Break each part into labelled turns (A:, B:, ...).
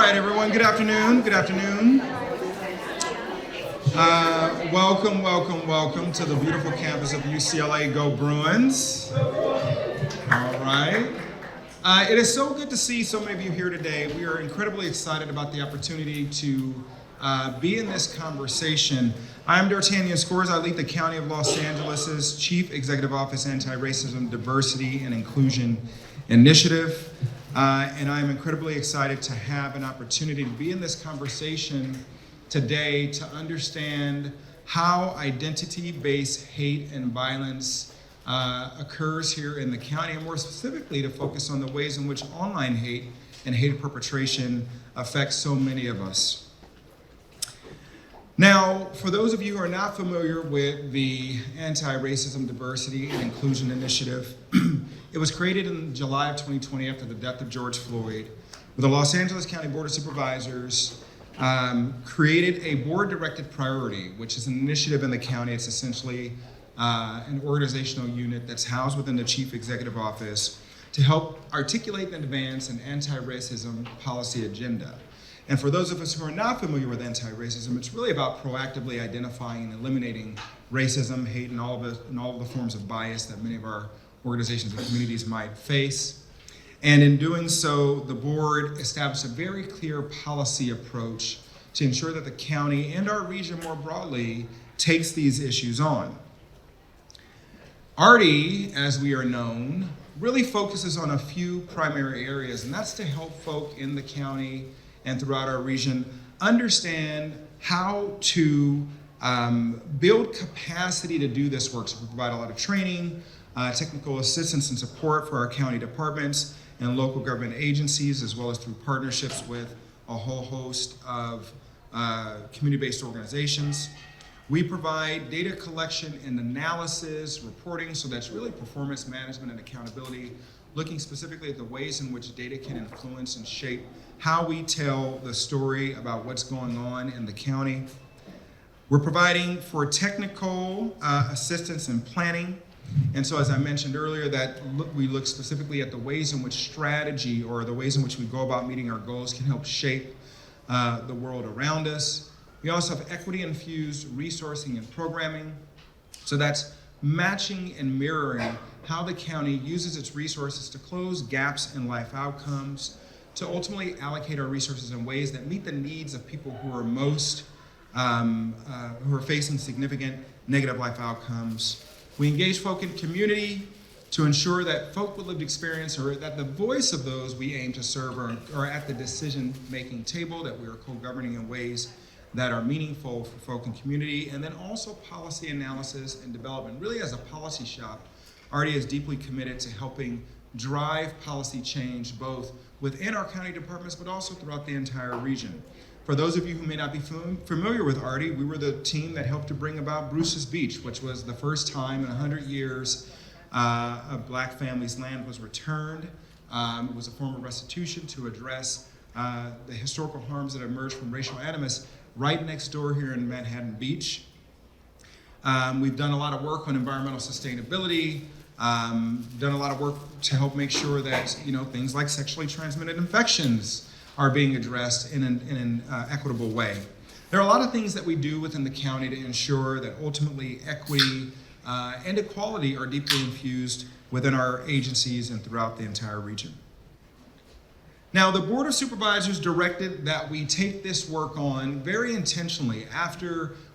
A: right, everyone. Good afternoon. Good afternoon. Welcome, welcome, welcome to the beautiful campus of UCLA. Go Bruins. All right. It is so good to see so many of you here today. We are incredibly excited about the opportunity to be in this conversation. I'm D'Artagnan Scores. I lead the County of Los Angeles' Chief Executive Office Anti-Racism, Diversity, and Inclusion Initiative. And I'm incredibly excited to have an opportunity to be in this conversation today to understand how identity-based hate and violence occurs here in the county, and more specifically to focus on the ways in which online hate and hate perpetration affects so many of us. Now, for those of you who are not familiar with the Anti-Racism, Diversity, and Inclusion Initiative, it was created in July of 2020 after the death of George Floyd, where the Los Angeles County Board of Supervisors created a board-directed priority, which is an initiative in the county. It's essentially an organizational unit that's housed within the Chief Executive Office to help articulate and advance an anti-racism policy agenda. And for those of us who are not familiar with anti-racism, it's really about proactively identifying and eliminating racism, hate, and all of the forms of bias that many of our organizations and communities might face. And in doing so, the board established a very clear policy approach to ensure that the county and our region more broadly takes these issues on. ARDI, as we are known, really focuses on a few primary areas, and that's to help folk in the county and throughout our region understand how to build capacity to do this work. So we provide a lot of training, technical assistance and support for our county departments and local government agencies, as well as through partnerships with a whole host of community-based organizations. We provide data collection and analysis, reporting, so that's really performance management and accountability, looking specifically at the ways in which data can influence and shape how we tell the story about what's going on in the county. We're providing for technical assistance and planning. And so as I mentioned earlier, we look specifically at the ways in which strategy or the ways in which we go about meeting our goals can help shape the world around us. We also have equity-infused resourcing and programming. So that's matching and mirroring how the county uses its resources to close gaps in life outcomes, to ultimately allocate our resources in ways that meet the needs of people who are who are facing significant negative life outcomes. We engage folk in community to ensure that folk with lived experience, or that the voice of those we aim to serve are at the decision-making table, that we are co-governing in ways that are meaningful for folk in community, and then also policy analysis and development. Really, as a policy shop, ARDI is deeply committed to helping drive policy change both within our county departments, but also throughout the entire region. For those of you who may not be familiar with ARDI, we were the team that helped to bring about Bruce's Beach, which was the first time in 100 years a Black family's land was returned. It was a form of restitution to address the historical harms that emerged from racial animus right next door here in Manhattan Beach. We've done a lot of work on environmental sustainability, done a lot of work to help make sure that things like sexually transmitted infections are being addressed in an equitable way. There are a lot of things that we do within the county to ensure that ultimately equity and equality are deeply infused within our agencies and throughout the entire region. Now, the Board of Supervisors directed that we take this work on very intentionally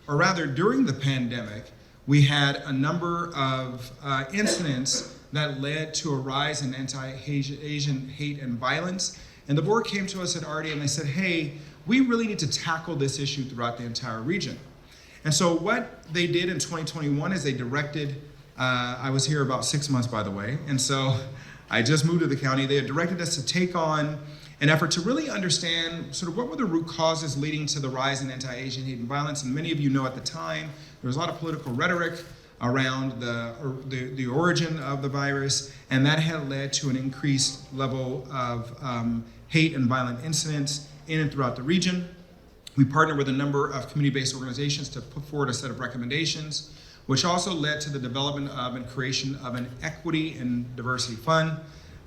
A: during the pandemic. We had a number of incidents that led to a rise in anti-Asian hate and violence. And the board came to us at ARDI and they said, hey, we really need to tackle this issue throughout the entire region. And so what they did in 2021 is they directed, I was here about 6 months, by the way, and so I just moved to the county. They had directed us to take on an effort to really understand sort of what were the root causes leading to the rise in anti-Asian hate and violence. And many of you know at the time, there was a lot of political rhetoric around the origin of the virus, and that had led to an increased level of hate and violent incidents in and throughout the region. We partnered with a number of community-based organizations to put forward a set of recommendations, which also led to the development of and creation of an equity and diversity fund.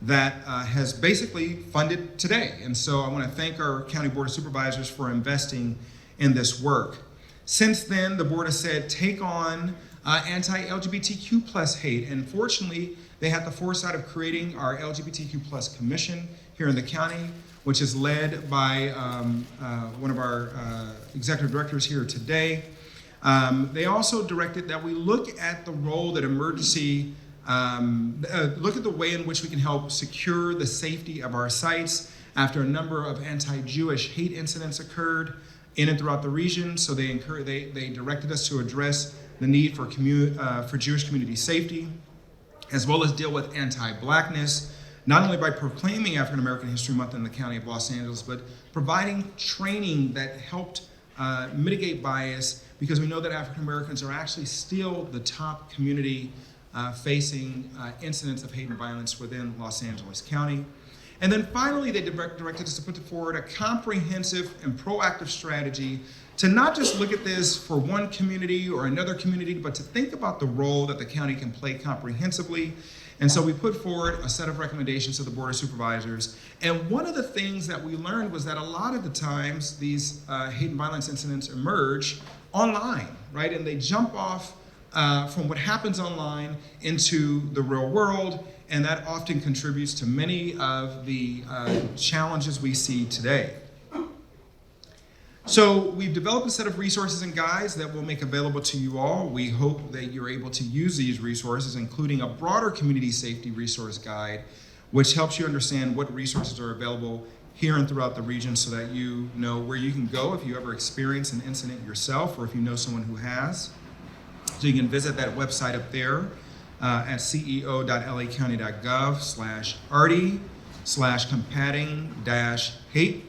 A: that has basically funded today. And so I want to thank our County Board of Supervisors for investing in this work. Since then, the board has said, take on anti-LGBTQ plus hate. And fortunately, they had the foresight of creating our LGBTQ plus commission here in the county, which is led by one of our executive directors here today. They also directed that we look at the role that emergency, look at the way in which we can help secure the safety of our sites after a number of anti-Jewish hate incidents occurred in and throughout the region. So they directed us to address the need for Jewish community safety, as well as deal with anti-Blackness, not only by proclaiming African American History Month in the County of Los Angeles, but providing training that helped mitigate bias, because we know that African Americans are actually still the top community facing incidents of hate and violence within Los Angeles County. And then finally, they directed us to put forward a comprehensive and proactive strategy to not just look at this for one community or another community, but to think about the role that the county can play comprehensively. And so we put forward a set of recommendations to the Board of Supervisors. And one of the things that we learned was that a lot of the times these hate and violence incidents emerge online, right? And they jump off from what happens online into the real world. And that often contributes to many of the challenges we see today. So we've developed a set of resources and guides that we'll make available to you all. We hope that you're able to use these resources, including a broader community safety resource guide, which helps you understand what resources are available here and throughout the region so that you know where you can go if you ever experience an incident yourself or if you know someone who has. So you can visit that website up there at ceo.lacounty.gov/RD/combating-hate.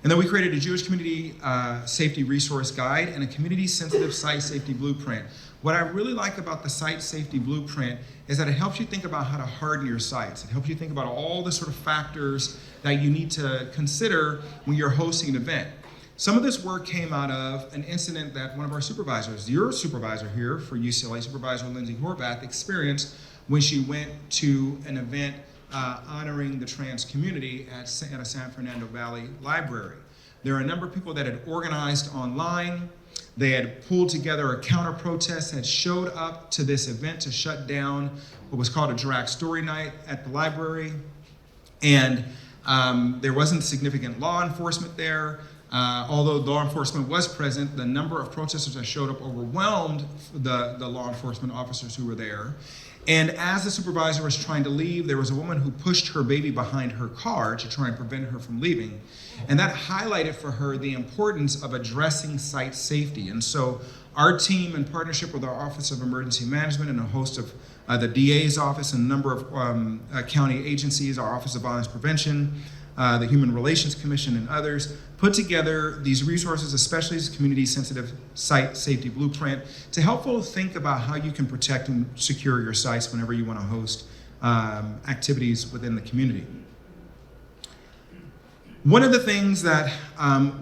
A: And then we created a Jewish community safety resource guide and a community sensitive site safety blueprint. What I really like about the site safety blueprint is that it helps you think about how to harden your sites. It helps you think about all the sort of factors that you need to consider when you're hosting an event. Some of this work came out of an incident that one of our supervisors, your supervisor here for UCLA, Supervisor Lindsay Horvath, experienced when she went to an event honoring the trans community at a San Fernando Valley library. There are a number of people that had organized online. They had pulled together a counter protest, had showed up to this event to shut down what was called a drag story night at the library. And there wasn't significant law enforcement there. Although law enforcement was present, the number of protesters that showed up overwhelmed the law enforcement officers who were there. And as the supervisor was trying to leave, there was a woman who pushed her baby behind her car to try and prevent her from leaving. And that highlighted for her the importance of addressing site safety. And so our team, in partnership with our Office of Emergency Management and a host of the DA's office and a number of county agencies, our Office of Violence Prevention, the Human Relations Commission, and others, put together these resources, especially this community-sensitive site safety blueprint, to help folks think about how you can protect and secure your sites whenever you want to host activities within the community. One of the things that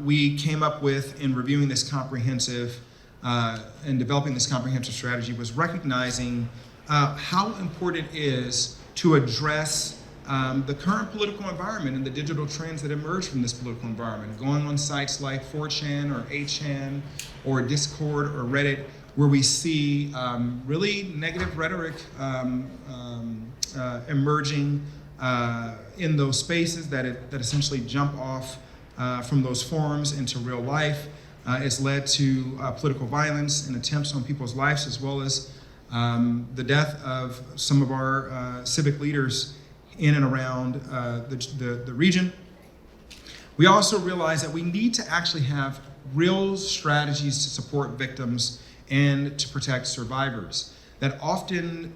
A: we came up with in reviewing this comprehensive and developing this comprehensive strategy was recognizing how important it is to address the current political environment and the digital trends that emerge from this political environment. Going on sites like 4chan or 8chan or Discord or Reddit, where we see really negative rhetoric emerging in those spaces that essentially jump off from those forums into real life. It's led to political violence and attempts on people's lives, as well as the death of some of our civic leaders in and around the region. We also realize that we need to actually have real strategies to support victims and to protect survivors. That often,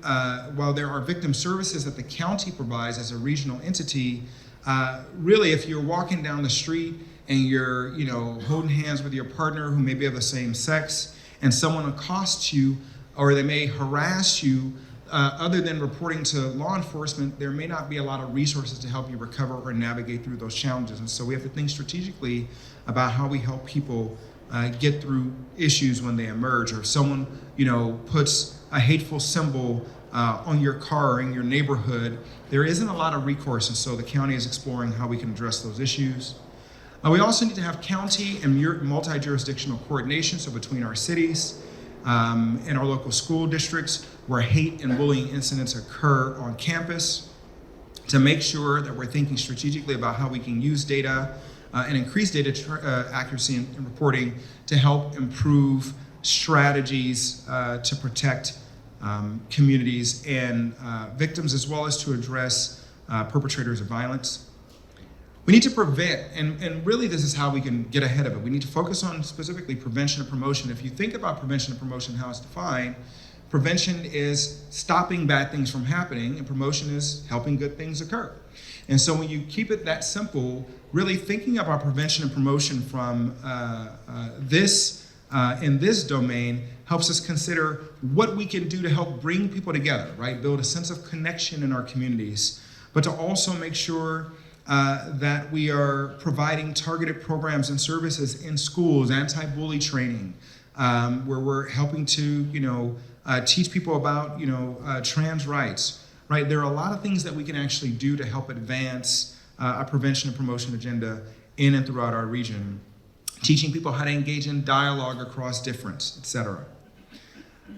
A: while there are victim services that the county provides as a regional entity, really if you're walking down the street and you're holding hands with your partner who may be of the same sex and someone accosts you or they may harass you, other than reporting to law enforcement, there may not be a lot of resources to help you recover or navigate through those challenges. And so we have to think strategically about how we help people get through issues when they emerge, or if someone puts a hateful symbol on your car or in your neighborhood, there isn't a lot of recourse, and so the county is exploring how we can address those issues. We also need to have county and multi-jurisdictional coordination, so between our cities and our local school districts where hate and bullying incidents occur on campus, to make sure that we're thinking strategically about how we can use data and increase data accuracy and reporting to help improve strategies to protect communities and victims, as well as to address perpetrators of violence. We need to prevent, and really this is how we can get ahead of it. We need to focus on specifically prevention and promotion. If you think about prevention and promotion, how it's defined, prevention is stopping bad things from happening, and promotion is helping good things occur. And so when you keep it that simple, really thinking about prevention and promotion from in this domain helps us consider what we can do to help bring people together, right? Build a sense of connection in our communities, but to also make sure that we are providing targeted programs and services in schools, anti-bully training, where we're helping to, teach people about, trans rights, right? There are a lot of things that we can actually do to help advance a prevention and promotion agenda in and throughout our region. Teaching people how to engage in dialogue across difference, et cetera.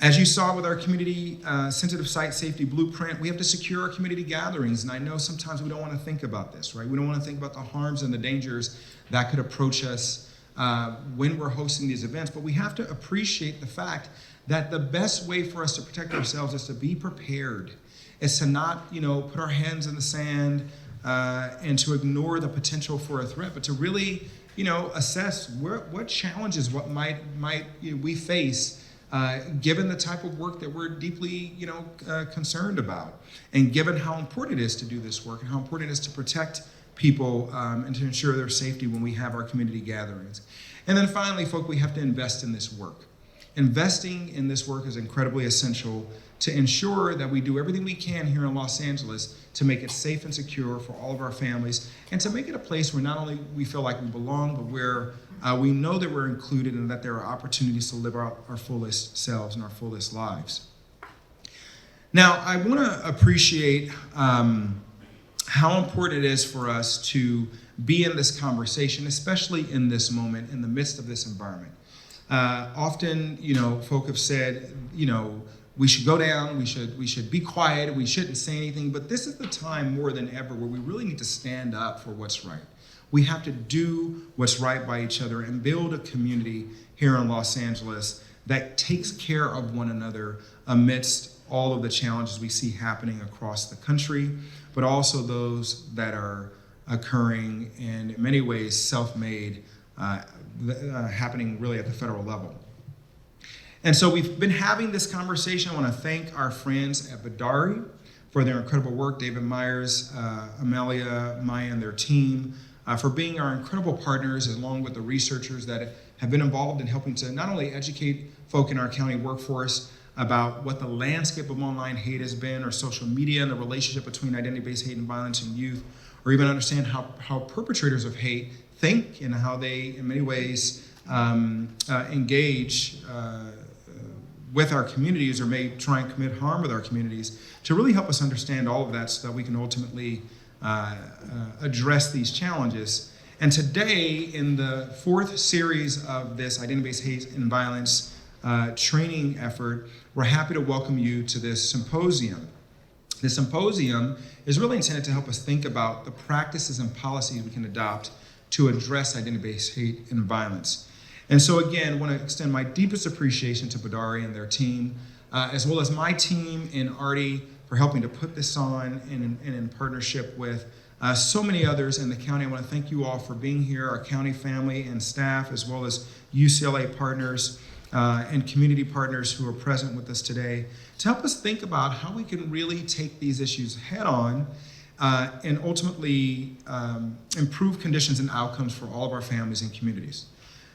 A: As you saw with our community sensitive site safety blueprint, we have to secure our community gatherings. And I know sometimes we don't want to think about this, right? We don't want to think about the harms and the dangers that could approach us when we're hosting these events, but we have to appreciate the fact that the best way for us to protect ourselves is to be prepared. Is to not, put our hands in the sand and to ignore the potential for a threat, but to really, assess what challenges, what might we face, given the type of work that we're deeply, concerned about, and given how important it is to do this work and how important it is to protect people and to ensure their safety when we have our community gatherings. And then finally, folks, we have to invest in this work. Investing in this work is incredibly essential to ensure that we do everything we can here in Los Angeles to make it safe and secure for all of our families, and to make it a place where not only we feel like we belong, but where we know that we're included and that there are opportunities to live out our fullest selves and our fullest lives. Now, I want to appreciate how important it is for us to be in this conversation, especially in this moment, in the midst of this environment. Often, folk have said, we should go down, we should be quiet, we shouldn't say anything, but this is the time more than ever where we really need to stand up for what's right. We have to do what's right by each other and build a community here in Los Angeles that takes care of one another amidst all of the challenges we see happening across the country, but also those that are occurring and in many ways self-made, happening really at the federal level. And so we've been having this conversation. I want to thank our friends at Badari for their incredible work, David Myers, Amelia, Maya, and their team, for being our incredible partners, along with the researchers that have been involved in helping to not only educate folk in our county workforce about what the landscape of online hate has been, or social media and the relationship between identity-based hate and violence in youth, or even understand how perpetrators of hate think and how they, in many ways, engage with our communities or may try and commit harm with our communities, to really help us understand all of that so that we can ultimately address these challenges. And today, in the fourth series of this identity-based hate and violence training effort, we're happy to welcome you to this symposium. The symposium is really intended to help us think about the practices and policies we can adopt to address identity-based hate and violence. And so again, I want to extend my deepest appreciation to Badari and their team, as well as my team and Artie for helping to put this on, and in partnership with so many others in the county. I want to thank you all for being here, our county family and staff, as well as UCLA partners and community partners who are present with us today, to help us think about how we can really take these issues head on and ultimately improve conditions and outcomes for all of our families and communities.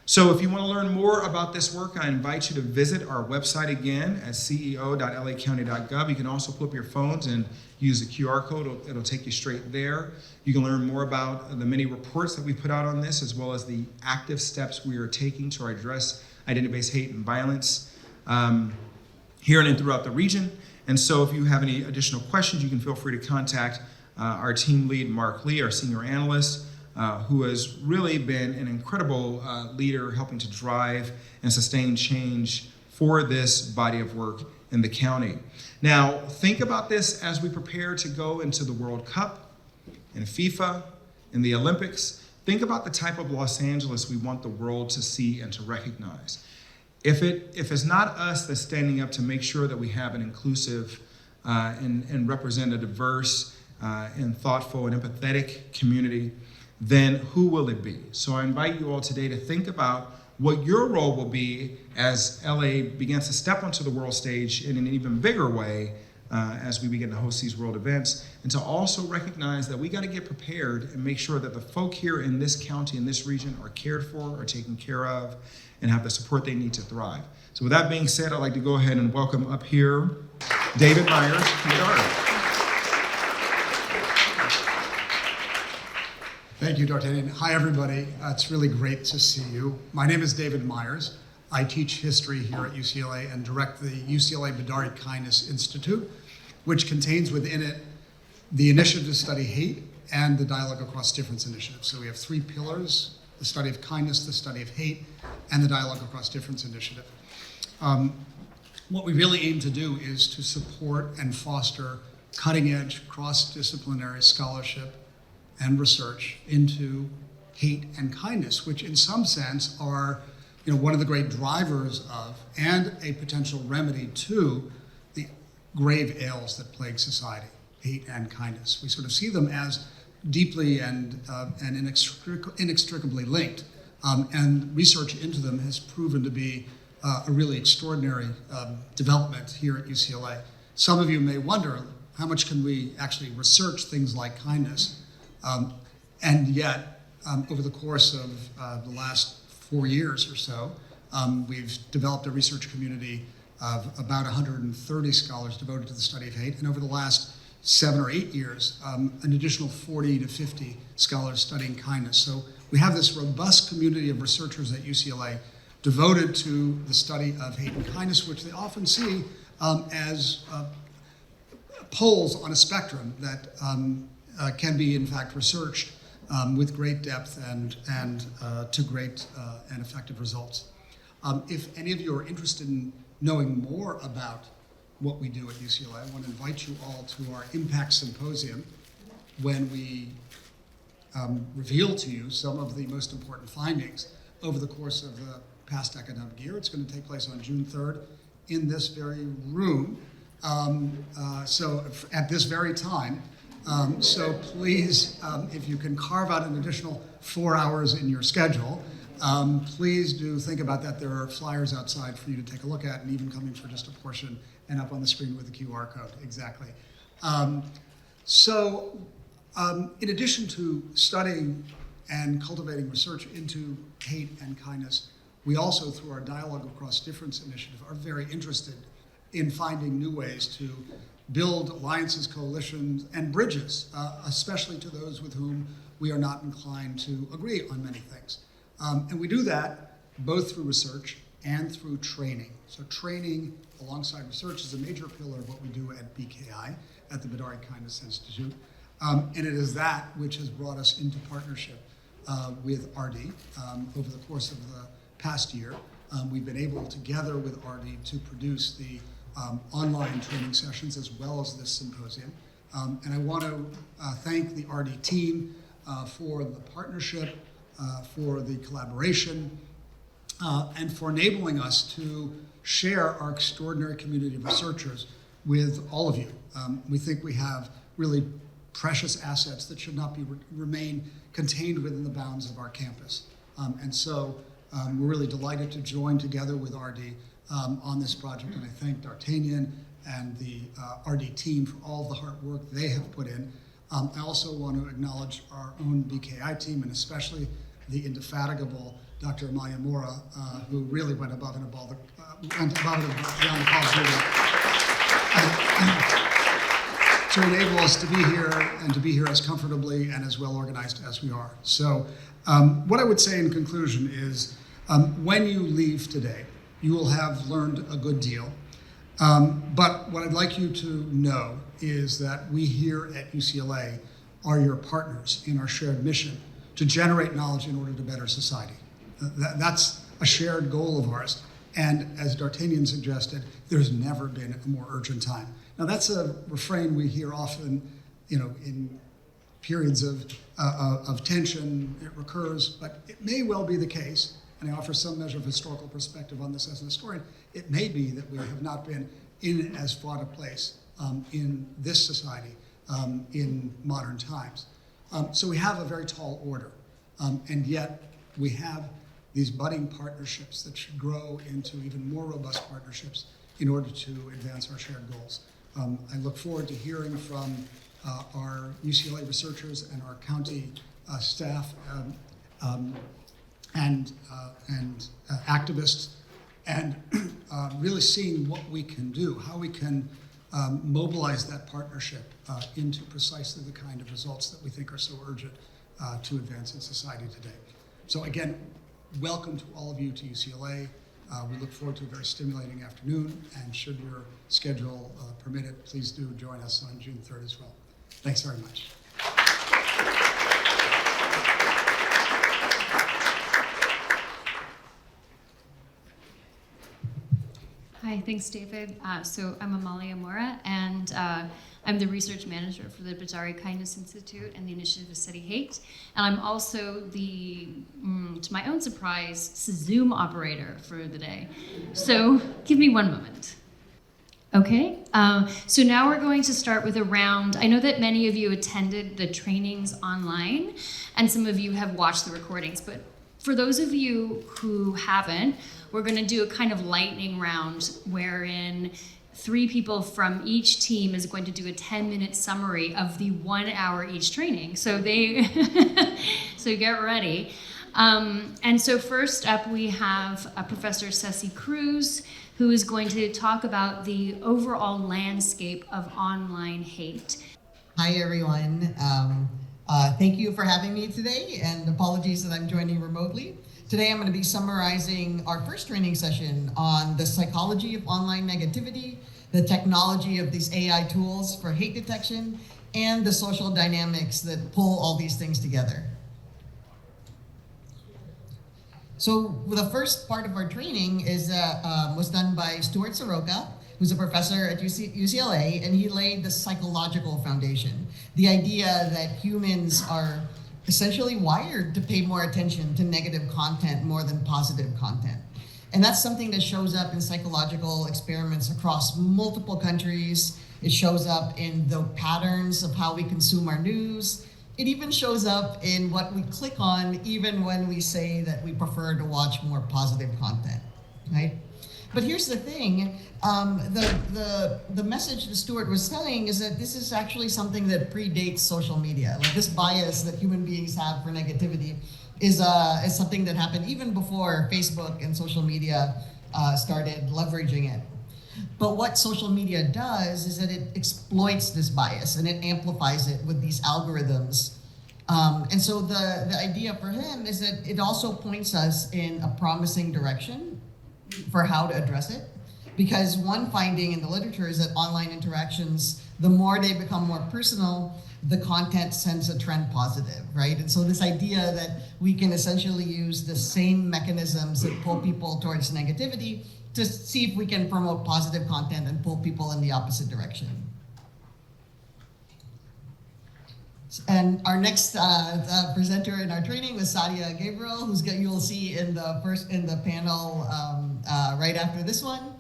A: So if you want to learn more about this work, I invite you to visit our website again at ceo.lacounty.gov. You can also pull up your phones and use the QR code. It'll take you straight there. You can learn more about the many reports that we put out on this, as well as the active steps we are taking to address identity-based hate and violence here and throughout the region. And so if you have any additional questions, you can feel free to contact our team lead, Mark Lee, our senior analyst, who has really been an incredible leader helping to drive and sustain change for this body of work in the county. Now, think about this as we prepare to go into the World Cup and FIFA and the Olympics. Think about the type of Los Angeles we want the world to see and to recognize. If it's not us that's standing up to make sure that we have an inclusive and represent a diverse and thoughtful and empathetic community, then who will it be? So I invite you all today to think about what your role will be as LA begins to step onto the world stage in an even bigger way as we begin to host these world events, and to also recognize that we got to get prepared and make sure that the folk here in this county, in this region, are cared for, are taken care of, and have the support they need to thrive. So with that being said, I'd like to go ahead and welcome up here David Myers from Bedard.
B: Thank you, D'Artagnan. Hi, everybody. It's really great to see you. My name is David Myers. I teach history here at UCLA and direct the UCLA Bedard Kindness Institute, which contains within it the initiative to study hate and the Dialogue Across Difference initiative. So we have three pillars: the study of kindness, the study of hate, and the Dialogue Across Difference initiative. What we really aim to do is to support and foster cutting-edge, cross-disciplinary scholarship and research into hate and kindness, which in some sense are one of the great drivers of and a potential remedy to the grave ails that plague society, hate and kindness. We sort of see them as deeply and inextricably linked, and research into them has proven to be a really extraordinary development here at UCLA. Some of you may wonder, how much can we actually research things like kindness? And yet, over the course of the last 4 years or so, we've developed a research community of about 130 scholars devoted to the study of hate, and over the last 7 or 8 years, an additional 40 to 50 scholars studying kindness. So we have this robust community of researchers at UCLA devoted to the study of hate and kindness, which they often see as poles on a spectrum that can be, in fact, researched with great depth and to great and effective results. If any of you are interested in knowing more about what we do at UCLA, I want to invite you all to our Impact Symposium, when we reveal to you some of the most important findings over the course of the past academic year. It's going to take place on June 3rd in this very room, so at this very time. So please, if you can carve out an additional 4 hours in your schedule, please do think about that. There are flyers outside for you to take a look at, and even coming for just a portion and up on the screen with the QR code, exactly. In addition to studying and cultivating research into hate and kindness, we also, through our Dialogue Across Difference initiative, are very interested in finding new ways to build alliances, coalitions, and bridges, especially to those with whom we are not inclined to agree on many things. And we do that both through research and through training. So training alongside research is a major pillar of what we do at BKI, at the Bedard Kindness Institute. And it is that which has brought us into partnership with RD over the course of the past year. We've been able, together with RD, to produce the online training sessions as well as this symposium. And I want to thank the RD team for the partnership, for the collaboration, and for enabling us to share our extraordinary community of researchers with all of you. We think we have really precious assets that should not remain contained within the bounds of our campus. And so we're really delighted to join together with RD on this project, and I thank D'Artagnan and the RD team for all the hard work they have put in. I also want to acknowledge our own BKI team, and especially the indefatigable Dr. Amaya Mora, who really went above and beyond the call to enable us to be here, and to be here as comfortably and as well organized as we are. So what I would say in conclusion is, when you leave today, you will have learned a good deal. But what I'd like you to know is that we here at UCLA are your partners in our shared mission to generate knowledge in order to better society. That's a shared goal of ours. And as D'Artagnan suggested, there's never been a more urgent time. Now that's a refrain we hear often, in periods of tension. It recurs, but it may well be the case, and I offer some measure of historical perspective on this as an historian. It may be that we have not been in as fraught a place in this society in modern times. So we have a very tall order, and yet we have these budding partnerships that should grow into even more robust partnerships in order to advance our shared goals. I look forward to hearing from our UCLA researchers and our county staff and activists, and really seeing what we can do, how we can mobilize that partnership into precisely the kind of results that we think are so urgent to advance in society today. So again, welcome to all of you to UCLA. We look forward to a very stimulating afternoon, and should your schedule permit it, please do join us on June 3rd as well. Thanks very much.
C: Hi, thanks, David. So I'm Amalia Mora, and I'm the research manager for the Bajari Kindness Institute and the Initiative to Study Hate. And I'm also the, to my own surprise, Zoom operator for the day. So give me one moment. Okay, so now we're going to start with a round. I know that many of you attended the trainings online, and some of you have watched the recordings, but for those of you who haven't, we're going to do a kind of lightning round wherein 3 people from each team is going to do a 10-minute summary of the 1 hour each training. So so get ready. And so first up we have Professor Ceci Cruz, who is going to talk about the overall landscape of online hate.
D: Hi, everyone. Thank you for having me today, and apologies that I'm joining remotely. Today, I'm going to be summarizing our first training session on the psychology of online negativity, the technology of these AI tools for hate detection, and the social dynamics that pull all these things together. So the first part of our training was done by Stuart Soroka, who's a professor at UCLA, and he laid the psychological foundation. The idea that humans are essentially wired to pay more attention to negative content more than positive content. And that's something that shows up in psychological experiments across multiple countries. It shows up in the patterns of how we consume our news. It even shows up in what we click on, even when we say that we prefer to watch more positive content, right? But here's the thing, the message that Stuart was telling is that this is actually something that predates social media. Like this bias that human beings have for negativity is something that happened even before Facebook and social media started leveraging it. But what social media does is that it exploits this bias and it amplifies it with these algorithms. And so the idea for him is that it also points us in a promising direction for how to address it. Because one finding in the literature is that online interactions, the more they become more personal, the content sends a trend positive, right? And so this idea that we can essentially use the same mechanisms that pull people towards negativity to see if we can promote positive content and pull people in the opposite direction. And our next presenter in our training was Sadia Gabriel, you'll see in the panel right after this one.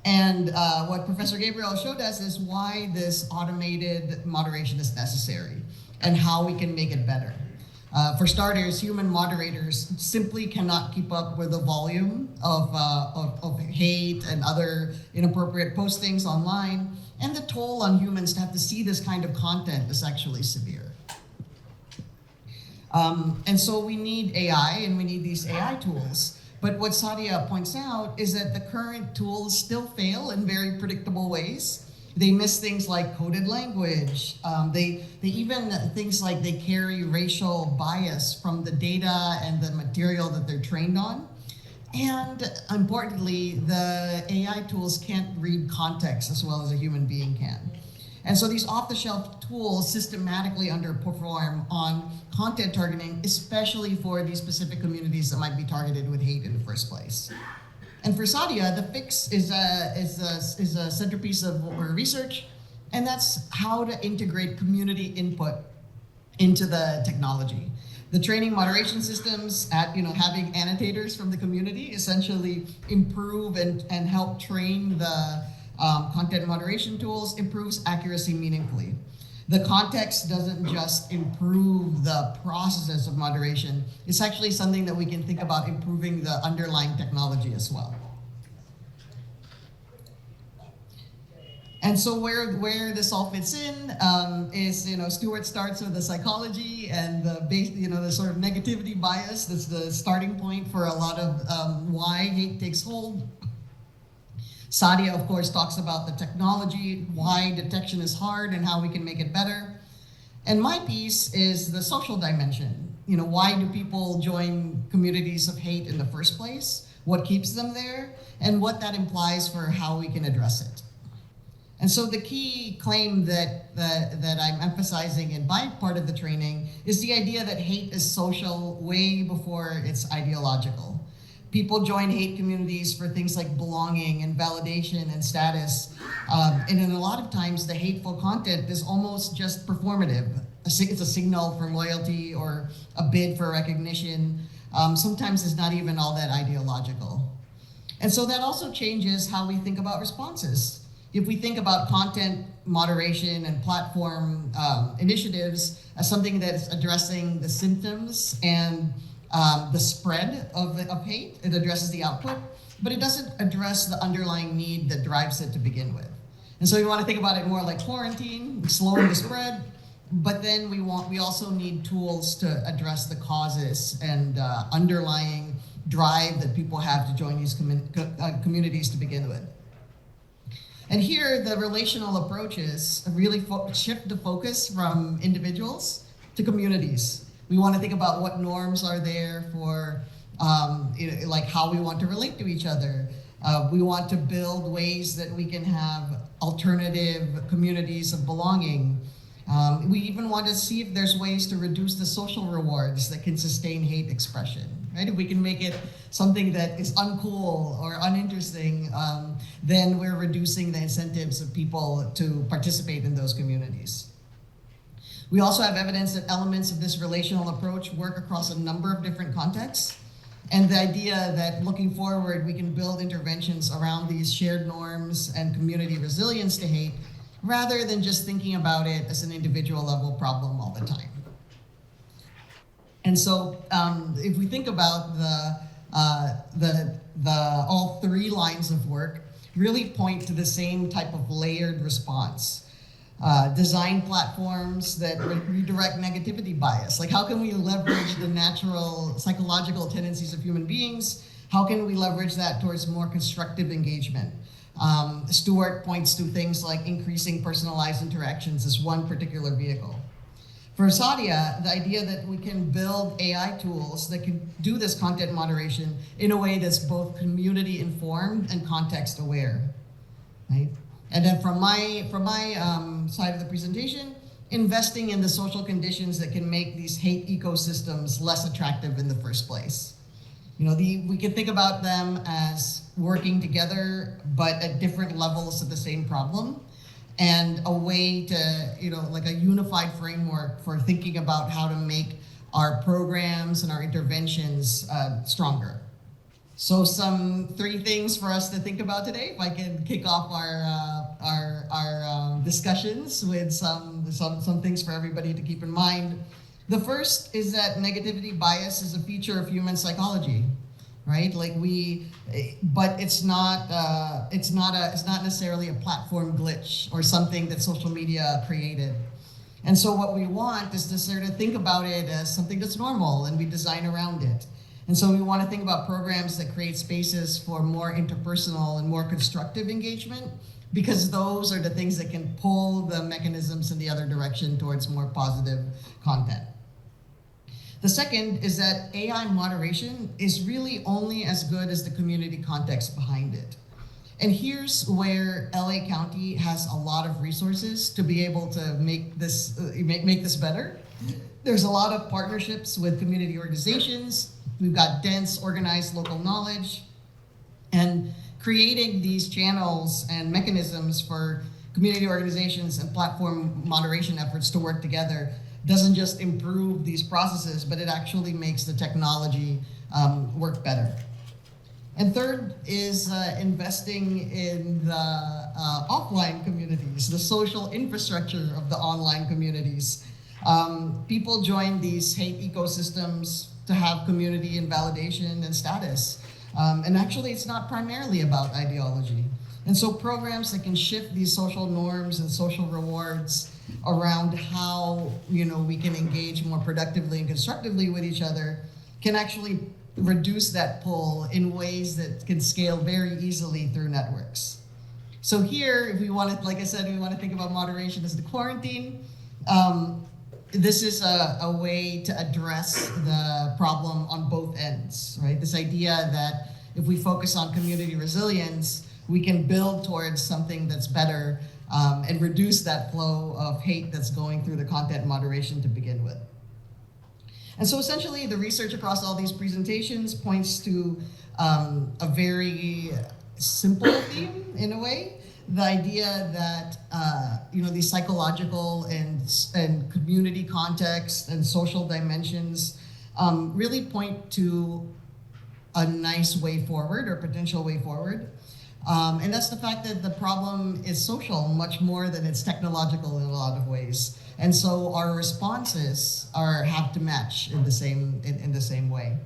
D: And what Professor Gabriel showed us is why this automated moderation is necessary and how we can make it better. For starters, human moderators simply cannot keep up with the volume of hate and other inappropriate postings online, and the toll on humans to have to see this kind of content is actually severe. And so we need AI, and we need these AI tools. But what Sadia points out is that the current tools still fail in very predictable ways. They miss things like coded language. They even things like they carry racial bias from the data and the material that they're trained on. And importantly, the AI tools can't read context as well as a human being can. And so these off-the-shelf tools systematically underperform on content targeting, especially for these specific communities that might be targeted with hate in the first place. And for Sadia, the fix is a centerpiece of our research, and that's how to integrate community input into the technology. The training moderation systems at having annotators from the community essentially improve and help train the content moderation tools, improves accuracy meaningfully. The context doesn't just improve the processes of moderation, it's actually something that we can think about improving the underlying technology as well. And so where this all fits in is, Stuart starts with the psychology and the sort of negativity bias. That's the starting point for a lot of why hate takes hold. Sadia, of course, talks about the technology, why detection is hard and how we can make it better. And my piece is the social dimension. Why do people join communities of hate in the first place? What keeps them there? And what that implies for how we can address it. And so the key claim that I'm emphasizing in my part of the training is the idea that hate is social way before it's ideological. People join hate communities for things like belonging and validation and status. And in a lot of times, the hateful content is almost just performative. It's a signal for loyalty or a bid for recognition. Sometimes it's not even all that ideological. And so that also changes how we think about responses. If we think about content moderation and platform initiatives as something that is addressing the symptoms and the spread of hate, it addresses the output, but it doesn't address the underlying need that drives it to begin with. And so we want to think about it more like quarantine, slowing the spread, but then we also need tools to address the causes and underlying drive that people have to join these communities to begin with. And here, the relational approaches really shift the focus from individuals to communities. We want to think about what norms are there for, like how we want to relate to each other. We want to build ways that we can have alternative communities of belonging. We even want to see if there's ways to reduce the social rewards that can sustain hate expression. Right? If we can make it something that is uncool or uninteresting, then we're reducing the incentives of people to participate in those communities. We also have evidence that elements of this relational approach work across a number of different contexts. And the idea that looking forward, we can build interventions around these shared norms and community resilience to hate, rather than just thinking about it as an individual level problem all the time. And so if we think about all three lines of work really point to the same type of layered response. Design platforms that redirect negativity bias. Like how can we leverage the natural psychological tendencies of human beings? How can we leverage that towards more constructive engagement? Stuart points to things like increasing personalized interactions as one particular vehicle. For Sadia, the idea that we can build AI tools that can do this content moderation in a way that's both community informed and context aware, right? And then from my side of the presentation, investing in the social conditions that can make these hate ecosystems less attractive in the first place. We can think about them as working together, but at different levels of the same problem. And a way to, like a unified framework for thinking about how to make our programs and our interventions stronger. So some 3 things for us to think about today. If I can kick off our discussions with some things for everybody to keep in mind. The first is that negativity bias is a feature of human psychology, right? But it's not necessarily a platform glitch or something that social media created. And so what we want is to sort of think about it as something that's normal and we design around it. And so we want to think about programs that create spaces for more interpersonal and more constructive engagement, because those are the things that can pull the mechanisms in the other direction towards more positive content. The second is that AI moderation is really only as good as the community context behind it. And here's where LA County has a lot of resources to be able to make this better. There's a lot of partnerships with community organizations. We've got dense, organized local knowledge. And creating these channels and mechanisms for community organizations and platform moderation efforts to work together doesn't just improve these processes, but it actually makes the technology work better. And third is investing in the offline communities, the social infrastructure of the online communities. People join these hate ecosystems to have community and validation and status. And actually, it's not primarily about ideology. And so programs that can shift these social norms and social rewards around how we can engage more productively and constructively with each other can actually reduce that pull in ways that can scale very easily through networks. So here, if we want to, like I said, we want to think about moderation as the quarantine. This is a way to address the problem on both ends, right? This idea that if we focus on community resilience, we can build towards something that's better and reduce that flow of hate that's going through the content moderation to begin with. And so essentially, the research across all these presentations points to a very simple theme in a way. The idea that these psychological and community context and social dimensions really point to a nice way forward or potential way forward. And that's the fact that the problem is social much more than it's technological in a lot of ways. And so our responses have to match in the same way.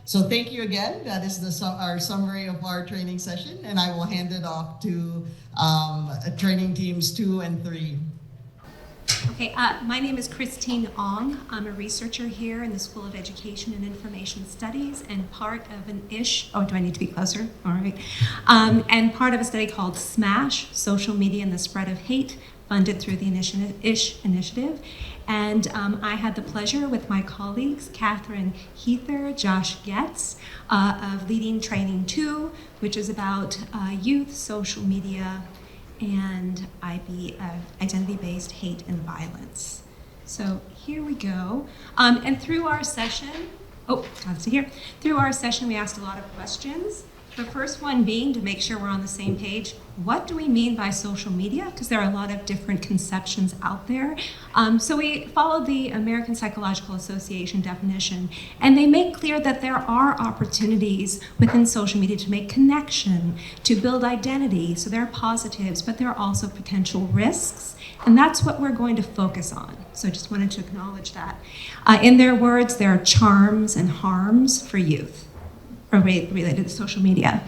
D: So thank you again. That is our summary of our training session, and I will hand it off to training teams 2 and 3.
E: Okay, my name is Christine Ong. I'm a researcher here in the School of Education and Information Studies and part of an do I need to be closer? All right. And part of a study called SMASH, Social Media and the Spread of Hate, funded through the initiative. And I had the pleasure with my colleagues, Catherine Heather, Josh Getz, of leading Training 2, which is about youth, social media, and identity-based hate and violence. So here we go. And through our session, through our session we asked a lot of questions. The first one being to make sure we're on the same page. What do we mean by social media? Because there are a lot of different conceptions out there. So we followed the American Psychological Association definition, and they make clear that there are opportunities within social media to make connection, to build identity. So there are positives, but there are also potential risks. And that's what we're going to focus on. So I just wanted to acknowledge that. In their words, there are charms and harms for youth related to social media.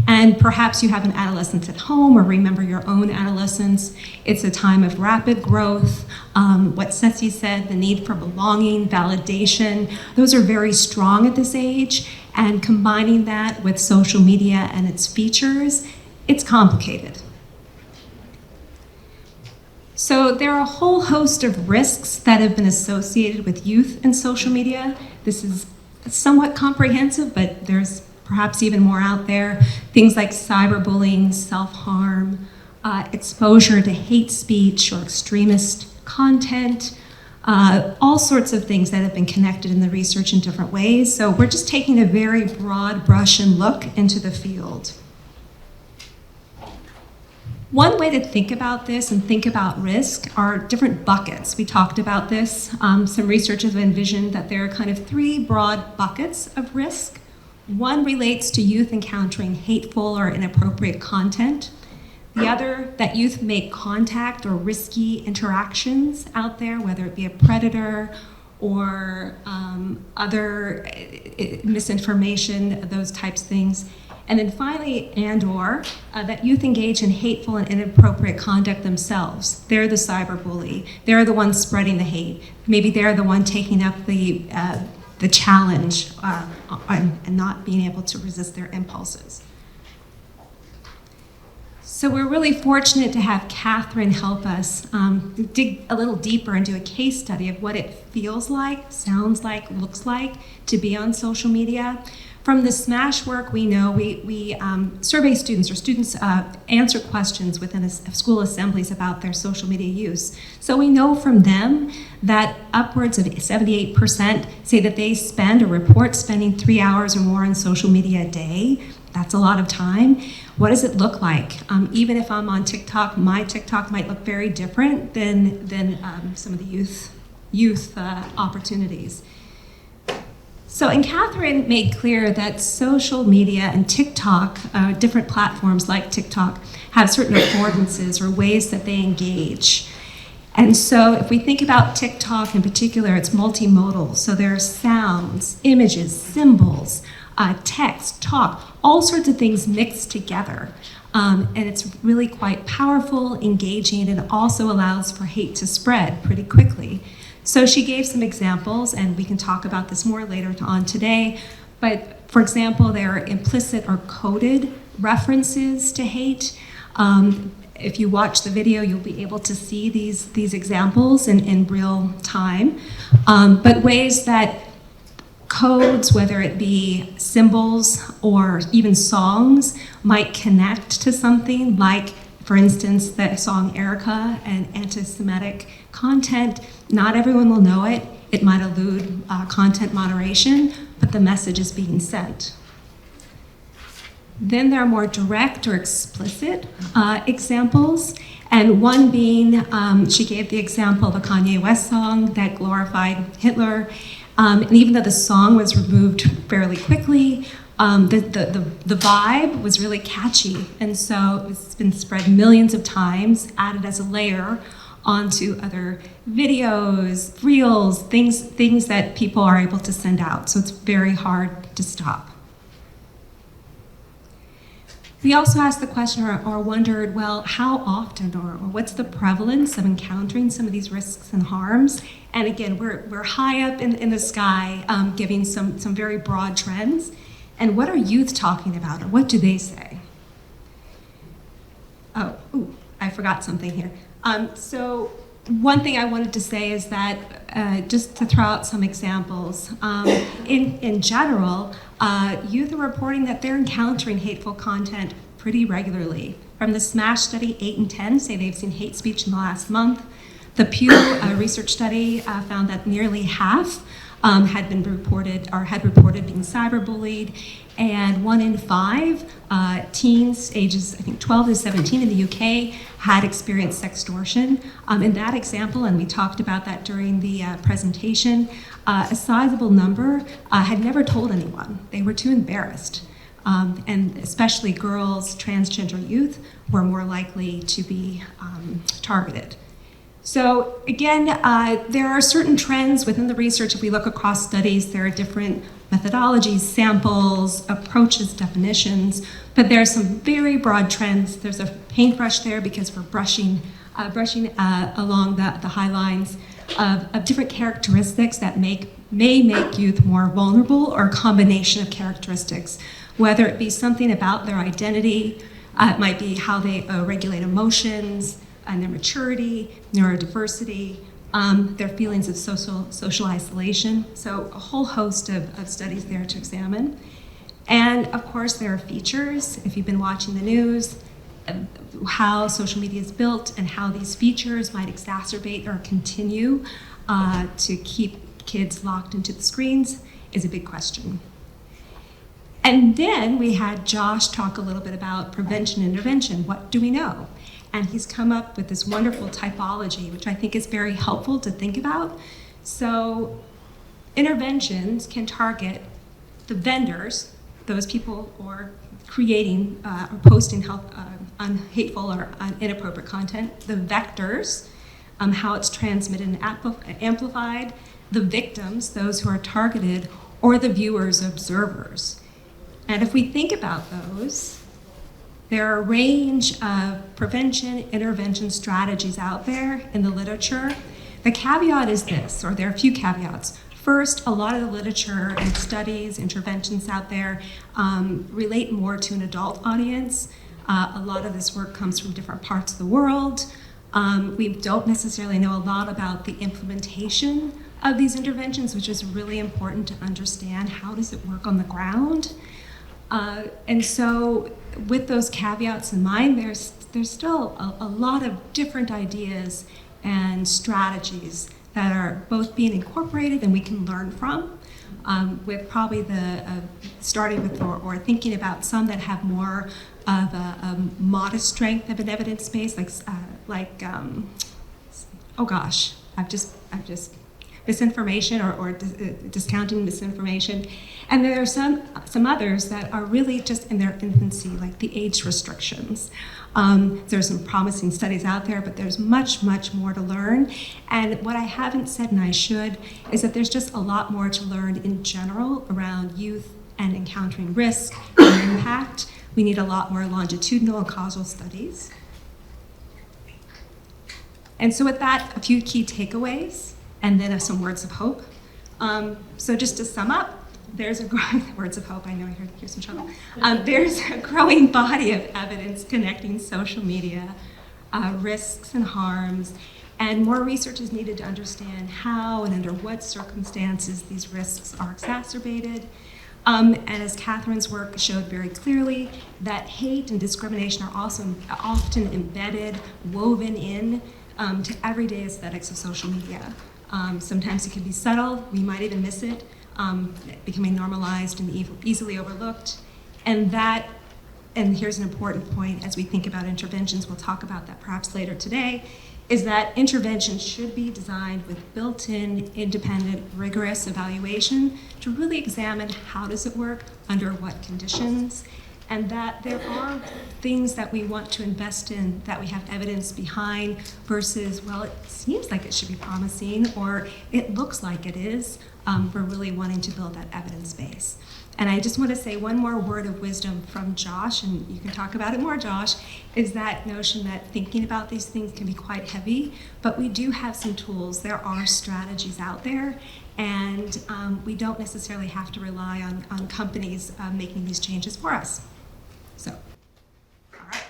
E: And perhaps you have an adolescent at home or remember your own adolescence. It's a time of rapid growth. What Ceci said, the need for belonging, validation, those are very strong at this age. And combining that with social media and its features, it's complicated. So there are a whole host of risks that have been associated with youth and social media. This is somewhat comprehensive, but there's perhaps even more out there. Things like cyberbullying, self-harm, exposure to hate speech or extremist content, all sorts of things that have been connected in the research in different ways. So we're just taking a very broad brush and look into the field. One way to think about this and think about risk are different buckets. We talked about this. Some researchers have envisioned that there are kind of 3 broad buckets of risk. One relates to youth encountering hateful or inappropriate content. The other, that youth make contact or risky interactions out there, whether it be a predator or other misinformation, those types of things. And then finally, that youth engage in hateful and inappropriate conduct themselves. They're the cyberbully. They're the ones spreading the hate. Maybe they're the one taking up the challenge and not being able to resist their impulses. So we're really fortunate to have Catherine help us dig a little deeper into a case study of what it feels like, sounds like, looks like to be on social media. From the SMASH work, we know we survey students, or students answer questions within school assemblies about their social media use. So we know from them that upwards of 78% say that they spend or report spending 3 hours or more on social media a day. That's a lot of time. What does it look like? Even if I'm on TikTok, my TikTok might look very different than some of the youth opportunities. So, and Catherine made clear that social media and TikTok, different platforms like TikTok, have certain affordances or ways that they engage. And so if we think about TikTok in particular, it's multimodal. So there are sounds, images, symbols, text, talk, all sorts of things mixed together. And it's really quite powerful, engaging, and also allows for hate to spread pretty quickly. So she gave some examples, and we can talk about this more later on today. But for example, there are implicit or coded references to hate. If you watch the video, you'll be able to see these examples in real time. But ways that codes, whether it be symbols or even songs, might connect to something like, for instance, the song Erica and anti-Semitic content. Not everyone will know it. It might elude content moderation, but the message is being sent. Then there are more direct or explicit examples, and one being, she gave the example of a Kanye West song that glorified Hitler, and even though the song was removed fairly quickly, the vibe was really catchy, and so it's been spread millions of times, added as a layer onto other videos, reels, things that people are able to send out. So it's very hard to stop. We also asked the question or wondered, well, how often or what's the prevalence of encountering some of these risks and harms? And again, we're high up in the sky, giving some very broad trends. And what are youth talking about, or what do they say? Oh, ooh, I forgot something here. So one thing I wanted to say is that, just to throw out some examples, in general, youth are reporting that they're encountering hateful content pretty regularly. From the SMASH study, 8 in 10 say they've seen hate speech in the last month. The Pew research study found that nearly half had reported being cyberbullied, and 1 in 5 teens ages, I think 12 to 17 in the UK, had experienced sextortion. In that example, and we talked about that during the presentation, a sizable number had never told anyone. They were too embarrassed. And especially girls, transgender youth, were more likely to be targeted. So again, there are certain trends within the research. If we look across studies, there are different methodologies, samples, approaches, definitions, but there are some very broad trends. There's a paintbrush there because we're brushing along the high lines of different characteristics that may make youth more vulnerable, or a combination of characteristics, whether it be something about their identity, it might be how they regulate emotions, and their maturity, neurodiversity, their feelings of social isolation. So a whole host of studies there to examine. And of course, there are features. If you've been watching the news, how social media is built and how these features might exacerbate or continue to keep kids locked into the screens is a big question. And then we had Josh talk a little bit about prevention and intervention. What do we know? And he's come up with this wonderful typology, which I think is very helpful to think about. So interventions can target the vendors, those people who are creating or posting hateful or inappropriate content, the vectors, how it's transmitted and amplified, the victims, those who are targeted, or the viewers, observers. And if we think about those, there are a range of prevention, intervention strategies out there in the literature. The caveat is this, or there are a few caveats. First, a lot of the literature and studies, interventions out there relate more to an adult audience. A lot of this work comes from different parts of the world. We don't necessarily know a lot about the implementation of these interventions, which is really important to understand. How does it work on the ground? And so with those caveats in mind, there's still a lot of different ideas and strategies that are both being incorporated and we can learn from, with probably starting with or thinking about some that have more of a modest strength of an evidence base, oh gosh, I've just misinformation or discounting misinformation. And there are some others that are really just in their infancy, like the age restrictions. There's some promising studies out there, but there's much, much more to learn. And what I haven't said, and I should, is that there's just a lot more to learn in general around youth and encountering risk and impact. We need a lot more longitudinal and causal studies. And so with that, a few key takeaways, and then some words of hope. So just to sum up, there's a growing, words of hope, I know here's some trouble. There's a growing body of evidence connecting social media, risks and harms, and more research is needed to understand how and under what circumstances these risks are exacerbated. And as Catherine's work showed very clearly, that hate and discrimination are also often embedded, woven in to everyday aesthetics of social media. Sometimes it can be subtle, we might even miss it, becoming normalized and easily overlooked. And here's an important point as we think about interventions, we'll talk about that perhaps later today, is that interventions should be designed with built-in, independent, rigorous evaluation to really examine how does it work, under what conditions, and that there are things that we want to invest in that we have evidence behind versus, well, it seems like it should be promising or it looks like it is. We're really wanting to build that evidence base. And I just want to say one more word of wisdom from Josh, and you can talk about it more, Josh, is that notion that thinking about these things can be quite heavy, but we do have some tools. There are strategies out there, and we don't necessarily have to rely on companies making these changes for us. So, all right.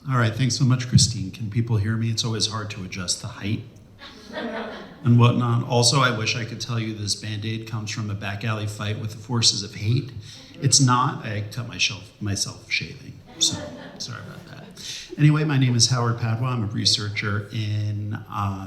F: All right, thanks so much, Christine. Can people hear me? It's always hard to adjust the height and whatnot. Also, I wish I could tell you this Band-Aid comes from a back alley fight with the forces of hate. It's not. I cut myself shaving, so sorry about that. Anyway, my name is Howard Padua. I'm a researcher in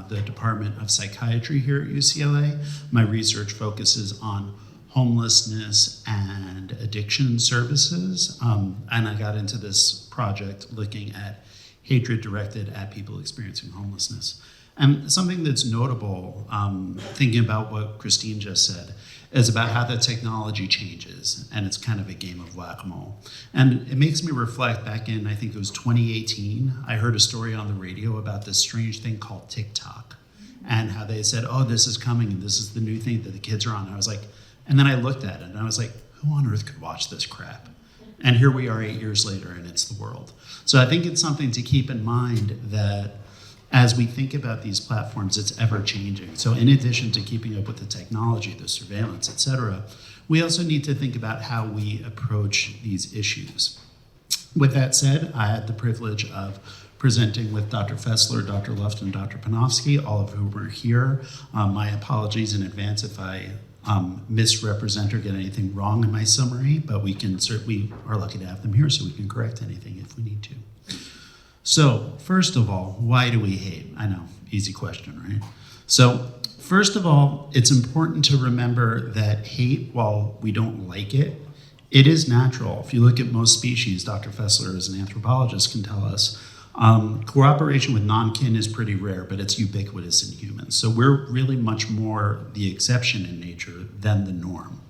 F: the Department of Psychiatry here at UCLA. My research focuses on homelessness and addiction services. And I got into this project looking at hatred directed at people experiencing homelessness. And something that's notable, thinking about what Christine just said, is about how the technology changes, and it's kind of a game of whack-a-mole. And it makes me reflect back in, I think it was 2018, I heard a story on the radio about this strange thing called TikTok, and how they said, oh, this is coming, and this is the new thing that the kids are on. And I was like, and then I looked at it, and I was like, who on earth could watch this crap? And here we are 8 years later, and it's the world. So I think it's something to keep in mind that as we think about these platforms, it's ever changing. So in addition to keeping up with the technology, the surveillance, et cetera, we also need to think about how we approach these issues. With that said, I had the privilege of presenting with Dr. Fessler, Dr. Luft, and Dr. Panofsky, all of whom were here. My apologies in advance if I misrepresent or get anything wrong in my summary, but we are lucky to have them here so we can correct anything if we need to. So, first of all, why do we hate? I know, easy question, right? So, first of all, it's important to remember that hate, while we don't like it, it is natural. If you look at most species, Dr. Fessler, as an anthropologist, can tell us, cooperation with non-kin is pretty rare, but it's ubiquitous in humans. So we're really much more the exception in nature than the norm.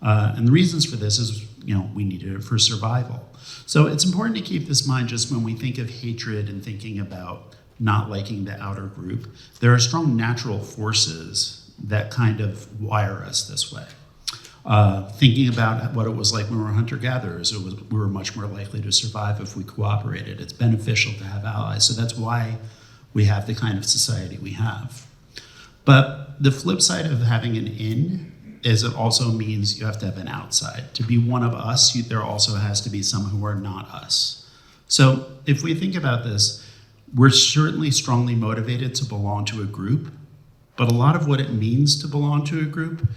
F: And the reasons for this is, we needed it for survival. So it's important to keep this in mind just when we think of hatred and thinking about not liking the outer group. There are strong natural forces that kind of wire us this way. Thinking about what it was like when we were hunter-gatherers, we were much more likely to survive if we cooperated. It's beneficial to have allies, so that's why we have the kind of society we have. But But the flip side of having an in is it also means you have to have an outside. To be one of us, there also has to be some who are not us. So if we think about this, we're certainly strongly motivated to belong to a group, but a lot of what it means to belong to a group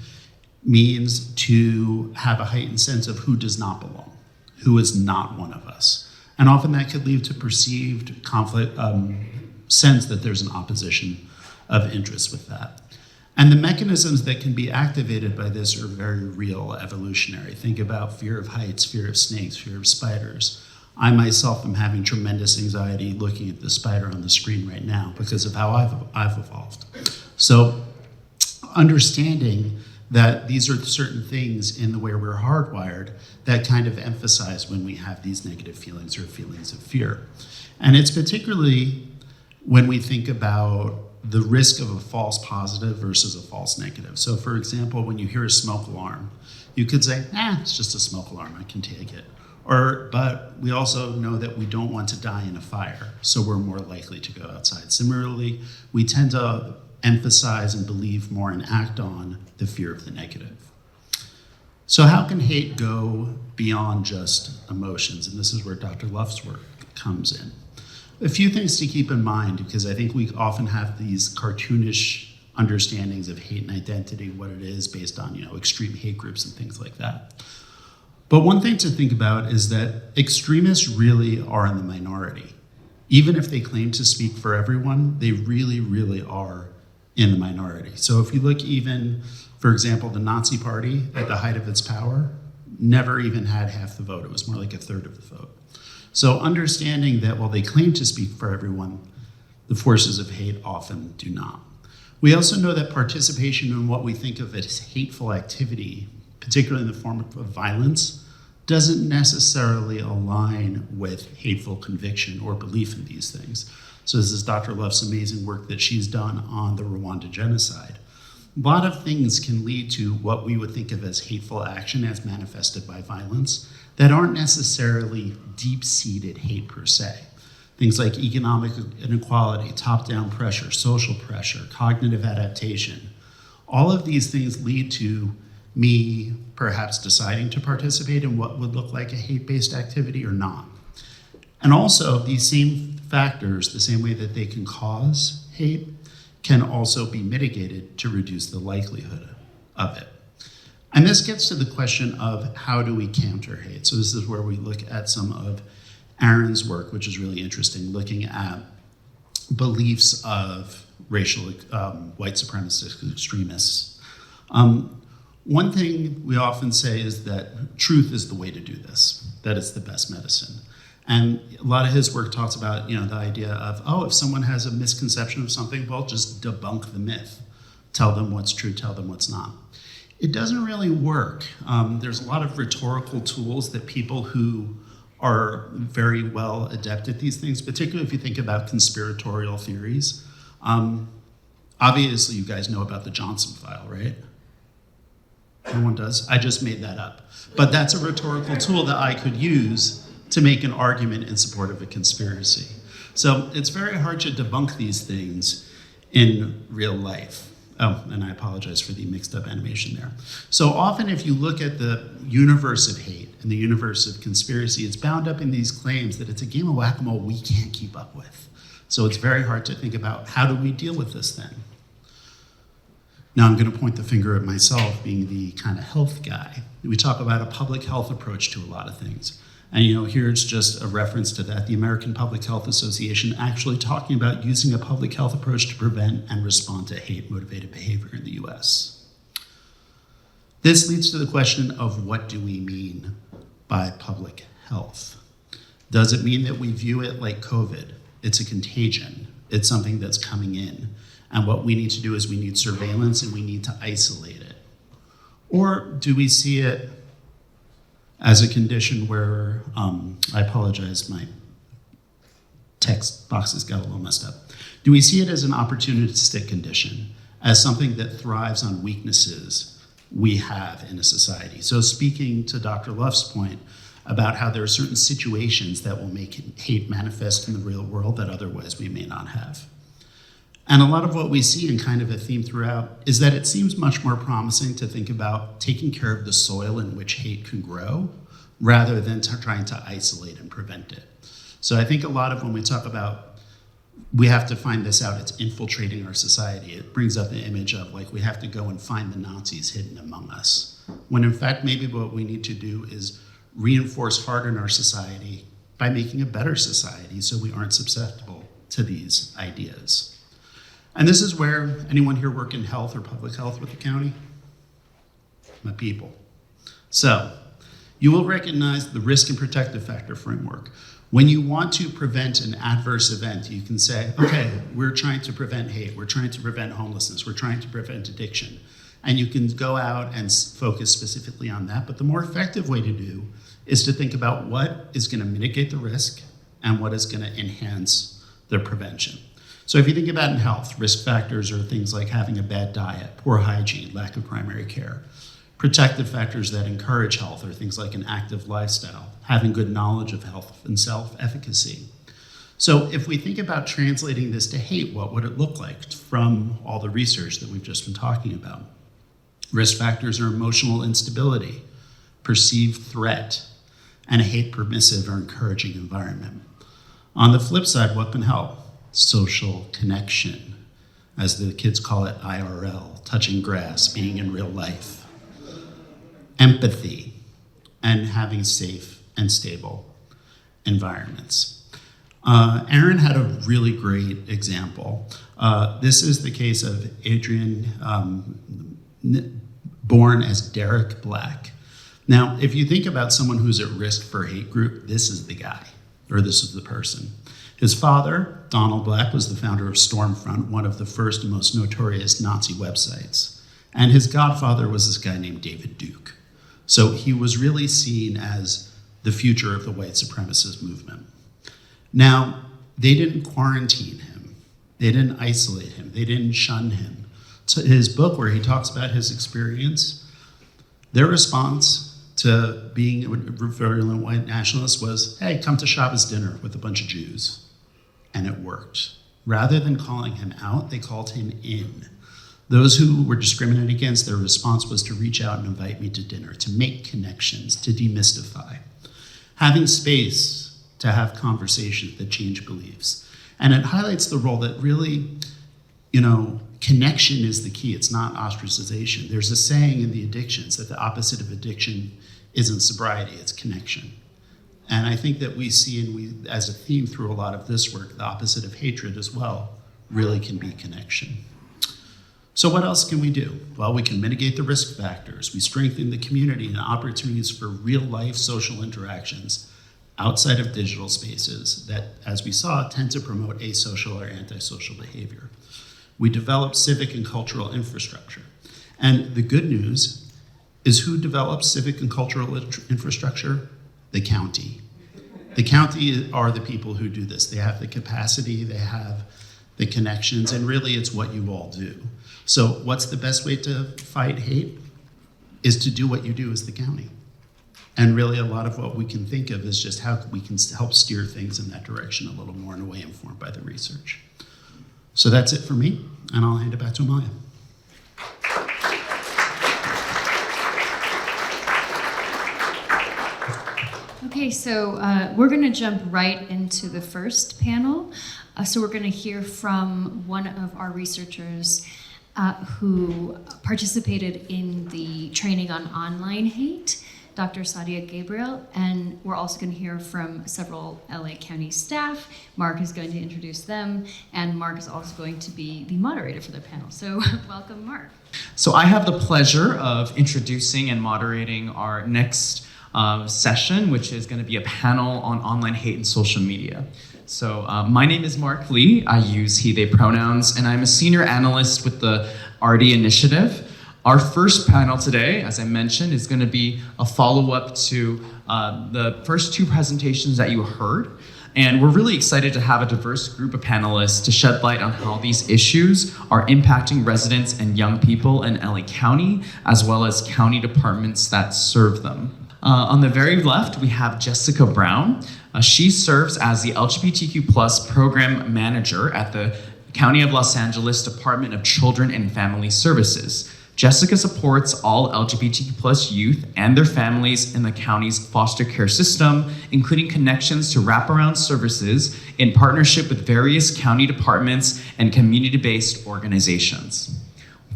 F: means to have a heightened sense of who does not belong, who is not one of us. And often that could lead to perceived conflict, sense that there's an opposition of interest with that. And the mechanisms that can be activated by this are very real, evolutionary. Think about fear of heights, fear of snakes, fear of spiders. I myself am having tremendous anxiety looking at the spider on the screen right now because of how I've evolved. So understanding that these are certain things in the way we're hardwired that kind of emphasize when we have these negative feelings or feelings of fear. And it's particularly when we think about the risk of a false positive versus a false negative. So for example, when you hear a smoke alarm, you could say, it's just a smoke alarm, I can take it. But we also know that we don't want to die in a fire, so we're more likely to go outside. Similarly, we tend to emphasize and believe more and act on the fear of the negative. So how can hate go beyond just emotions? And this is where Dr. Luff's work comes in. A few things to keep in mind, because I think we often have these cartoonish understandings of hate and identity, what it is based on, extreme hate groups and things like that. But one thing to think about is that extremists really are in the minority. Even if they claim to speak for everyone, they really, really are in the minority. So if you look even, for example, the Nazi Party at the height of its power, never even had half the vote. It was more like a third of the vote. So understanding that while they claim to speak for everyone, the forces of hate often do not. We also know that participation in what we think of as hateful activity, particularly in the form of violence, doesn't necessarily align with hateful conviction or belief in these things. So this is Dr. Luff's amazing work that she's done on the Rwanda genocide. A lot of things can lead to what we would think of as hateful action as manifested by violence that aren't necessarily deep-seated hate per se. Things like economic inequality, top-down pressure, social pressure, cognitive adaptation. All of these things lead to me perhaps deciding to participate in what would look like a hate-based activity or not. And also, these same factors, the same way that they can cause hate, can also be mitigated to reduce the likelihood of it. And this gets to the question of how do we counter hate? So this is where we look at some of Aaron's work, which is really interesting, looking at beliefs of racial white supremacist extremists. One thing we often say is that truth is the way to do this, that it's the best medicine. And a lot of his work talks about, the idea of, if someone has a misconception of something, well, just debunk the myth. Tell them what's true, tell them what's not. It doesn't really work. There's a lot of rhetorical tools that people who are very well adept at these things, particularly if you think about conspiratorial theories. Obviously, you guys know about the Johnson file, right? No one does? I just made that up. But that's a rhetorical tool that I could use to make an argument in support of a conspiracy. So it's very hard to debunk these things in real life. Oh, and I apologize for the mixed up animation there. So often if you look at the universe of hate and the universe of conspiracy, it's bound up in these claims that it's a game of whack-a-mole we can't keep up with. So it's very hard to think about how do we deal with this then? Now I'm going to point the finger at myself being the kind of health guy. We talk about a public health approach to a lot of things. And here's just a reference to that. The American Public Health Association actually talking about using a public health approach to prevent and respond to hate-motivated behavior in the US. This leads to the question of what do we mean by public health? Does it mean that we view it like COVID? It's a contagion. It's something that's coming in. And what we need to do is we need surveillance and we need to isolate it. Or do we see it as a condition where, I apologize, my text boxes got a little messed up. Do we see it as an opportunistic condition, as something that thrives on weaknesses we have in a society? So speaking to Dr. Luff's point about how there are certain situations that will make hate manifest in the real world that otherwise we may not have. And a lot of what we see in kind of a theme throughout is that it seems much more promising to think about taking care of the soil in which hate can grow rather than trying to isolate and prevent it. So I think a lot of when we talk about we have to find this out, it's infiltrating our society. It brings up the image of like we have to go and find the Nazis hidden among us. When in fact, maybe what we need to do is reinforce harden our society by making a better society so we aren't susceptible to these ideas. And this is where anyone here work in health or public health with the county? My people. So you will recognize the risk and protective factor framework. When you want to prevent an adverse event, you can say, okay, we're trying to prevent hate, we're trying to prevent homelessness, we're trying to prevent addiction. And you can go out and focus specifically on that. But the more effective way to do is to think about what is going to mitigate the risk and what is going to enhance the prevention. So if you think about in health, risk factors are things like having a bad diet, poor hygiene, lack of primary care. Protective factors that encourage health are things like an active lifestyle, having good knowledge of health and self-efficacy. So if we think about translating this to hate, what would it look like from all the research that we've just been talking about? Risk factors are emotional instability, perceived threat, and a hate permissive or encouraging environment. On the flip side, what can help? Social connection, as the kids call it, IRL, touching grass, being in real life. Empathy, and having safe and stable environments. Aaron had a really great example. This is the case of Adrian, born as Derek Black. Now, if you think about someone who's at risk for a hate group, this is the guy, or this is the person. His father, Donald Black, was the founder of Stormfront, one of the first and most notorious Nazi websites. And his godfather was this guy named David Duke. So he was really seen as the future of the white supremacist movement. Now, they didn't quarantine him. They didn't isolate him. They didn't shun him. So his book, where he talks about his experience, their response to being a virulent white nationalist was, hey, come to Shabbos dinner with a bunch of Jews. And it worked. Rather than calling him out, they called him in. Those who were discriminated against, their response was to reach out and invite me to dinner, to make connections, to demystify. Having space to have conversations that change beliefs. And it highlights the role that really, connection is the key. It's not ostracization. There's a saying in the addictions that the opposite of addiction isn't sobriety, it's connection. And I think that we see, and we, as a theme through a lot of this work, the opposite of hatred as well really can be connection. So what else can we do? Well, we can mitigate the risk factors. We strengthen the community and opportunities for real life social interactions outside of digital spaces that, as we saw, tend to promote asocial or antisocial behavior. We develop civic and cultural infrastructure. And the good news is who develops civic and cultural infrastructure? The county. The county are the people who do this. They have the capacity, they have the connections, and really it's what you all do. So what's the best way to fight hate? Is to do what you do as the county. And really a lot of what we can think of is just how we can help steer things in that direction a little more in a way informed by the research. So that's it for me, and I'll hand it back to Amalia.
C: Okay, so we're going to jump right into the first panel. So we're going to hear from one of our researchers who participated in the training on online hate, Dr. Sadia Gabriel, and we're also going to hear from several LA County staff. Mark is going to introduce them, and Mark is also going to be the moderator for the panel. So welcome, Mark.
G: So I have the pleasure of introducing and moderating our next session, which is going to be a panel on online hate and social media. So my name is Mark Lee. I use he, they pronouns, and I'm a senior analyst with the RD Initiative. Our first panel today, as I mentioned, is going to be a follow-up to the first two presentations that you heard. And we're really excited to have a diverse group of panelists to shed light on how these issues are impacting residents and young people in LA County, as well as county departments that serve them. On the very left, we have Jessica Brown. She serves as the LGBTQ+ program manager at the County of Los Angeles Department of Children and Family Services. Jessica supports all LGBTQ+ youth and their families in the county's foster care system, including connections to wraparound services in partnership with various county departments and community-based organizations.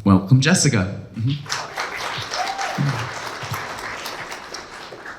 G: Welcome, Jessica.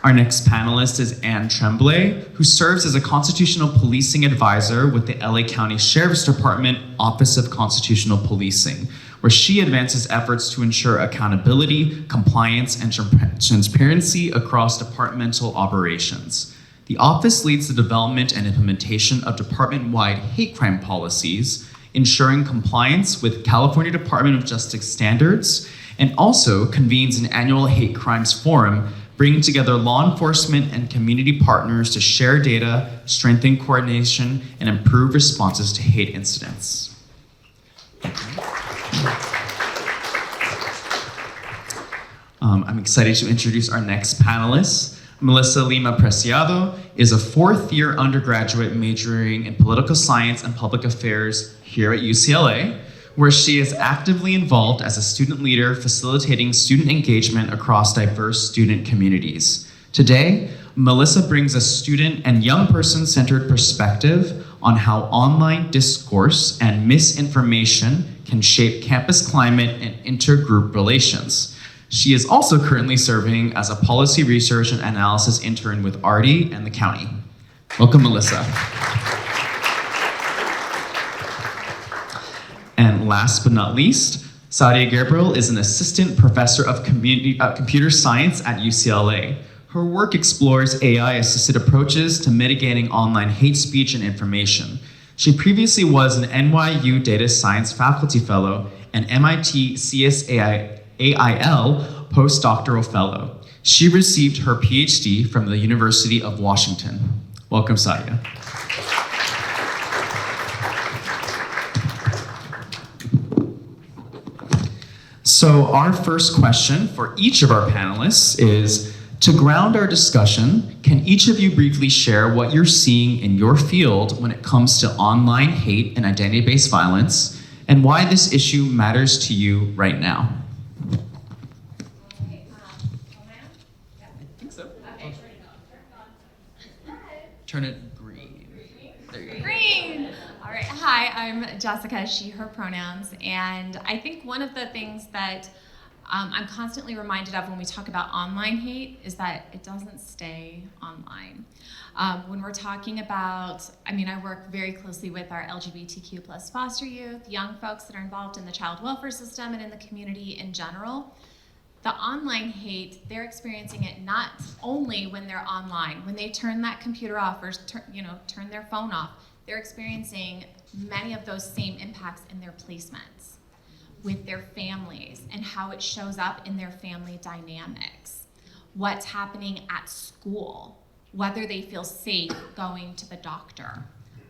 G: Our next panelist is Anne Tremblay, who serves as a constitutional policing advisor with the LA County Sheriff's Department Office of Constitutional Policing, where she advances efforts to ensure accountability, compliance, and transparency across departmental operations. The office leads the development and implementation of department-wide hate crime policies, ensuring compliance with California Department of Justice standards, and also convenes an annual hate crimes forum, bringing together law enforcement and community partners to share data, strengthen coordination, and improve responses to hate incidents. I'm excited to introduce our next panelist. Melissa Lima Preciado is a fourth-year undergraduate majoring in political science and public affairs here at UCLA, where she is actively involved as a student leader facilitating student engagement across diverse student communities. Today, Melissa brings a student and young person-centered perspective on how online discourse and misinformation can shape campus climate and intergroup relations. She is also currently serving as a policy research and analysis intern with RD and the county. Welcome, Melissa. And last but not least, Sadia Gabriel is an assistant professor of computer science at UCLA. Her work explores AI-assisted approaches to mitigating online hate speech and information. She previously was an NYU Data Science Faculty Fellow and MIT CSAIL postdoctoral fellow. She received her PhD from the University of Washington. Welcome, Sadia. So our first question for each of our panelists is, to ground our discussion, can each of you briefly share what you're seeing in your field when it comes to online hate and identity-based violence, and why this issue matters to you right now? Turn it green. There you go.
H: Green! All right, hi, I'm Jessica, she, her pronouns, and I think one of the things that I'm constantly reminded of when we talk about online hate is that it doesn't stay online. When we're talking about, I work very closely with our LGBTQ plus foster youth, young folks that are involved in the child welfare system and in the community in general. The online hate, they're experiencing it not only when they're online, when they turn that computer off or turn their phone off, they're experiencing many of those same impacts in their placements with their families and how it shows up in their family dynamics. What's happening at school, whether they feel safe going to the doctor,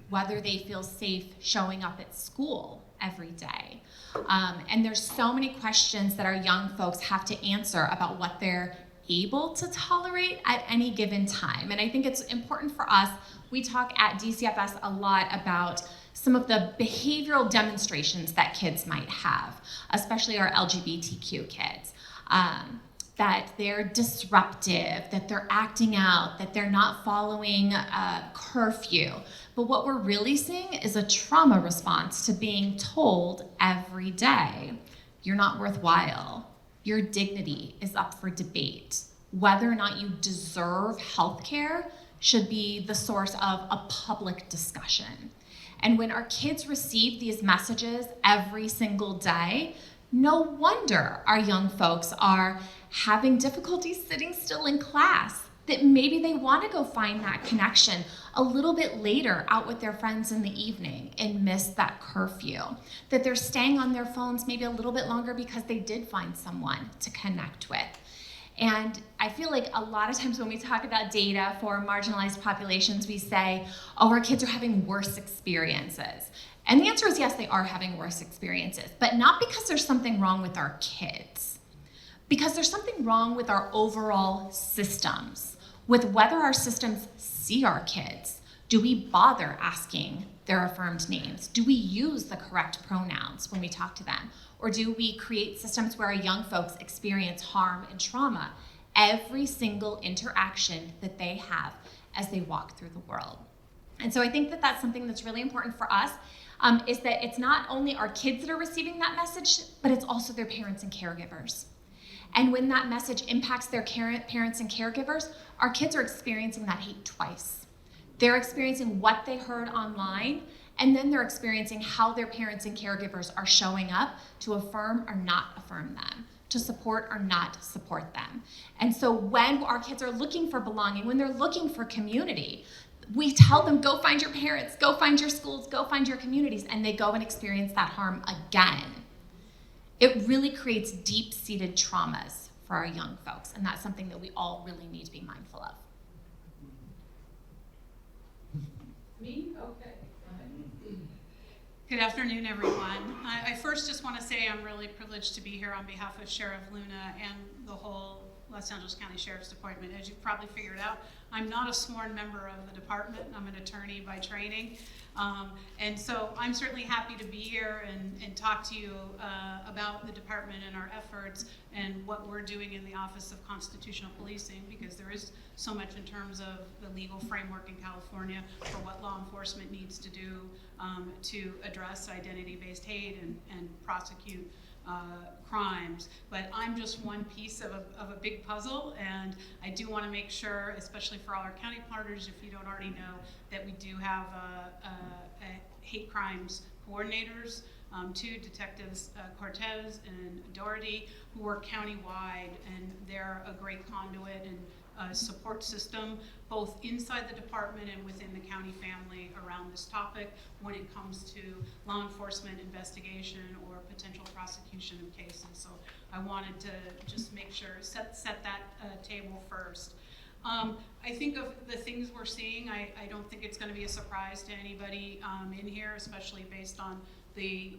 H: whether they feel safe showing up at school every day. And there's so many questions that our young folks have to answer about what they're able to tolerate at any given time. And I think it's important for us, we talk at DCFS a lot about some of the behavioral demonstrations that kids might have, especially our LGBTQ kids. That they're disruptive, that they're acting out, that they're not following curfew. But what we're really seeing is a trauma response to being told every day, you're not worthwhile. Your dignity is up for debate. Whether or not you deserve healthcare should be the source of a public discussion. And when our kids receive these messages every single day, no wonder our young folks are having difficulty sitting still in class, that maybe they want to go find that connection a little bit later out with their friends in the evening and miss that curfew, that they're staying on their phones maybe a little bit longer because they did find someone to connect with. And I feel like a lot of times when we talk about data for marginalized populations, we say, oh, our kids are having worse experiences. And the answer is yes, they are having worse experiences, but not because there's something wrong with our kids, because there's something wrong with our overall systems, with whether our systems see our kids. Do we bother asking their affirmed names? Do we use the correct pronouns when we talk to them? Or do we create systems where our young folks experience harm and trauma every single interaction that they have as they walk through the world? And so I think that that's something that's really important for us, is that it's not only our kids that are receiving that message, but it's also their parents and caregivers. And when that message impacts their parents and caregivers, our kids are experiencing that hate twice. They're experiencing what they heard online, and then they're experiencing how their parents and caregivers are showing up to affirm or not affirm them, to support or not support them. And so when our kids are looking for belonging, when they're looking for community, we tell them, go find your parents, go find your schools, go find your communities, and they go and experience that harm again. It really creates deep-seated traumas for our young folks, and that's something that we all really need to be mindful of.
I: Me? Okay. Good afternoon, everyone. I first just want to say I'm really privileged to be here on behalf of Sheriff Luna and the whole Los Angeles County Sheriff's Department. As you've probably figured out, I'm not a sworn member of the department. I'm an attorney by training. And so I'm certainly happy to be here and talk to you about the department and our efforts and what we're doing in the Office of Constitutional Policing, because there is so much in terms of the legal framework in California for what law enforcement needs to do to address identity-based hate and prosecute crimes. But I'm just one piece of a big puzzle, and I do want to make sure, especially for all our county partners, if you don't already know, that we do have hate crimes coordinators, two detectives, Cortez and Doherty, who work countywide, and they're a great conduit and support system, both inside the department and within the county family around this topic when it comes to law enforcement investigation or potential prosecution of cases. So I wanted to just make sure, set that table first. I think of the things we're seeing, I don't think it's going to be a surprise to anybody in here, especially based on the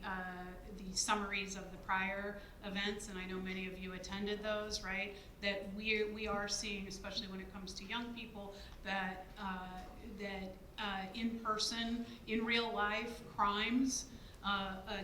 I: summaries of the prior events, and I know many of you attended those, right? That we are seeing, especially when it comes to young people, that in person, in real life, crimes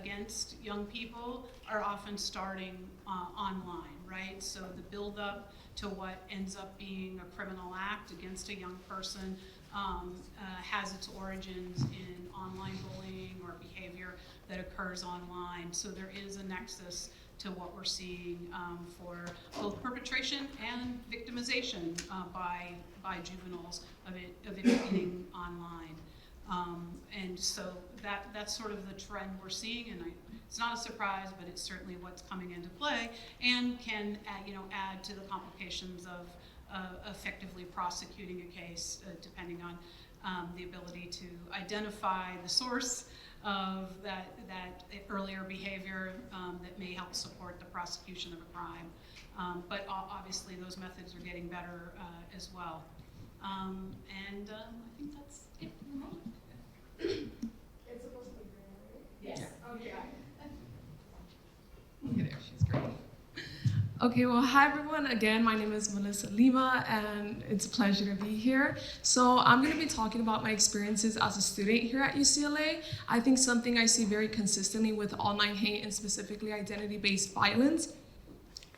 I: against young people are often starting online, right? So the build up to what ends up being a criminal act against a young person has its origins in online bullying or behavior that occurs online. So there is a nexus to what we're seeing for both perpetration and victimization by juveniles of it beginning online. And so that's sort of the trend we're seeing, and it's not a surprise, but it's certainly what's coming into play and can add to the complications of effectively prosecuting a case, depending on the ability to identify the source of that earlier behavior that may help support the prosecution of a crime. But obviously those methods are getting better as well. And I think that's it for the moment.
J: It's supposed to be green, right? Yes. Okay.
K: Okay, there, she's great. Okay, well, hi everyone. Again, my name is Melissa Lima, and it's a pleasure to be here. So I'm going to be talking about my experiences as a student here at UCLA. I think something I see very consistently with online hate and specifically identity-based violence,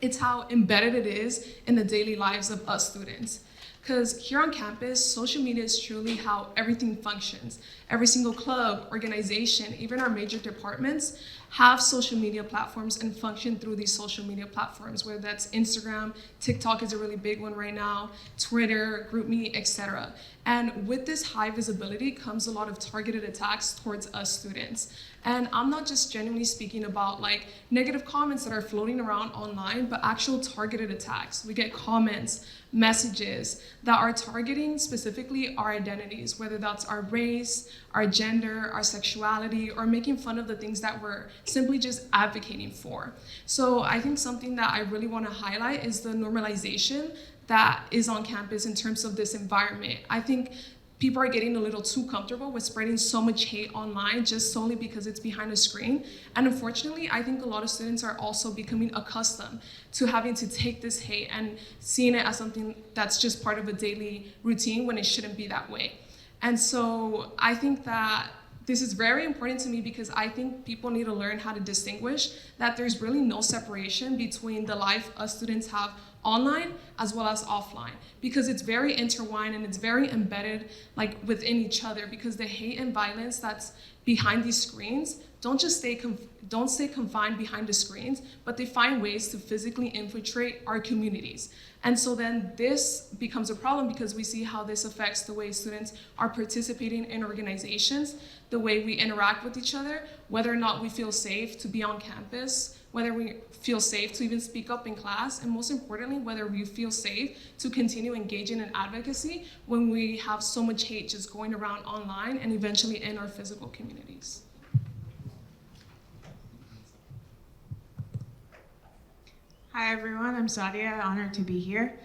K: it's how embedded it is in the daily lives of us students. Because here on campus, social media is truly how everything functions. Every single club, organization, even our major departments have social media platforms and function through these social media platforms, whether that's Instagram, TikTok is a really big one right now, Twitter, GroupMe, etc. And with this high visibility comes a lot of targeted attacks towards us students. And I'm not just genuinely speaking about like negative comments that are floating around online, but actual targeted attacks. We get comments, messages that are targeting specifically our identities, whether that's our race, our gender, our sexuality, or making fun of the things that we're simply just advocating for. So I think something that I really want to highlight is the normalization that is on campus in terms of this environment. I think people are getting a little too comfortable with spreading so much hate online just solely because it's behind a screen. And unfortunately, I think a lot of students are also becoming accustomed to having to take this hate and seeing it as something that's just part of a daily routine when it shouldn't be that way. And so I think that this is very important to me because I think people need to learn how to distinguish that there's really no separation between the life us students have online as well as offline, because it's very intertwined and it's very embedded like within each other, because the hate and violence that's behind these screens don't stay confined behind the screens, but they find ways to physically infiltrate our communities. And so then this becomes a problem because we see how this affects the way students are participating in organizations, the way we interact with each other, whether or not we feel safe to be on campus, whether we feel safe to even speak up in class, and most importantly, whether we feel safe to continue engaging in advocacy when we have so much hate just going around online and eventually in our physical communities.
L: Hi everyone, I'm Sadia, honored to be here.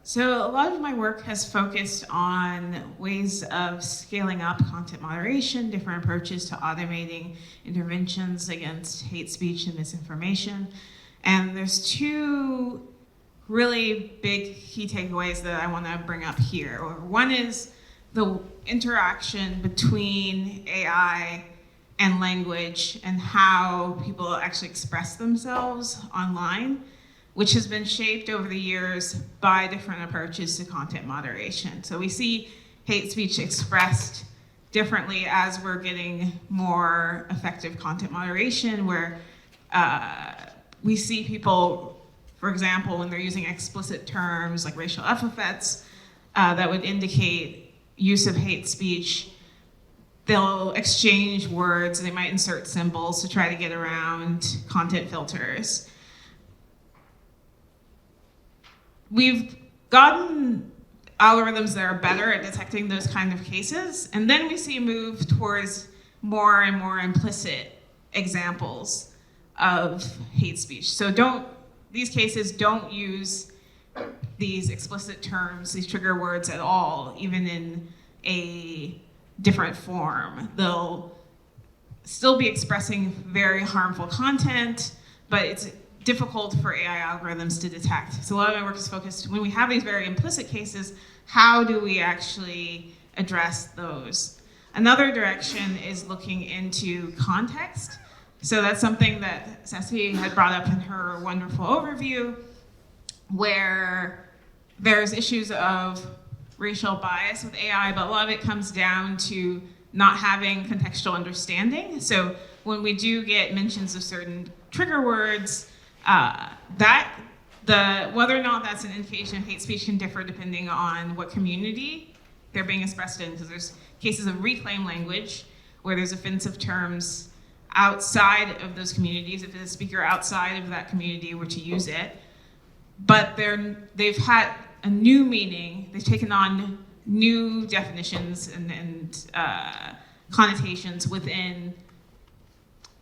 L: So a lot of my work has focused on ways of scaling up content moderation, different approaches to automating interventions against hate speech and misinformation. And there's two really big key takeaways that I want to bring up here. One is the interaction between AI and language and how people actually express themselves online, which has been shaped over the years by different approaches to content moderation. So we see hate speech expressed differently as we're getting more effective content moderation, where we see people, for example, when they're using explicit terms like racial epithets that would indicate use of hate speech, they'll exchange words, they might insert symbols to try to get around content filters. We've gotten algorithms that are better at detecting those kind of cases, and then we see a move towards more and more implicit examples of hate speech. So these cases don't use these explicit terms, these trigger words at all, even in a different form. They'll still be expressing very harmful content, but it's difficult for AI algorithms to detect. So a lot of my work is focused, when we have these very implicit cases, how do we actually address those? Another direction is looking into context. So that's something that Ceci had brought up in her wonderful overview, where there's issues of racial bias with AI, but a lot of it comes down to not having contextual understanding. So when we do get mentions of certain trigger words, whether or not that's an indication of hate speech can differ depending on what community they're being expressed in, because there's cases of reclaimed language where there's offensive terms outside of those communities, if a speaker outside of that community were to use it, but they've had a new meaning, they've taken on new definitions and connotations within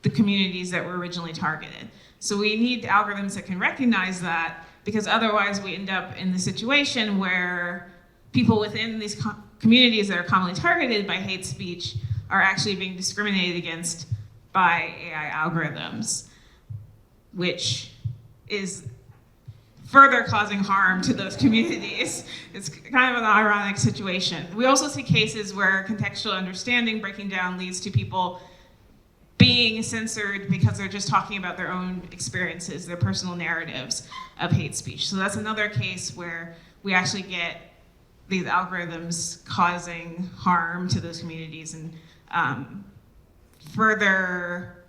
L: the communities that were originally targeted. So we need algorithms that can recognize that, because otherwise we end up in the situation where people within these communities that are commonly targeted by hate speech are actually being discriminated against by AI algorithms, which is further causing harm to those communities. It's kind of an ironic situation. We also see cases where contextual understanding breaking down leads to people being censored because they're just talking about their own experiences, their personal narratives of hate speech. So that's another case where we actually get these algorithms causing harm to those communities and further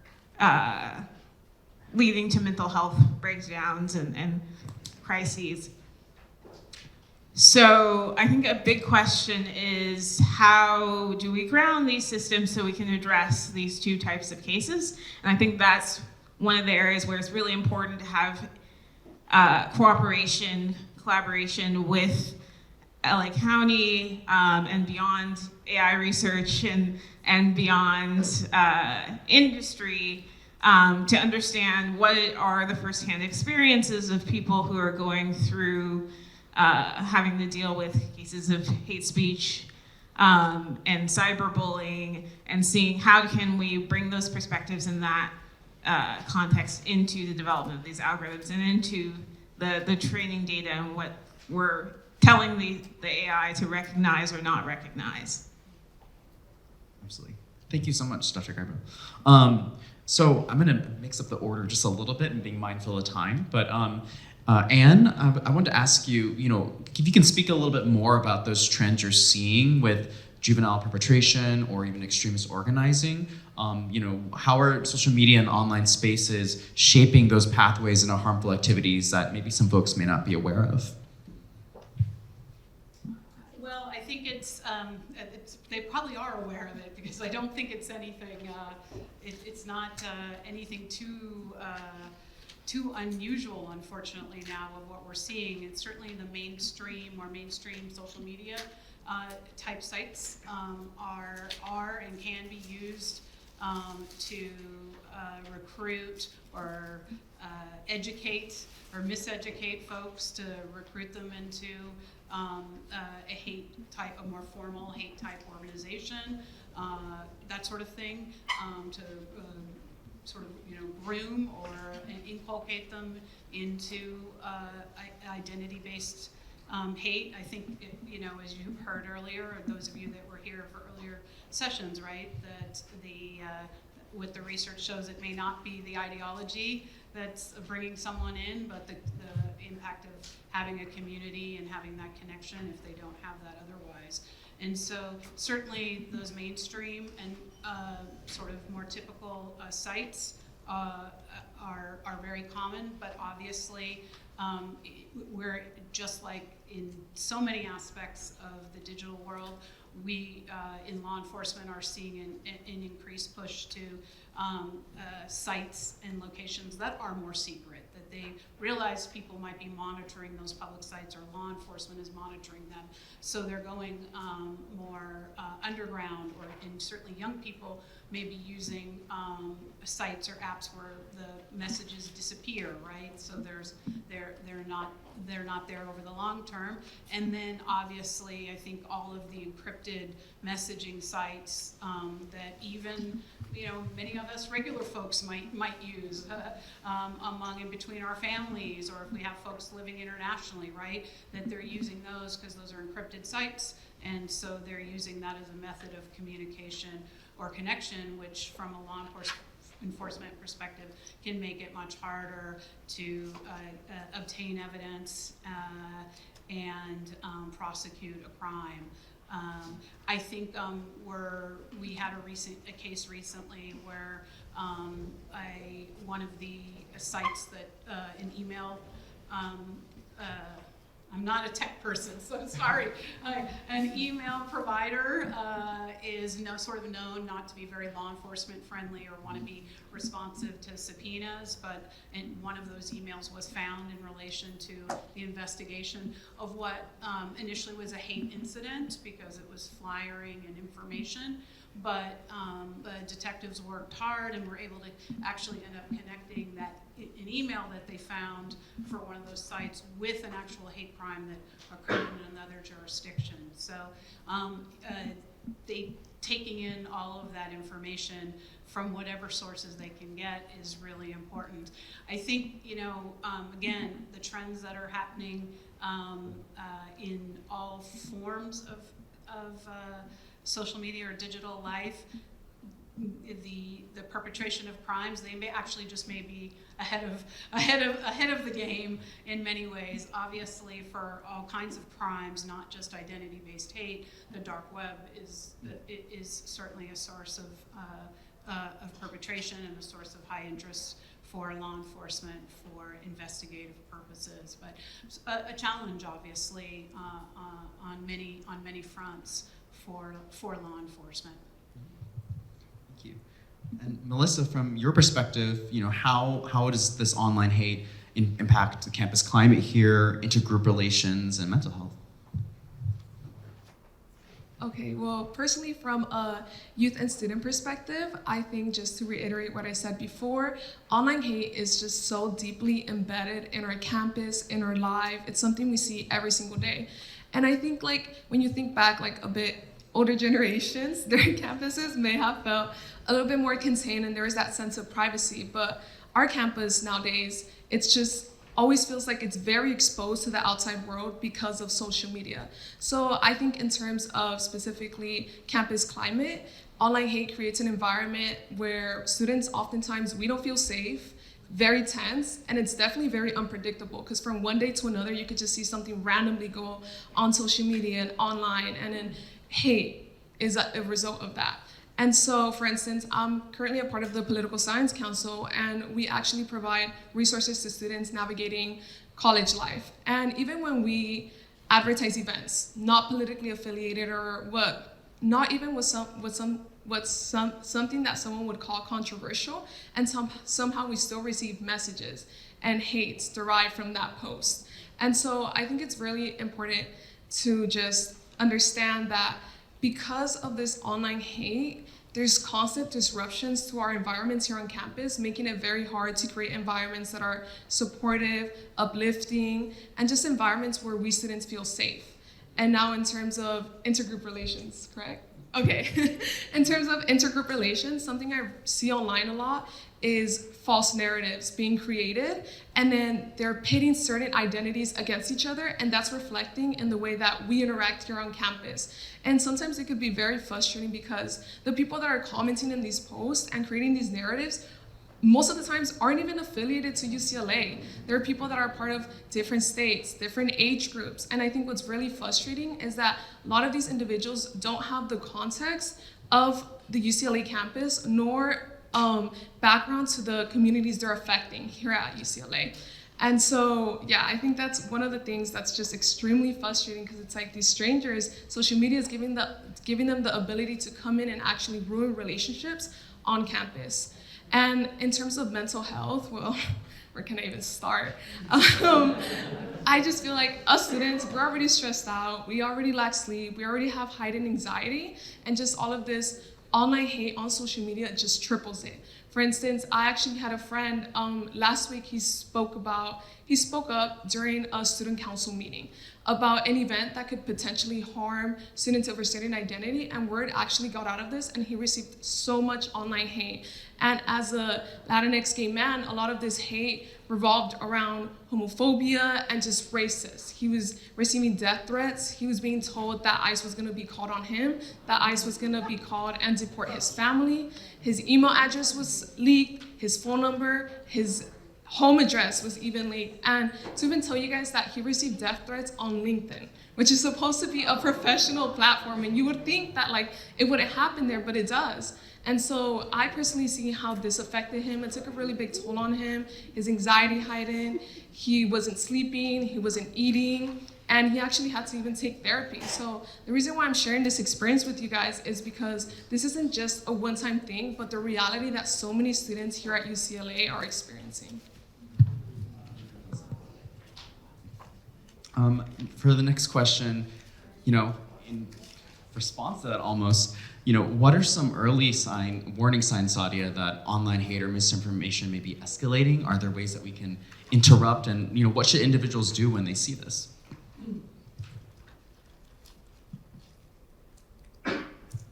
L: leading to mental health breakdowns and crises. So I think a big question is, how do we ground these systems so we can address these two types of cases? And I think that's one of the areas where it's really important to have collaboration with LA County and beyond AI research and beyond industry to understand what are the firsthand experiences of people who are going through having to deal with cases of hate speech and cyberbullying, and seeing how can we bring those perspectives in that context into the development of these algorithms and into the training data and what we're telling the AI to recognize or not recognize.
G: absolutely. Thank you so much, Dr. Garbo. So I'm going to mix up the order just a little bit and being mindful of time. But Anne, I wanted to ask you, if you can speak a little bit more about those trends you're seeing with juvenile perpetration or even extremist organizing. How are social media and online spaces shaping those pathways into harmful activities that maybe some folks may not be aware of?
I: Well, I think they probably are aware of it, because I don't think it's anything, it's not anything too unusual, unfortunately, now of what we're seeing. It's certainly the mainstream social media type sites are and can be used to recruit or educate or miseducate folks, to recruit them into a more formal hate type organization, that sort of thing, to sort of groom or inculcate them into identity-based hate. I think as you heard earlier, or those of you that were here for earlier sessions, right, that what the research shows, it may not be the ideology that's bringing someone in, but the impact of having a community and having that connection if they don't have that otherwise. And so certainly those mainstream and sort of more typical sites are very common, but obviously we're just like in so many aspects of the digital world, we in law enforcement are seeing an increased push to sites and locations that are more secret, that they realize people might be monitoring those public sites, or law enforcement is monitoring them. So they're going more underground, and certainly young people may be using sites or apps where the messages disappear, right? So they're not there over the long term. And then obviously I think all of the encrypted messaging sites that even many of us regular folks might use among and between our families, or if we have folks living internationally, right, that they're using those because those are encrypted sites, and so they're using that as a method of communication or connection, which from a law enforcement perspective can make it much harder to obtain evidence and prosecute a crime. I think we had a case recently where one of the sites that an email, I'm not a tech person, so sorry. An email provider is sort of known not to be very law enforcement friendly or want to be responsive to subpoenas, but one of those emails was found in relation to the investigation of what initially was a hate incident, because it was flyering and information. But the detectives worked hard and were able to actually end up connecting an email that they found for one of those sites with an actual hate crime that occurred in another jurisdiction. So they taking in all of that information from whatever sources they can get is really important. I think, again, the trends that are happening in all forms of social media or digital life, the perpetration of crimes, they may be ahead of the game in many ways. Obviously, for all kinds of crimes, not just identity-based hate, the dark web is certainly a source of perpetration and a source of high interest for law enforcement for investigative purposes, but a challenge, obviously, on many fronts for law enforcement.
G: Thank you. And Melissa, from your perspective, how does this online hate impact the campus climate here, intergroup relations, and mental health?
K: Okay, well, personally, from a youth and student perspective, I think, just to reiterate what I said before, online hate is just so deeply embedded in our campus, in our life. It's something we see every single day. And I think, when you think back, a bit older generations, their campuses may have felt a little bit more contained and there was that sense of privacy. But our campus nowadays, it's just always feels like it's very exposed to the outside world because of social media. So I think in terms of specifically campus climate, online hate creates an environment where students oftentimes, we don't feel safe, very tense, and it's definitely very unpredictable because from one day to another, you could just see something randomly go on social media and online, and then hate is a result of that. And so, for instance, I'm currently a part of the Political Science Council, and we actually provide resources to students navigating college life. And even when we advertise events, not politically affiliated or what, not even with something that someone would call controversial, and somehow we still receive messages and hates derived from that post. And so I think it's really important to just understand that because of this online hate, there's constant disruptions to our environments here on campus, making it very hard to create environments that are supportive, uplifting, and just environments where we students feel safe. And now in terms of intergroup relations, correct? Okay. In terms of intergroup relations, something I see online a lot is false narratives being created, and then they're pitting certain identities against each other, and that's reflecting in the way that we interact here on campus. And sometimes it could be very frustrating because the people that are commenting in these posts and creating these narratives most of the times aren't even affiliated to UCLA. There are people that are part of different states, different age groups. And I think what's really frustrating is that a lot of these individuals don't have the context of the UCLA campus, nor background to the communities they're affecting here at UCLA. And so, yeah, I think that's one of the things that's just extremely frustrating, because it's like these strangers, social media is giving them the ability to come in and actually ruin relationships on campus. And in terms of mental health, well, where can I even start? I just feel like us students, we're already stressed out, we already lack sleep, we already have heightened anxiety, and just all of this online hate on social media just triples it. For instance, I actually had a friend, last week he spoke up during a student council meeting about an event that could potentially harm students of a certain identity, and word actually got out of this, and he received so much online hate. And as a Latinx gay man, a lot of this hate revolved around homophobia and just racist. He was receiving death threats. He was being told that ICE was gonna be called on him, that ICE was gonna be called and deport his family. His email address was leaked, his phone number, his home address was even leaked. And to even tell you guys that he received death threats on LinkedIn, which is supposed to be a professional platform, and you would think that like it wouldn't happen there, but it does. And so I personally see how this affected him. It took a really big toll on him. His anxiety heightened, he wasn't sleeping, he wasn't eating, and he actually had to even take therapy. So the reason why I'm sharing this experience with you guys is because this isn't just a one-time thing, but the reality that so many students here at UCLA are experiencing.
G: For the next question, in response to that almost, what are some early warning signs, Sadia, that online hate or misinformation may be escalating? Are there ways that we can interrupt, and what should individuals do when they see this?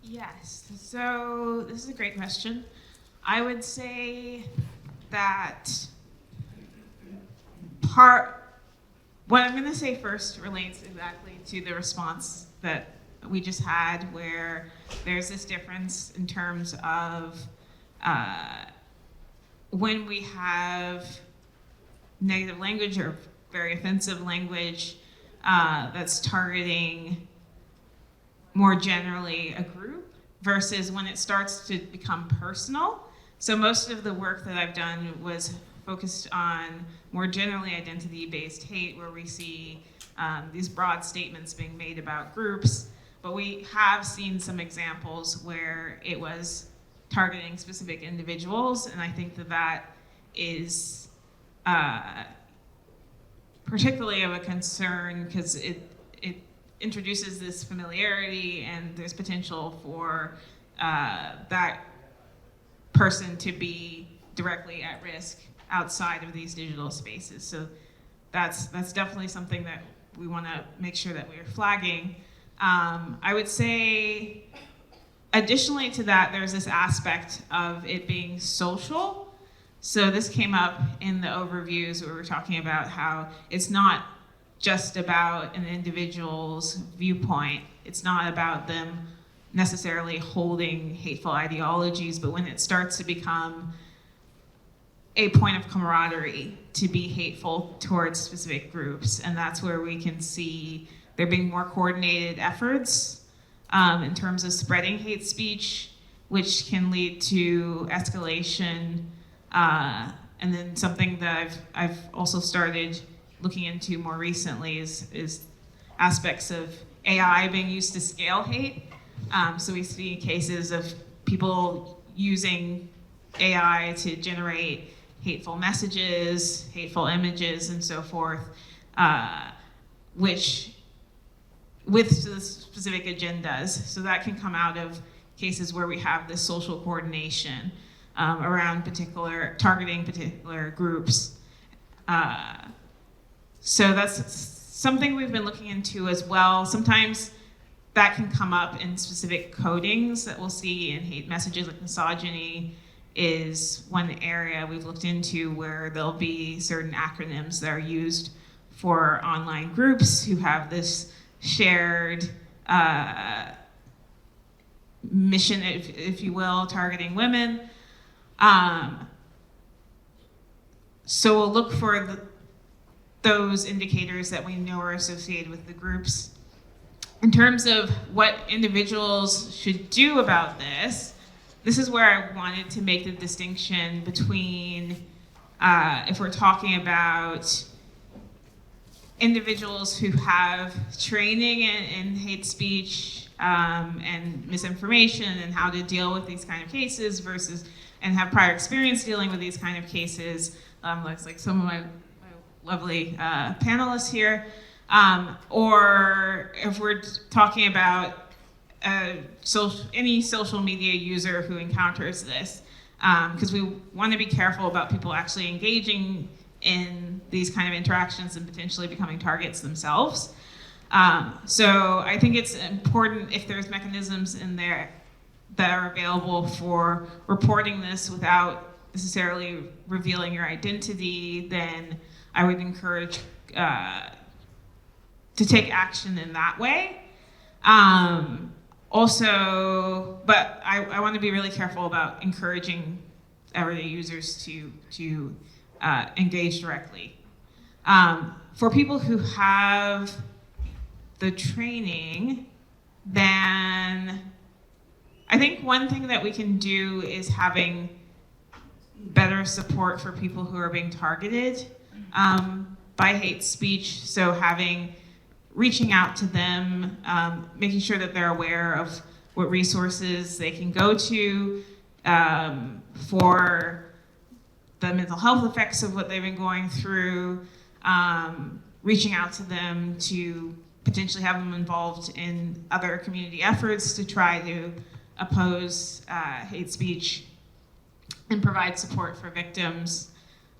L: Yes, so this is a great question. I would say that what I'm going to say first relates exactly to the response that we just had, where there's this difference in terms of when we have negative language or very offensive language that's targeting more generally a group versus when it starts to become personal. So most of the work that I've done was focused on more generally identity-based hate, where we see these broad statements being made about groups, but we have seen some examples where it was targeting specific individuals, and I think that is particularly of a concern because it introduces this familiarity, and there's potential for that person to be directly at risk outside of these digital spaces. So that's definitely something that we want to make sure that we're flagging. I would say, additionally to that, there's this aspect of it being social. So this came up in the overviews where we were talking about how it's not just about an individual's viewpoint. It's not about them necessarily holding hateful ideologies, but when it starts to become a point of camaraderie to be hateful towards specific groups, and that's where we can see there being more coordinated efforts in terms of spreading hate speech, which can lead to escalation. And then something that I've also started looking into more recently is aspects of AI being used to scale hate. So we see cases of people using AI to generate hateful messages, hateful images, and so forth, which with specific agendas. So that can come out of cases where we have this social coordination around targeting particular groups. So that's something we've been looking into as well. Sometimes that can come up in specific codings that we'll see in hate messages, like misogyny is one area we've looked into where there'll be certain acronyms that are used for online groups who have this shared mission, if you will, targeting women. So we'll look for those indicators that we know are associated with the groups. In terms of what individuals should do about this, this is where I wanted to make the distinction between if we're talking about individuals who have training in hate speech and misinformation and how to deal with these kind of cases versus and have prior experience dealing with these kind of cases, looks like some of my lovely panelists here, or if we're talking about any social media user who encounters this, because we want to be careful about people actually engaging in these kind of interactions and potentially becoming targets themselves. So I think it's important if there's mechanisms in there that are available for reporting this without necessarily revealing your identity, then I would encourage to take action in that way. Also, but I want to be really careful about encouraging everyday users to engage directly. For people who have the training, then I think one thing that we can do is having better support for people who are being targeted by hate speech. So reaching out to them, making sure that they're aware of what resources they can go to for the mental health effects of what they've been going through, reaching out to them to potentially have them involved in other community efforts to try to oppose hate speech and provide support for victims.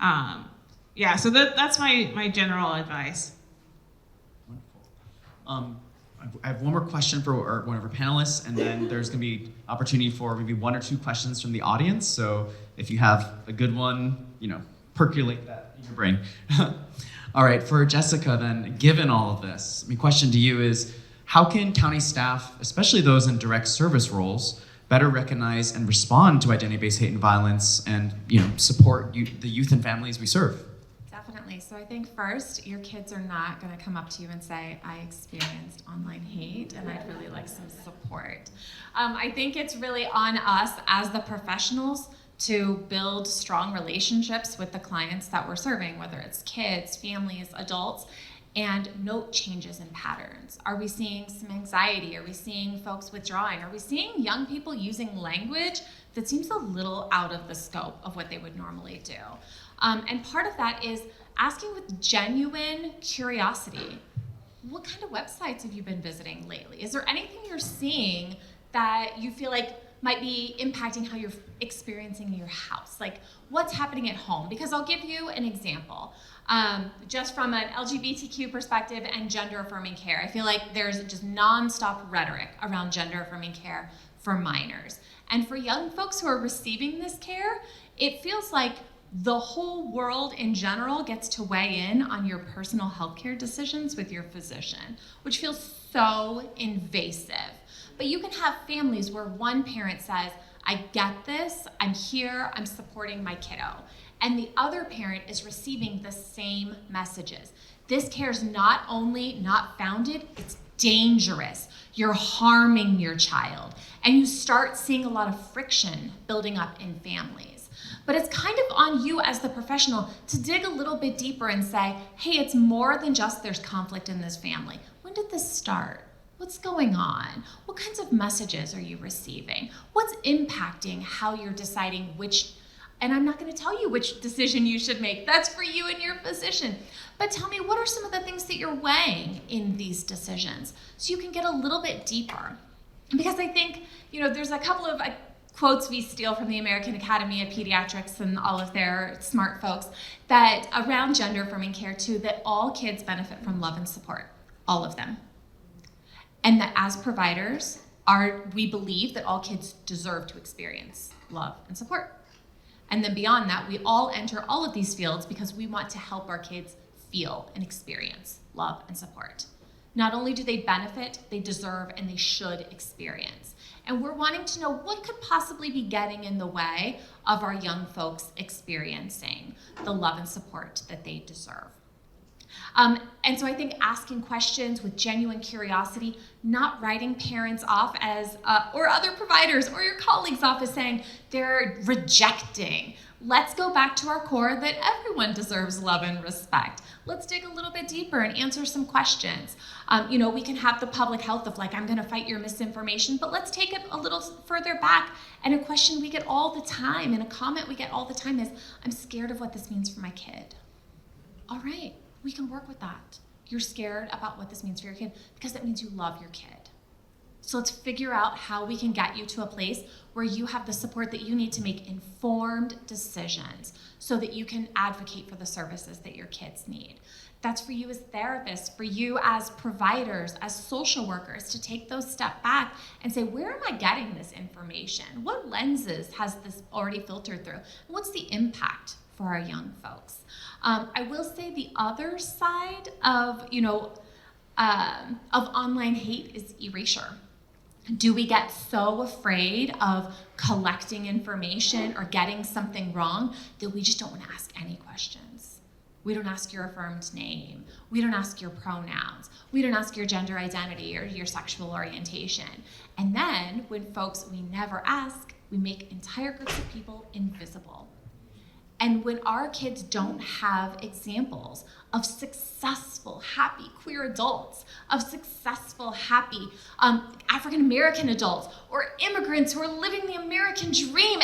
L: So that's my general advice.
G: Wonderful. I have one more question for one of our panelists, and then there's going to be opportunity for maybe one or two questions from the audience. So if you have a good one, percolate that in your brain. All right, for Jessica then, given all of this, my question to you is, how can county staff, especially those in direct service roles, better recognize and respond to identity-based hate and violence and support the youth and families we serve?
H: Definitely. So I think first, your kids are not going to come up to you and say, I experienced online hate and I'd really like some support. I think it's really on us as the professionals to build strong relationships with the clients that we're serving, whether it's kids, families, adults, and note changes in patterns. Are we seeing some anxiety? Are we seeing folks withdrawing? Are we seeing young people using language that seems a little out of the scope of what they would normally do? And part of that is asking with genuine curiosity, what kind of websites have you been visiting lately? Is there anything you're seeing that you feel like might be impacting how you're experiencing your house? Like, what's happening at home? Because I'll give you an example. Just from an LGBTQ perspective and gender-affirming care, I feel like there's just nonstop rhetoric around gender-affirming care for minors. And for young folks who are receiving this care, it feels like the whole world in general gets to weigh in on your personal healthcare decisions with your physician, which feels so invasive. But you can have families where one parent says, I get this, I'm here, I'm supporting my kiddo. And the other parent is receiving the same messages. This care is not only not founded, it's dangerous. You're harming your child. And you start seeing a lot of friction building up in families. But it's kind of on you as the professional to dig a little bit deeper and say, hey, it's more than just there's conflict in this family. When did this start? What's going on? What kinds of messages are you receiving? What's impacting how you're deciding which, and I'm not going to tell you which decision you should make. That's for you and your physician. But tell me, what are some of the things that you're weighing in these decisions so you can get a little bit deeper? Because I think, there's a couple of quotes we steal from the American Academy of Pediatrics and all of their smart folks that around gender affirming care too, that all kids benefit from love and support, all of them. And that as providers, we believe that all kids deserve to experience love and support. And then beyond that, we all enter all of these fields because we want to help our kids feel and experience love and support. Not only do they benefit, they deserve and they should experience. And we're wanting to know what could possibly be getting in the way of our young folks experiencing the love and support that they deserve. And so I think asking questions with genuine curiosity, not writing parents off as, or other providers or your colleagues off as saying they're rejecting. Let's go back to our core that everyone deserves love and respect. Let's dig a little bit deeper and answer some questions. We can have the public health of I'm gonna fight your misinformation, but let's take it a little further back. And a question we get all the time, and a comment we get all the time is, I'm scared of what this means for my kid. All right. We can work with that. You're scared about what this means for your kid because that means you love your kid. So let's figure out how we can get you to a place where you have the support that you need to make informed decisions so that you can advocate for the services that your kids need. That's for you as therapists, for you as providers, as social workers to take those steps back and say, where am I getting this information? What lenses has this already filtered through? And what's the impact for our young folks? I will say the other side of online hate is erasure. Do we get so afraid of collecting information or getting something wrong that we just don't want to ask any questions? We don't ask your affirmed name. We don't ask your pronouns. We don't ask your gender identity or your sexual orientation. And then when folks we never ask, we make entire groups of people invisible. And when our kids don't have examples of successful, happy queer adults, of successful, happy African-American adults, or immigrants who are living the American dream,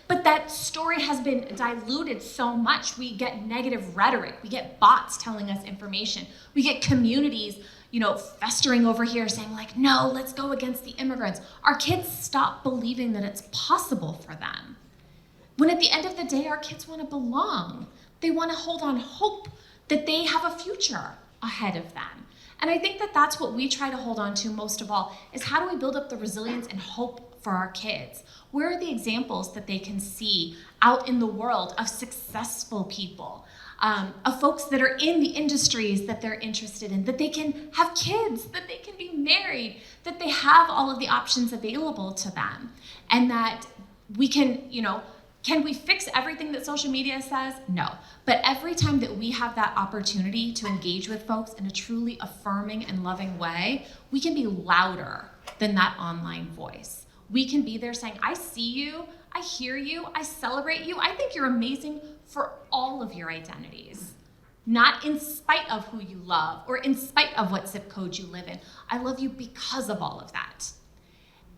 H: but that story has been diluted so much, we get negative rhetoric, we get bots telling us information, we get communities festering over here saying no, let's go against the immigrants. Our kids stop believing that it's possible for them. When at the end of the day, our kids want to belong. They want to hold on hope that they have a future ahead of them. And I think that that's what we try to hold on to most of all, is how do we build up the resilience and hope for our kids? Where are the examples that they can see out in the world of successful people, of folks that are in the industries that they're interested in, that they can have kids, that they can be married, that they have all of the options available to them, and that we can, can we fix everything that social media says? No. But every time that we have that opportunity to engage with folks in a truly affirming and loving way, we can be louder than that online voice. We can be there saying, I see you, I hear you, I celebrate you, I think you're amazing for all of your identities. Not in spite of who you love or in spite of what zip code you live in. I love you because of all of that.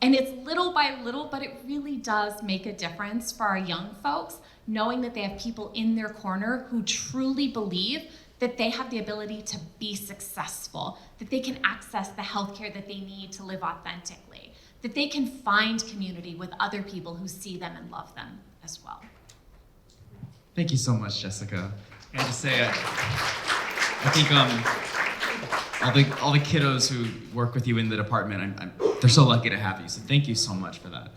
H: And it's little by little, but it really does make a difference for our young folks, knowing that they have people in their corner who truly believe that they have the ability to be successful, that they can access the healthcare that they need to live authentically, that they can find community with other people who see them and love them as well.
G: Thank you so much, Jessica. I have to say, I think all the kiddos who work with you in the department, they're so lucky to have you. So thank you so much for that.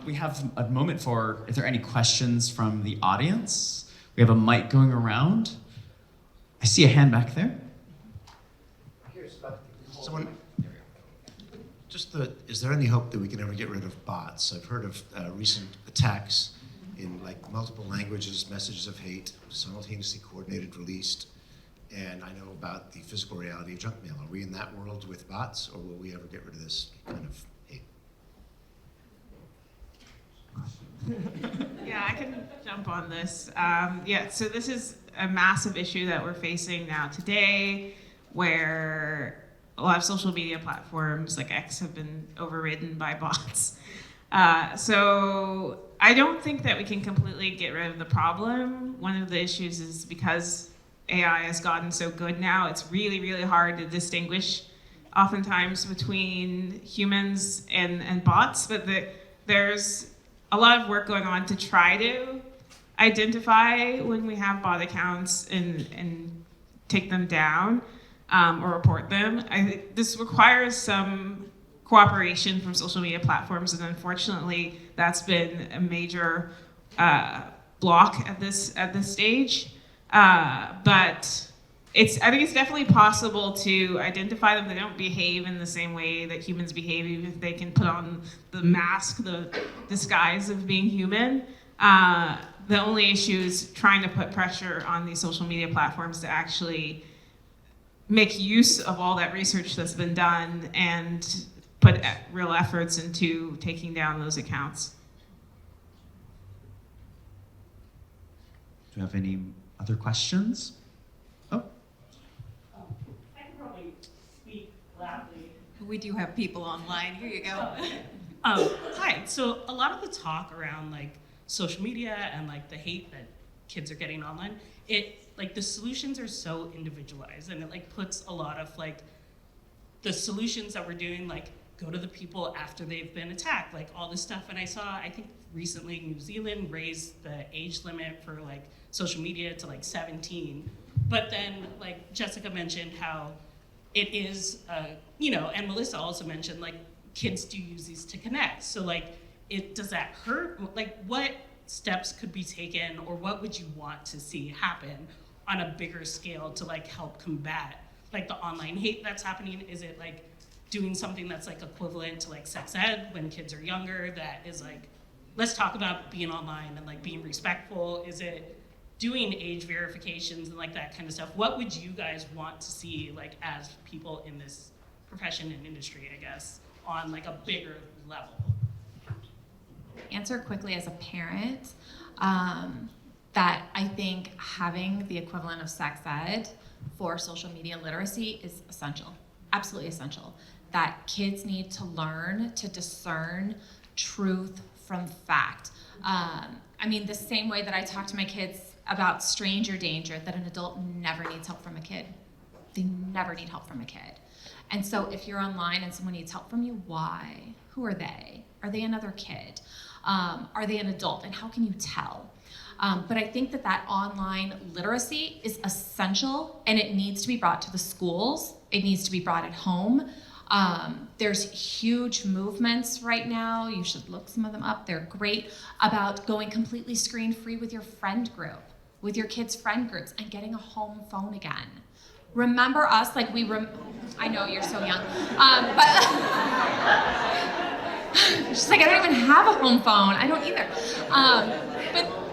G: We have a moment for if there are any questions from the audience. We have a mic going around. I see a hand back there.
M: Someone, is there any hope that we can ever get rid of bots? I've heard of recent attacks in like multiple languages, messages of hate, simultaneously coordinated, released. And I know about the physical reality of junk mail. Are we in that world with bots, or will we ever get rid of this kind of hate?
L: Yeah, I can jump on this. So this is a massive issue that we're facing now today, where a lot of social media platforms like X have been overridden by bots. So I don't think that we can completely get rid of the problem. One of the issues is because AI has gotten so good now, it's really, really hard to distinguish oftentimes between humans and bots, but there's a lot of work going on to try to identify when we have bot accounts and take them down or report them. I think this requires some cooperation from social media platforms, and unfortunately, that's been a major block at this stage. But I think it's definitely possible to identify them. They don't behave in the same way that humans behave, even if they can put on the mask, the disguise of being human. The only issue is trying to put pressure on these social media platforms to actually make use of all that research that's been done and put real efforts into taking down those accounts.
G: Do you have any other questions? Oh.
N: I can probably speak loudly.
O: We do have people online. Here you go.
N: Hi. So a lot of the talk around like social media and like the hate that kids are getting online, the solutions are so individualized, and it like puts a lot of like the solutions that we're doing like go to the people after they've been attacked, like all this stuff. And I think recently New Zealand raised the age limit for like social media to like 17. But then like Jessica mentioned how it is, and Melissa also mentioned like kids do use these to connect. So like, does that hurt? Like what steps could be taken, or what would you want to see happen on a bigger scale to like help combat like the online hate that's happening? Is it like doing something that's like equivalent to like sex ed when kids are younger, that is like, let's talk about being online and like being respectful? Is it doing age verifications and like that kind of stuff? What would you guys want to see like as people in this profession and industry, I guess, on like a bigger level?
H: Answer quickly as a parent, that I think having the equivalent of sex ed for social media literacy is essential, absolutely essential. That kids need to learn to discern truth from fact. The same way that I talk to my kids about stranger danger, that an adult never needs help from a kid. They never need help from a kid. And so if you're online and someone needs help from you, why? Who are they? Are they another kid? Are they an adult? And how can you tell? But I think that online literacy is essential, and it needs to be brought to the schools. It needs to be brought at home. There's huge movements right now. You should look some of them up. They're great, about going completely screen-free with your friend group, with your kids' friend groups, and getting a home phone again. Remember us, like I know you're so young, but she's like, I don't even have a home phone. I don't either.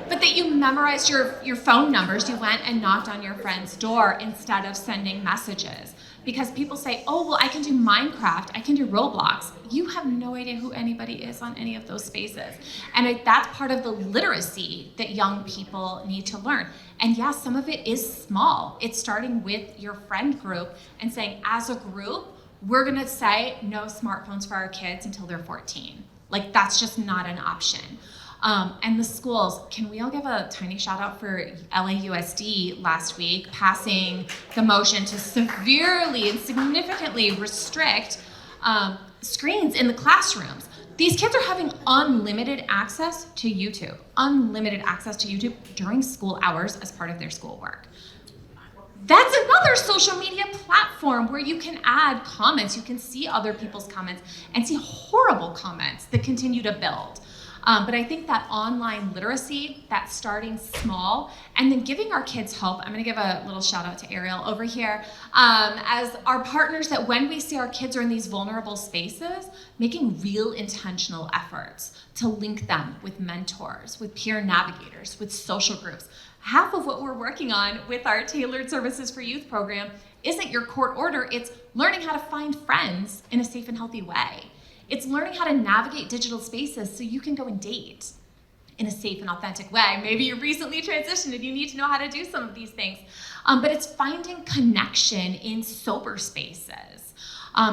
H: But that you memorized your phone numbers. You went and knocked on your friend's door instead of sending messages. Because people say, oh, well, I can do Minecraft, I can do Roblox. You have no idea who anybody is on any of those spaces. And that's part of the literacy that young people need to learn. And yes, some of it is small. It's starting with your friend group and saying, as a group, we're gonna say no smartphones for our kids until they're 14. Like, that's just not an option. And the schools, can we all give a tiny shout out for LAUSD last week passing the motion to severely and significantly restrict screens in the classrooms. These kids are having unlimited access to YouTube during school hours as part of their schoolwork. That's another social media platform where you can add comments, you can see other people's comments and see horrible comments that continue to build. But I think that online literacy, that starting small, and then giving our kids hope. I'm gonna give a little shout out to Ariel over here, as our partners, that when we see our kids are in these vulnerable spaces, making real intentional efforts to link them with mentors, with peer navigators, with social groups. Half of what we're working on with our Tailored Services for Youth program isn't your court order, it's learning how to find friends in a safe and healthy way. It's learning how to navigate digital spaces so you can go and date in a safe and authentic way. Maybe you recently transitioned and you need to know how to do some of these things. But it's finding connection in sober spaces.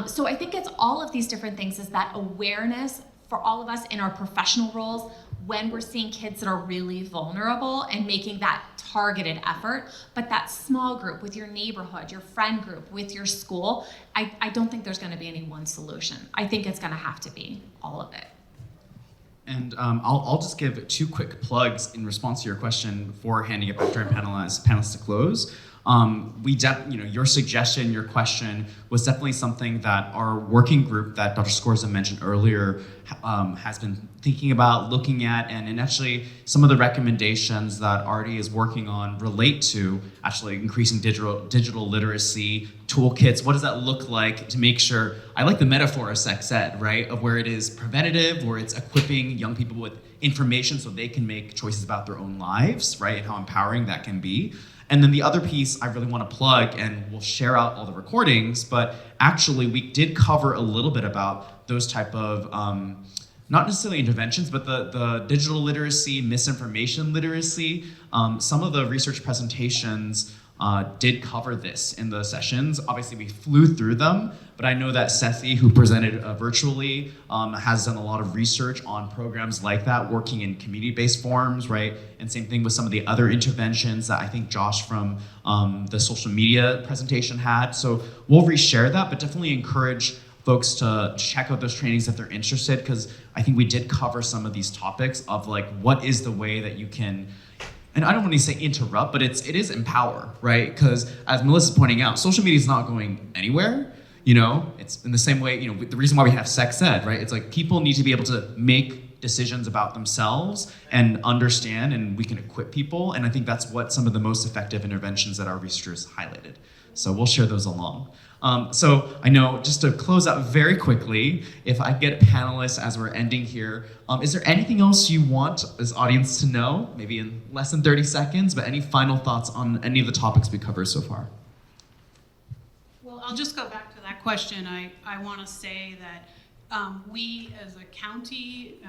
H: So I think it's all of these different things, is that awareness for all of us in our professional roles when we're seeing kids that are really vulnerable and making that targeted effort, but that small group with your neighborhood, your friend group, with your school, I don't think there's gonna be any one solution. I think it's gonna have to be all of it.
G: And I'll just give 2 quick plugs in response to your question before handing it back to our panelists to close. Your suggestion, your question was definitely something that our working group that Dr. Scorza mentioned earlier has been thinking about, looking at, and actually some of the recommendations that Artie is working on relate to actually increasing digital literacy toolkits. What does that look like to make sure, I like the metaphor of sex ed, right? Of where it is preventative, where it's equipping young people with information so they can make choices about their own lives, right? And how empowering that can be. And then the other piece I really want to plug, and we'll share out all the recordings, but actually we did cover a little bit about those type of, not necessarily interventions, but the digital literacy, misinformation literacy. Some of the research presentations did cover this in the sessions. Obviously we flew through them, but I know that Sethi, who presented virtually, has done a lot of research on programs like that, working in community-based forums, right? And same thing with some of the other interventions that I think Josh from the social media presentation had. So we'll reshare that, but definitely encourage folks to check out those trainings if they're interested, because I think we did cover some of these topics of like, what is the way that you can, and I don't want to say interrupt, but it is empower, right? Because as Melissa's pointing out, social media is not going anywhere. It's in the same way, the reason why we have sex ed, right? It's like people need to be able to make decisions about themselves and understand, and we can equip people. And I think that's what some of the most effective interventions that our researchers highlighted. So we'll share those along. So I know, just to close out very quickly, if I get panelists as we're ending here, is there anything else you want this audience to know, maybe in less than 30 seconds, but any final thoughts on any of the topics we covered so far?
I: Well, I'll just go back to that question. I want to say that we as a county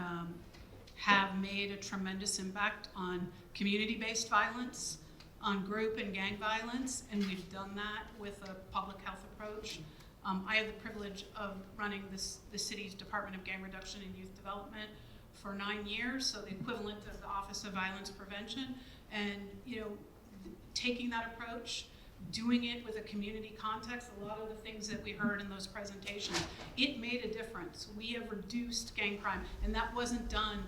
I: have made a tremendous impact on community-based violence, on group and gang violence, and we've done that with a public health approach. I have the privilege of running the city's Department of Gang Reduction and Youth Development for 9 years, so the equivalent of the Office of Violence Prevention. And taking that approach, doing it with a community context, a lot of the things that we heard in those presentations, it made a difference. We have reduced gang crime, and that wasn't done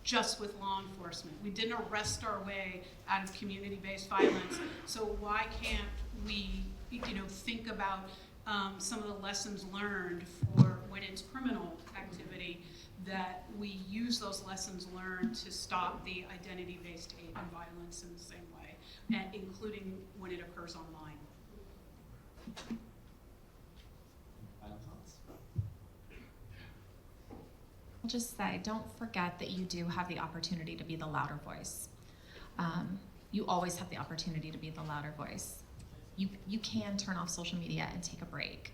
I: just with law enforcement. We didn't arrest our way out of community-based violence. So why can't we, think about some of the lessons learned for when it's criminal activity, that we use those lessons learned to stop the identity-based hate and violence in the same way, and including when it occurs online.
H: I'll just say, don't forget that you do have the opportunity to be the louder voice. You always have the opportunity to be the louder voice. You can turn off social media and take a break.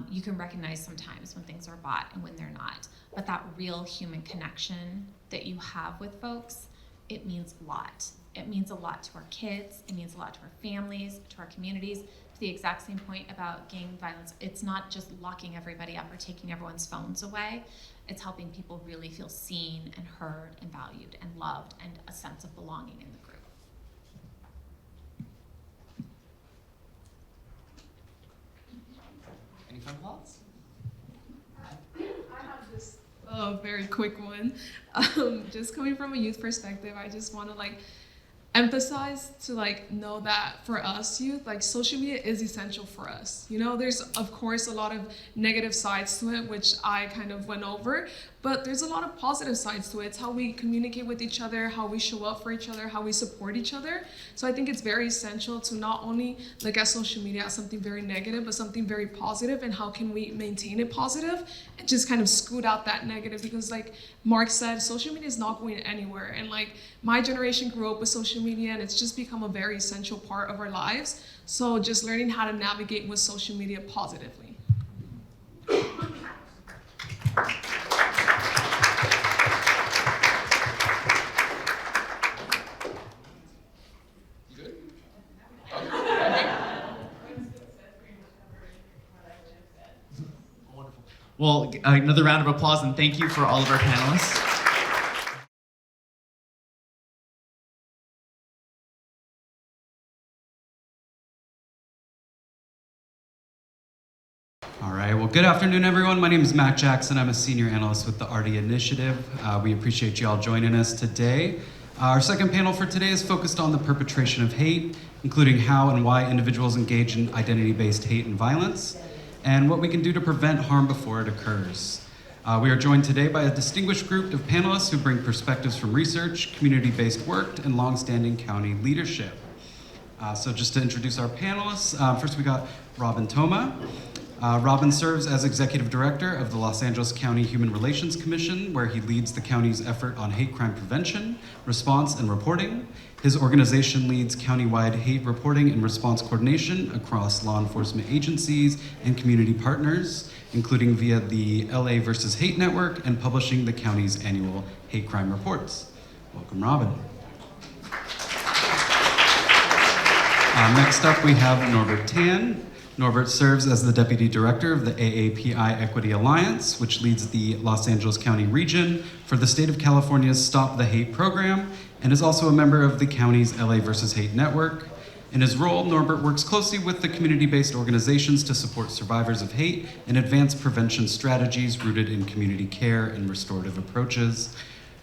H: You can recognize sometimes when things are bought and when they're not. But that real human connection that you have with folks, it means a lot. It means a lot to our kids. It means a lot to our families, to our communities. To the exact same point about gang violence, it's not just locking everybody up or taking everyone's phones away. It's helping people really feel seen and heard and valued and loved and a sense of belonging in the group.
G: Any final thoughts?
K: I have this very quick one. Just coming from a youth perspective, I just want to emphasize to like know that for us youth, like social media is essential for us. You know, there's of course a lot of negative sides to it, which I kind of went over, but there's a lot of positive sides to it. It's how we communicate with each other, how we show up for each other, how we support each other. So I think it's very essential to not only look at social media as something very negative, but something very positive, and how can we maintain it positive and just kind of scoot out that negative, because like Mark said, social media is not going anywhere. And like my generation grew up with social media and it's just become a very essential part of our lives. So just learning how to navigate with social media positively.
G: Well, another round of applause and thank you for all of our panelists. All right, well, good afternoon, everyone. My name is Matt Jackson. I'm a senior analyst with the RD Initiative. We appreciate you all joining us today. Our second panel for today is focused on the perpetration of hate, including how and why individuals engage in identity-based hate and violence, and what we can do to prevent harm before it occurs. We are joined today by a distinguished group of panelists who bring perspectives from research, community-based work, and longstanding county leadership. So just to introduce our panelists, first we got Robin Thoma. Robin serves as Executive Director of the Los Angeles County Human Relations Commission, where he leads the county's effort on hate crime prevention, response, and reporting. His organization leads countywide hate reporting and response coordination across law enforcement agencies and community partners, including via the LA versus Hate Network and publishing the county's annual hate crime reports. Welcome, Robin. Next up, we have Norbert Tan. Norbert serves as the Deputy Director of the AAPI Equity Alliance, which leads the Los Angeles County region for the state of California's Stop the Hate program, and is also a member of the county's LA versus Hate Network. In his role, Norbert works closely with the community-based organizations to support survivors of hate and advance prevention strategies rooted in community care and restorative approaches.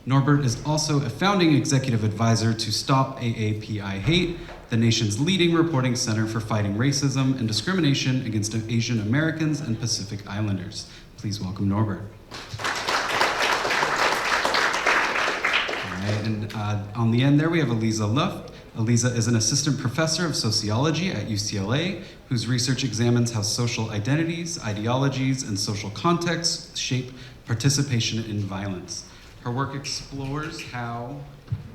G: Norbert is also a founding executive advisor to Stop AAPI Hate, the nation's leading reporting center for fighting racism and discrimination against Asian Americans and Pacific Islanders. Please welcome Norbert. All right, and on the end there we have Eliza Luft. Eliza is an assistant professor of sociology at UCLA, whose research examines how social identities, ideologies, and social contexts shape participation in violence. Her work explores how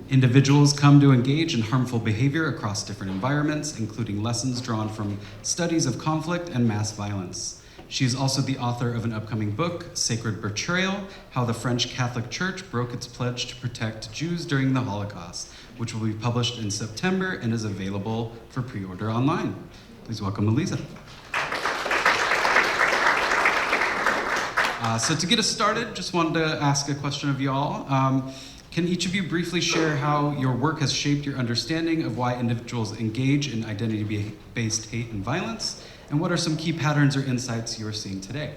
G: individuals come to engage in harmful behavior across different environments, including lessons drawn from studies of conflict and mass violence. She is also the author of an upcoming book, Sacred Betrayal: How the French Catholic Church Broke Its Pledge to Protect Jews During the Holocaust, which will be published in September and is available for pre-order online. Please welcome Eliza. So to get us started, just wanted to ask a question of y'all. Can each of you briefly share how your work has shaped your understanding of why individuals engage in identity-based hate and violence, and what are some key patterns or insights you are seeing today?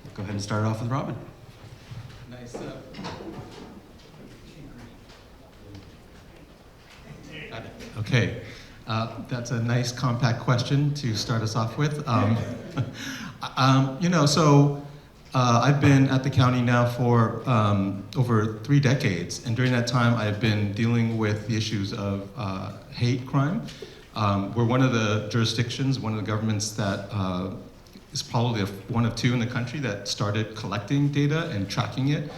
G: We'll go ahead and start off with Robin.
P: Nice. Okay, that's a nice compact question to start us off with. I've been at the county now for over 3 decades, and during that time I've been dealing with the issues of hate crime. We're one of the jurisdictions, one of the governments that is probably one of 2 in the country that started collecting data and tracking it.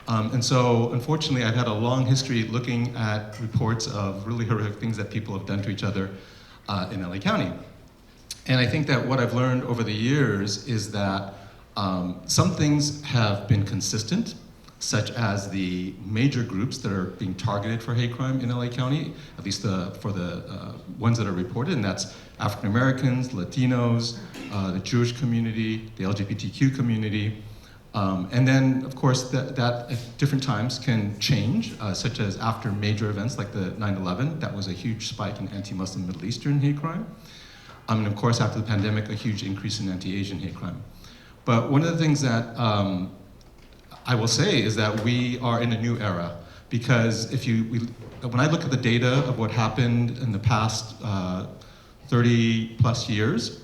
P: And so, unfortunately, I've had a long history looking at reports of really horrific things that people have done to each other in LA County. And I think that what I've learned over the years is that some things have been consistent, such as the major groups that are being targeted for hate crime in LA County, at least for the ones that are reported, and that's African Americans, Latinos, the Jewish community, the LGBTQ community. And then, of course, that at different times can change, such as after major events like the 9/11, that was a huge spike in anti-Muslim Middle Eastern hate crime. And of course, after the pandemic, a huge increase in anti-Asian hate crime. But one of the things that I will say is that we are in a new era, because if we when I look at the data of what happened in the past 30 plus years,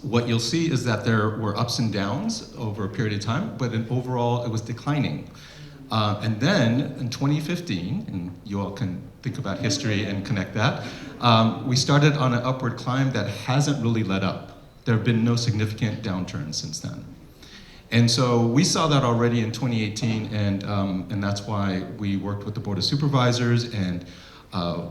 P: what you'll see is that there were ups and downs over a period of time, but overall it was declining. And then in 2015, and you all can think about history and connect that, we started on an upward climb that hasn't really let up. There have been no significant downturns since then. And so we saw that already in 2018, and that's why we worked with the Board of Supervisors, and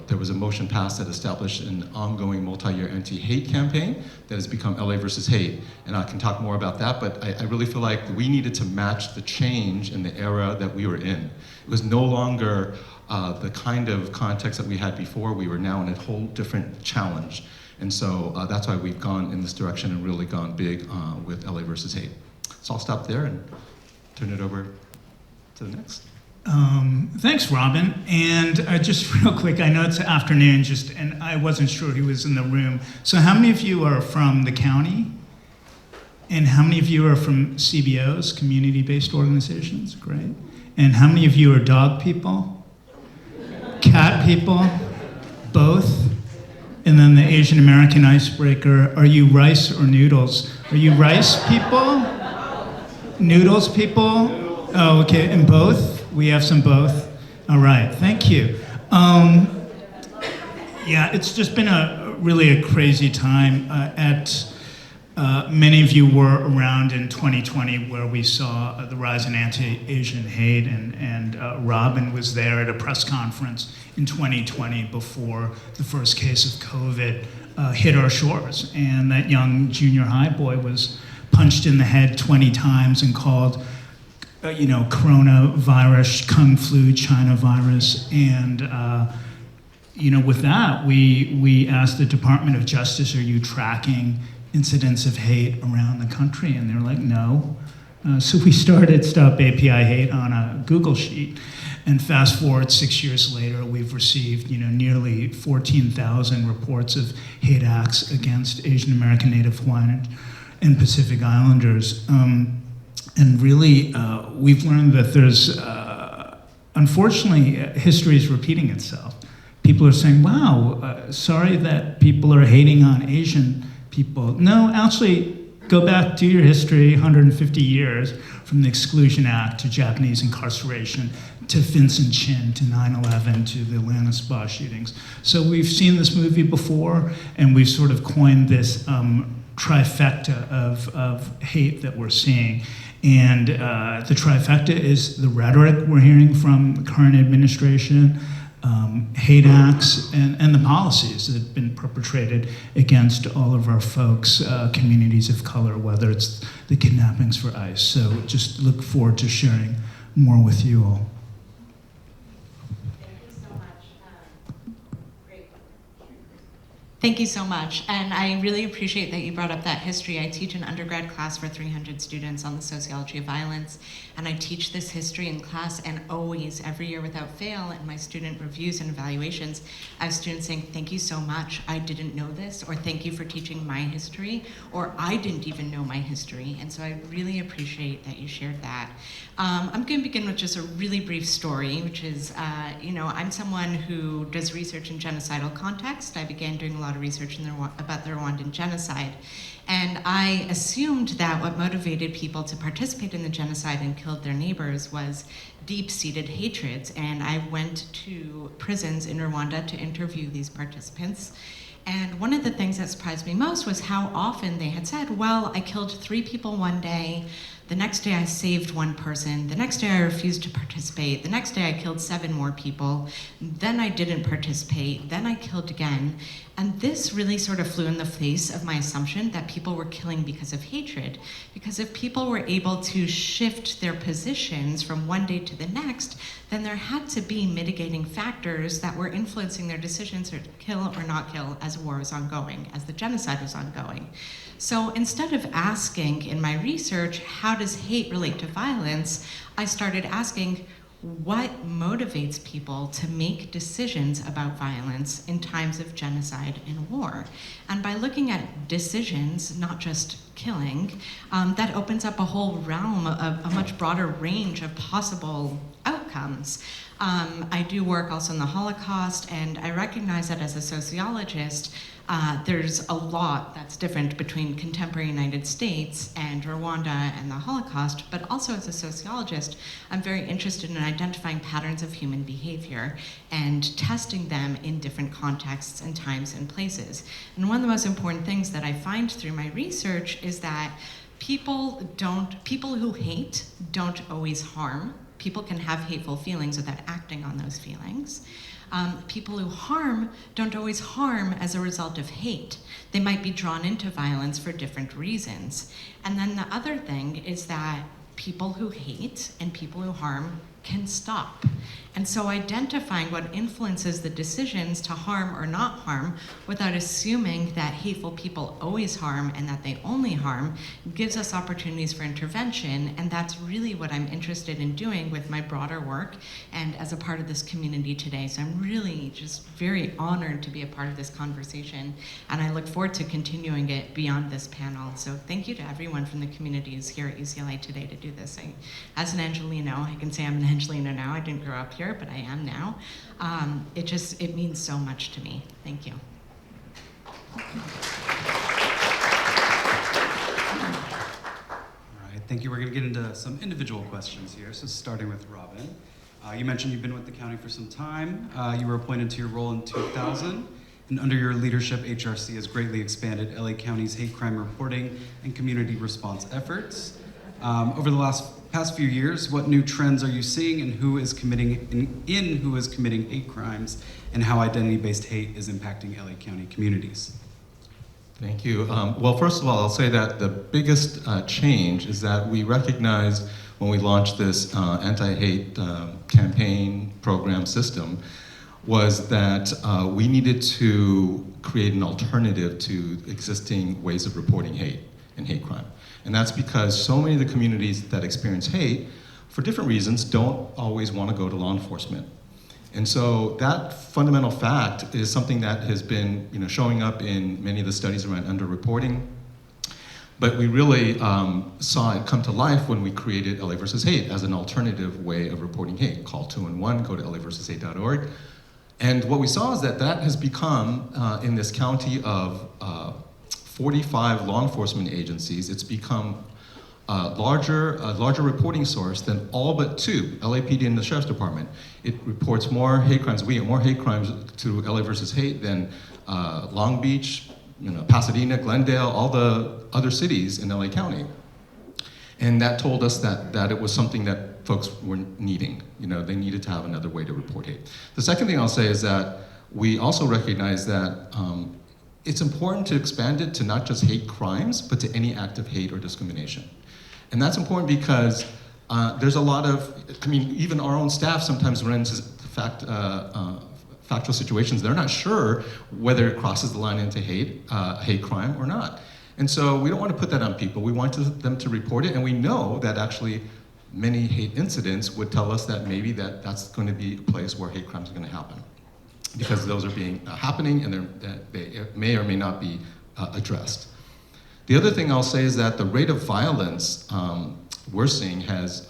P: there was a motion passed that established an ongoing multi-year anti-hate campaign that has become LA versus Hate. And I can talk more about that, but I really feel like we needed to match the change in the era that we were in. It was no longer the kind of context that we had before. We were now in a whole different challenge. And so that's why we've gone in this direction and really gone big with LA versus Hate. So I'll stop there and turn it over to the next.
Q: Thanks, Robin. And just real quick, I know it's afternoon, and I wasn't sure who was in the room. So how many of you are from the county? And how many of you are from CBOs, community-based organizations? Great. And how many of you are dog people? Cat people? Both? And then the Asian American icebreaker, are you rice or noodles? Are you rice people? Noodles people? Oh, okay, and both? We have some both? All right, thank you. Yeah, it's just been really a crazy time. Many of you were around in 2020 where we saw the rise in anti-Asian hate, and Robin was there at a press conference in 2020 before the first case of COVID hit our shores. And that young junior high boy was punched in the head 20 times and called coronavirus, Kung flu, China virus. And with that, we asked the Department of Justice, are you tracking incidents of hate around the country? And they're like, no. So we started Stop API Hate on a Google sheet. And fast forward 6 years later, we've received nearly 14,000 reports of hate acts against Asian American, Native Hawaiian, and Pacific Islanders. And really, we've learned that there's, unfortunately, history is repeating itself. People are saying, wow, sorry that people are hating on Asian people. No, actually, go back, do your history, 150 years, from the Exclusion Act to Japanese incarceration, to Vincent Chin, to 9/11, to the Atlanta spa shootings. So we've seen this movie before, and we've sort of coined this trifecta of hate that we're seeing. And the trifecta is the rhetoric we're hearing from the current administration, hate acts, and the policies that have been perpetrated against all of our folks, communities of color, whether it's the kidnappings for ICE. So just look forward to sharing more with you all.
R: Thank you so much, and I really appreciate that you brought up that history. I teach an undergrad class for 300 students on the sociology of violence, and I teach this history in class, and always, every year without fail, in my student reviews and evaluations, I have students saying, thank you so much, I didn't know this, or thank you for teaching my history, or I didn't even know my history, and so I really appreciate that you shared that. I'm going to begin with just a really brief story, which is, I'm someone who does research in genocidal context. I began doing a lot of research about the Rwandan genocide. And I assumed that what motivated people to participate in the genocide and killed their neighbors was deep-seated hatreds. And I went to prisons in Rwanda to interview these participants. And one of the things that surprised me most was how often they had said, well, I killed 3 people one day, the next day I saved 1 person, the next day I refused to participate, the next day I killed 7 more people, then I didn't participate, then I killed again. And this really sort of flew in the face of my assumption that people were killing because of hatred. Because if people were able to shift their positions from one day to the next, then there had to be mitigating factors that were influencing their decisions to kill or not kill as war was ongoing, as the genocide was ongoing. So instead of asking in my research, how does hate relate to violence, I started asking, what motivates people to make decisions about violence in times of genocide and war? And by looking at decisions, not just killing, that opens up a whole realm of a much broader range of possible outcomes. I do work also in the Holocaust, and I recognize that as a sociologist, there's a lot that's different between contemporary United States and Rwanda and the Holocaust, but also as a sociologist, I'm very interested in identifying patterns of human behavior and testing them in different contexts and times and places. And one of the most important things that I find through my research is that people who hate don't always harm. People can have hateful feelings without acting on those feelings. People who harm don't always harm as a result of hate. They might be drawn into violence for different reasons. And then the other thing is that people who hate and people who harm can stop. And so identifying what influences the decisions to harm or not harm without assuming that hateful people always harm and that they only harm gives us opportunities for intervention. And that's really what I'm interested in doing with my broader work and as a part of this community today. So I'm really just very honored to be a part of this conversation. And I look forward to continuing it beyond this panel. So thank you to everyone from the communities here at UCLA today to do this. As an Angelino, I can say I'm an Angelino now. I didn't grow up here, but I am now. It means so much to me. Thank you.
S: All right, thank you. We're going to get into some individual questions here. So starting with Robin. You mentioned you've been with the county for some time. You were appointed to your role in 2000. And under your leadership, HRC has greatly expanded LA County's hate crime reporting and community response efforts. Over the past few years, what new trends are you seeing and who is committing hate crimes and how identity-based hate is impacting LA County communities?
P: Thank you. Well, first of all, I'll say that the biggest change is that we recognized when we launched this anti-hate campaign program system was that we needed to create an alternative to existing ways of reporting hate and hate crime. And that's because so many of the communities that experience hate, for different reasons, don't always want to go to law enforcement. And so that fundamental fact is something that has been showing up in many of the studies around underreporting. But we really saw it come to life when we created LA versus Hate as an alternative way of reporting hate. Call 211, go to laversushate.org. And what we saw is that has become, in this county of 45 law enforcement agencies, it's become a larger reporting source than all but two, LAPD and the Sheriff's Department. It reports more hate crimes. We get more hate crimes to LA versus Hate than Long Beach, Pasadena, Glendale, all the other cities in LA County. And that told us that it was something that folks were needing. They needed to have another way to report hate. The second thing I'll say is that we also recognize that it's important to expand it to not just hate crimes, but to any act of hate or discrimination. And that's important because there's a lot of, even our own staff sometimes run into factual situations. They're not sure whether it crosses the line into hate crime or not. And so we don't want to put that on people. We want them to report it, and we know that actually many hate incidents would tell us that maybe that's going to be a place where hate crimes are going to happen, because those are happening and they may or may not be addressed. The other thing I'll say is that the rate of violence we're seeing has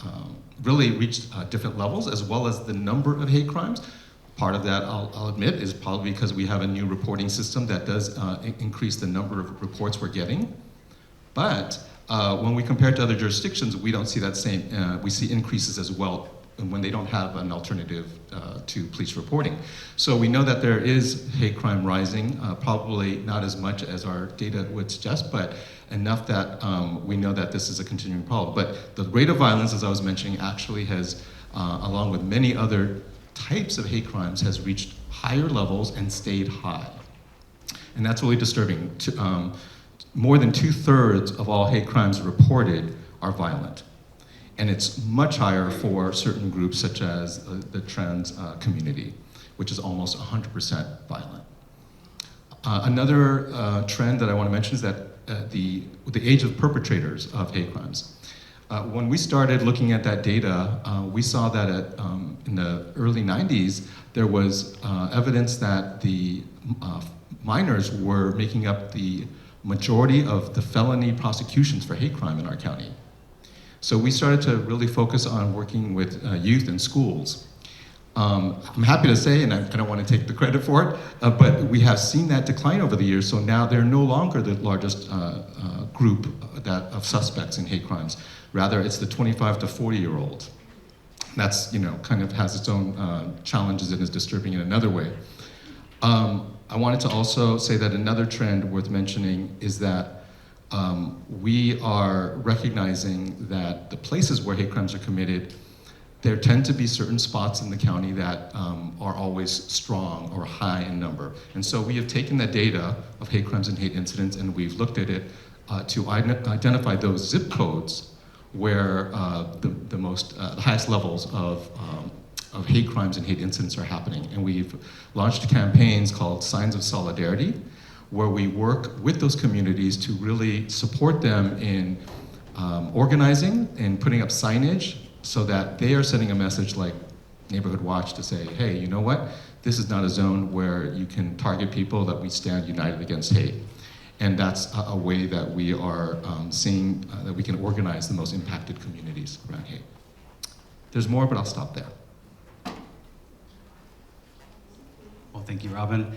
P: really reached different levels, as well as the number of hate crimes. Part of that, I'll admit, is probably because we have a new reporting system that does increase the number of reports we're getting. But when we compare it to other jurisdictions, we don't see that same, we see increases as well when they don't have an alternative to police reporting. So we know that there is hate crime rising, probably not as much as our data would suggest, but enough that we know that this is a continuing problem. But the rate of violence, as I was mentioning, actually has, along with many other types of hate crimes, has reached higher levels and stayed high. And that's really disturbing. More than 2/3 of all hate crimes reported are violent. And it's much higher for certain groups such as the trans community, which is almost 100% violent. Another trend that I want to mention is that the age of perpetrators of hate crimes. When we started looking at that data, we saw that in the early 90s, there was evidence that the minors were making up the majority of the felony prosecutions for hate crime in our county. So we started to really focus on working with youth in schools. I'm happy to say, and I don't want to take the credit for it, but we have seen that decline over the years, so now they're no longer the largest group of suspects in hate crimes. Rather, it's the 25 to 40-year-olds. That's, kind of has its own challenges and is disturbing in another way. I wanted to also say that another trend worth mentioning is that we are recognizing that the places where hate crimes are committed, there tend to be certain spots in the county that are always strong or high in number. And so we have taken the data of hate crimes and hate incidents and we've looked at it to identify those zip codes where the highest levels of hate crimes and hate incidents are happening. And we've launched campaigns called Signs of Solidarity, where we work with those communities to really support them in organizing and putting up signage so that they are sending a message like Neighborhood Watch to say, hey, you know what? This is not a zone where you can target people, that we stand united against hate. And that's a way that we are seeing that we can organize the most impacted communities around hate. There's more, but I'll stop there.
S: Well, thank you, Robin.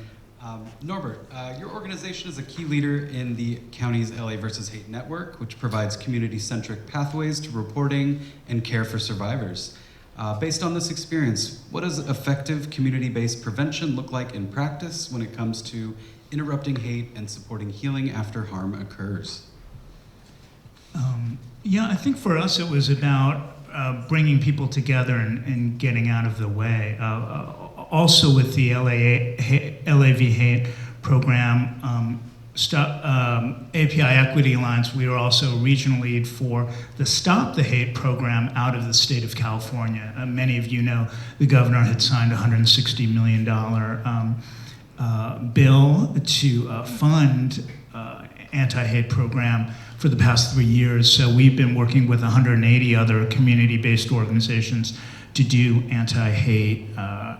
S: Norbert, your organization is a key leader in the county's LA versus Hate Network, which provides community-centric pathways to reporting and care for survivors. Based on this experience, what does effective community-based prevention look like in practice when it comes to interrupting hate and supporting healing after harm occurs?
Q: Yeah, I think for us it was about bringing people together and getting out of the way. Also with the LAV Hate program, API Equity Alliance, we were also regional lead for the Stop the Hate program out of the state of California. Many of you know the governor had signed a $160 million bill to fund anti-hate program for the past 3 years. So we've been working with 180 other community-based organizations to do anti-hate,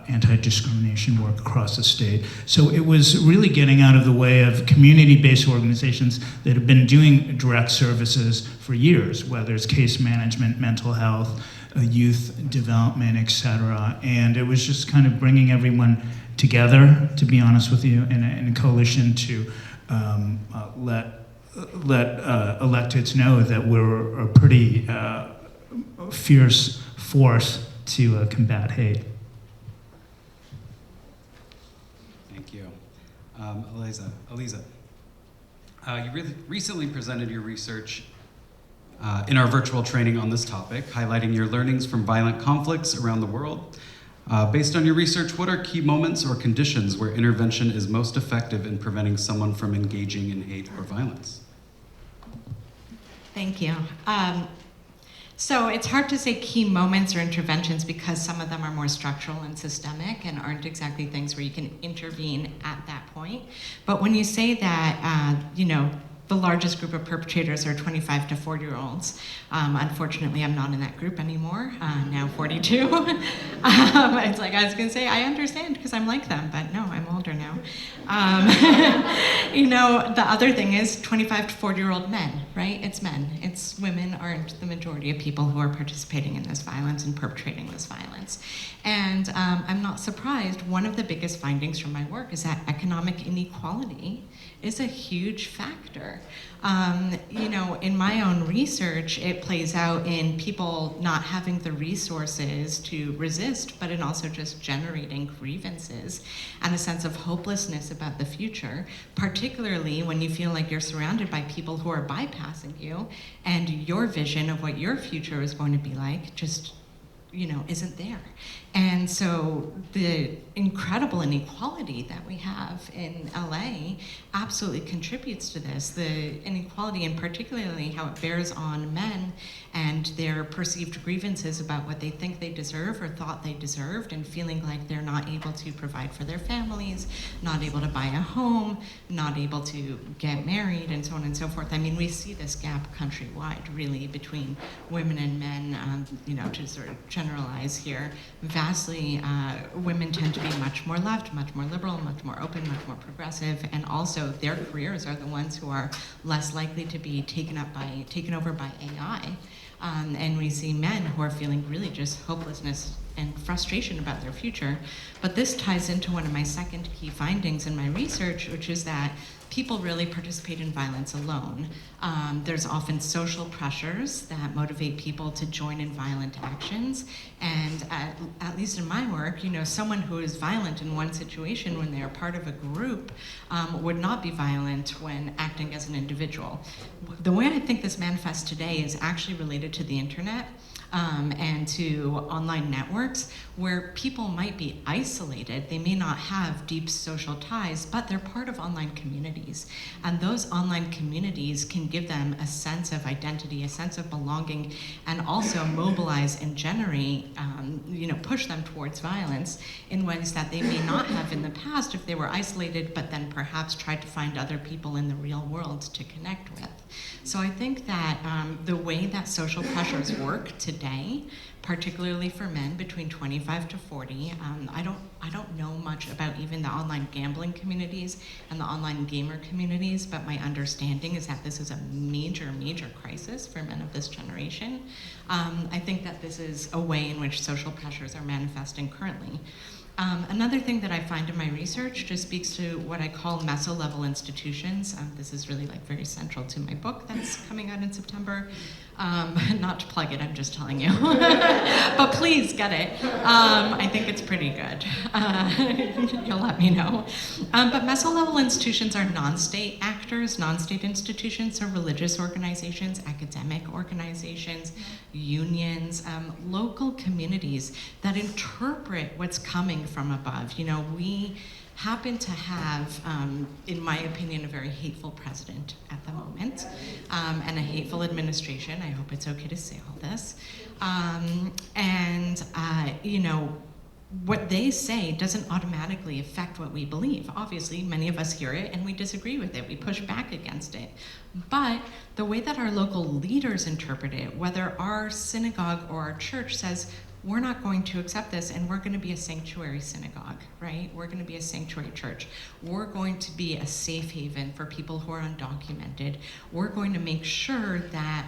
Q: anti-discrimination work across the state. So it was really getting out of the way of community-based organizations that have been doing direct services for years, whether it's case management, mental health, youth development, et cetera. And it was just kind of bringing everyone together, to be honest with you, in a coalition to let electeds know that we're a pretty fierce force to combat hate.
S: Thank you. Eliza, you recently presented your research in our virtual training on this topic, highlighting your learnings from violent conflicts around the world. Based on your research, what are key moments or conditions where intervention is most effective in preventing someone from engaging in hate or violence?
R: Thank you. So it's hard to say key moments or interventions because some of them are more structural and systemic and aren't exactly things where you can intervene at that point. But when you say that, the largest group of perpetrators are 25 to 40-year-olds. Unfortunately, I'm not in that group anymore, now 42. It's like I was gonna say, I understand because I'm like them, but no, I'm older now. The other thing is 25 to 40-year-old men, right? It's men. It's women aren't the majority of people who are participating in this violence and perpetrating this violence. And I'm not surprised. One of the biggest findings from my work is that economic inequality is a huge factor. In my own research, it plays out in people not having the resources to resist, but in also just generating grievances and a sense of hopelessness about the future, particularly when you feel like you're surrounded by people who are bypassing you and your vision of what your future is going to be like just isn't there. And so the incredible inequality that we have in LA absolutely contributes to this. The inequality, and particularly how it bears on men and their perceived grievances about what they think they deserve or thought they deserved, and feeling like they're not able to provide for their families, not able to buy a home, not able to get married, and so on and so forth. I mean, we see this gap countrywide, really, between women and men, to sort of generalize here. Vastly, women tend to be much more left, much more liberal, much more open, much more progressive, and also their careers are the ones who are less likely to be taken over by AI. And we see men who are feeling really just hopelessness and frustration about their future. But this ties into one of my second key findings in my research, which is that people really participate in violence alone. There's often social pressures that motivate people to join in violent actions. And at least in my work, someone who is violent in one situation when they are part of a group would not be violent when acting as an individual. The way I think this manifests today is actually related to the internet. And to online networks where people might be isolated. They may not have deep social ties, but they're part of online communities. And those online communities can give them a sense of identity, a sense of belonging, and also mobilize and generate, push them towards violence in ways that they may not have in the past if they were isolated, but then perhaps tried to find other people in the real world to connect with. So I think that the way that social pressures work today, particularly for men between 25 to 40, I don't know much about even the online gambling communities and the online gamer communities, but my understanding is that this is a major, major crisis for men of this generation. I think that this is a way in which social pressures are manifesting currently. Another thing that I find in my research just speaks to what I call meso-level institutions. This is really very central to my book that's coming out in September. Not to plug it, I'm just telling you. But please get it. I think it's pretty good. You'll let me know. But meso-level institutions are non-state actors, non-state institutions, so religious organizations, academic organizations, unions, local communities that interpret what's coming from above. We happen to have, in my opinion, a very hateful president at the moment, and a hateful administration. I hope it's okay to say all this. What they say doesn't automatically affect what we believe. Obviously, many of us hear it and we disagree with it. We push back against it. But the way that our local leaders interpret it, whether our synagogue or our church says, we're not going to accept this, and we're going to be a sanctuary synagogue, right? We're going to be a sanctuary church. We're going to be a safe haven for people who are undocumented. We're going to make sure that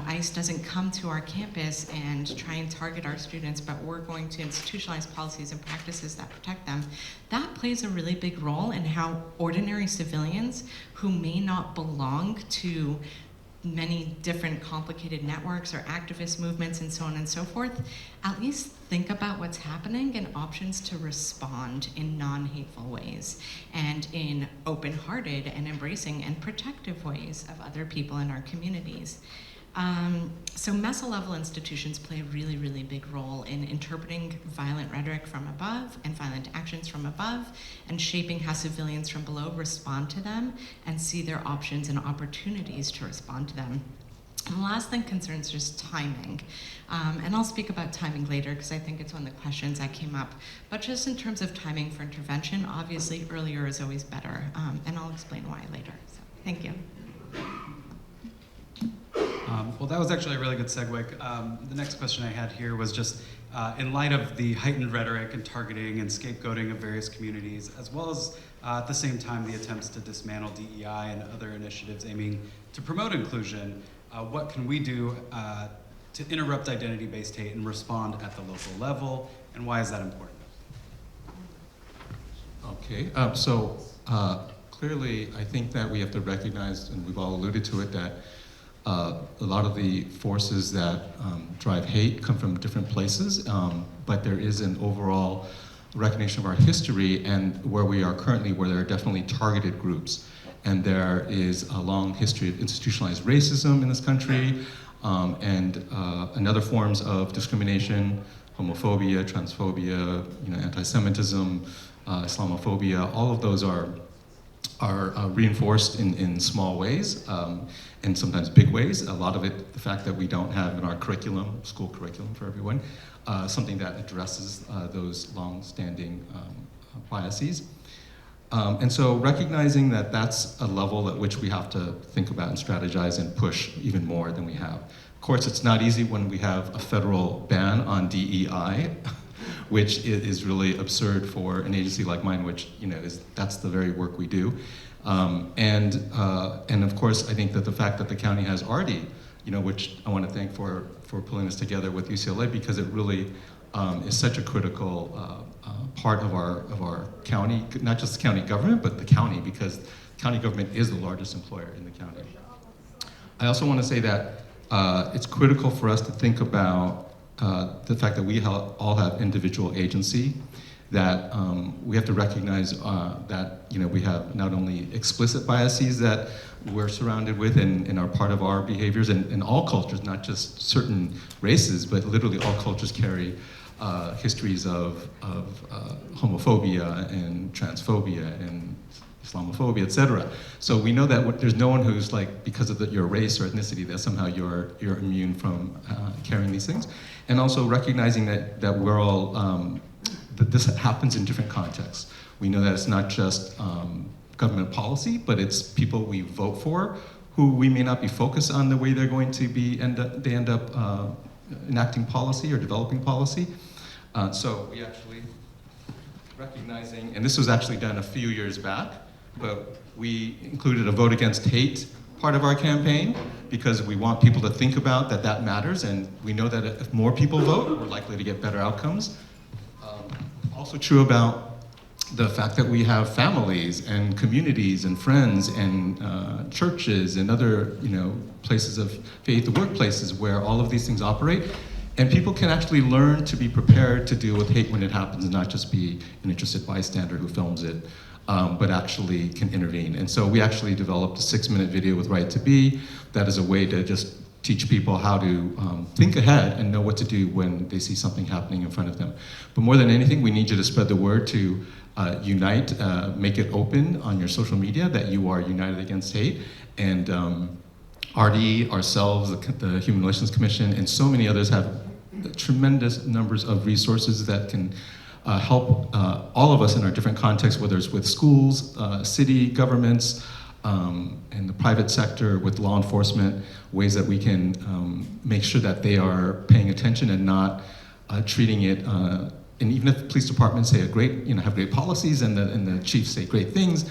R: ICE doesn't come to our campus and try and target our students, but we're going to institutionalize policies and practices that protect them. That plays a really big role in how ordinary civilians who may not belong to many different complicated networks or activist movements and so on and so forth, at least think about what's happening and options to respond in non-hateful ways and in open-hearted and embracing and protective ways of other people in our communities. So meso-level institutions play a really, really big role in interpreting violent rhetoric from above and violent actions from above and shaping how civilians from below respond to them and see their options and opportunities to respond to them. And the last thing concerns just timing. And I'll speak about timing later because I think it's one of the questions that came up. But just in terms of timing for intervention, obviously earlier is always better. And I'll explain why later. So thank you.
S: Well, that was actually a really good segue. The next question I had here was just in light of the heightened rhetoric and targeting and scapegoating of various communities, as well as at the same time the attempts to dismantle DEI and other initiatives aiming to promote inclusion, what can we do to interrupt identity-based hate and respond at the local level, and why is that important?
P: Okay, clearly I think that we have to recognize, and we've all alluded to it, that a lot of the forces that drive hate come from different places, but there is an overall recognition of our history and where we are currently, where there are definitely targeted groups. And there is a long history of institutionalized racism in this country, and other forms of discrimination, homophobia, transphobia, anti-Semitism, Islamophobia. All of those are reinforced in small ways, and sometimes big ways. A lot of it, the fact that we don't have in our curriculum, school curriculum for everyone, something that addresses those long-standing biases. And so recognizing that that's a level at which we have to think about and strategize and push even more than we have. Of course, it's not easy when we have a federal ban on DEI, which is really absurd for an agency like mine, which that's the very work we do. And of course, I think that the fact that the county has already which I want to thank for pulling this together with UCLA, because it really is such a critical part of our county, not just the county government, but the county, because county government is the largest employer in the county. I also want to say that it's critical for us to think about the fact that we all have individual agency, that we have to recognize that we have not only explicit biases that we're surrounded with and are part of our behaviors, and all cultures, not just certain races, but literally all cultures carry histories of homophobia and transphobia and Islamophobia, etc. So we know that there's no one who's like, because of your race or ethnicity, that somehow you're immune from carrying these things. And also recognizing that we're all, that this happens in different contexts. We know that it's not just government policy, but it's people we vote for who we may not be focused on the way they're going to be, they end up enacting policy or developing policy. So we actually, recognizing, and this was actually done a few years back, but we included a vote against hate part of our campaign because we want people to think about that matters, and we know that if more people vote, we're likely to get better outcomes. Also true about the fact that we have families and communities and friends and churches and other places of faith, workplaces where all of these things operate. And people can actually learn to be prepared to deal with hate when it happens and not just be an interested bystander who films it, but actually can intervene. And so we actually developed a 6-minute video with Right to Be that is a way to just teach people how to think ahead and know what to do when they see something happening in front of them. But more than anything, we need you to spread the word, to unite, make it open on your social media that you are united against hate. And RD, ourselves, the Human Relations Commission, and so many others have tremendous numbers of resources that can help all of us in our different contexts, whether it's with schools, city governments, and the private sector, with law enforcement, ways that we can make sure that they are paying attention and not treating it. And even if police departments say have great policies, and the chiefs say great things,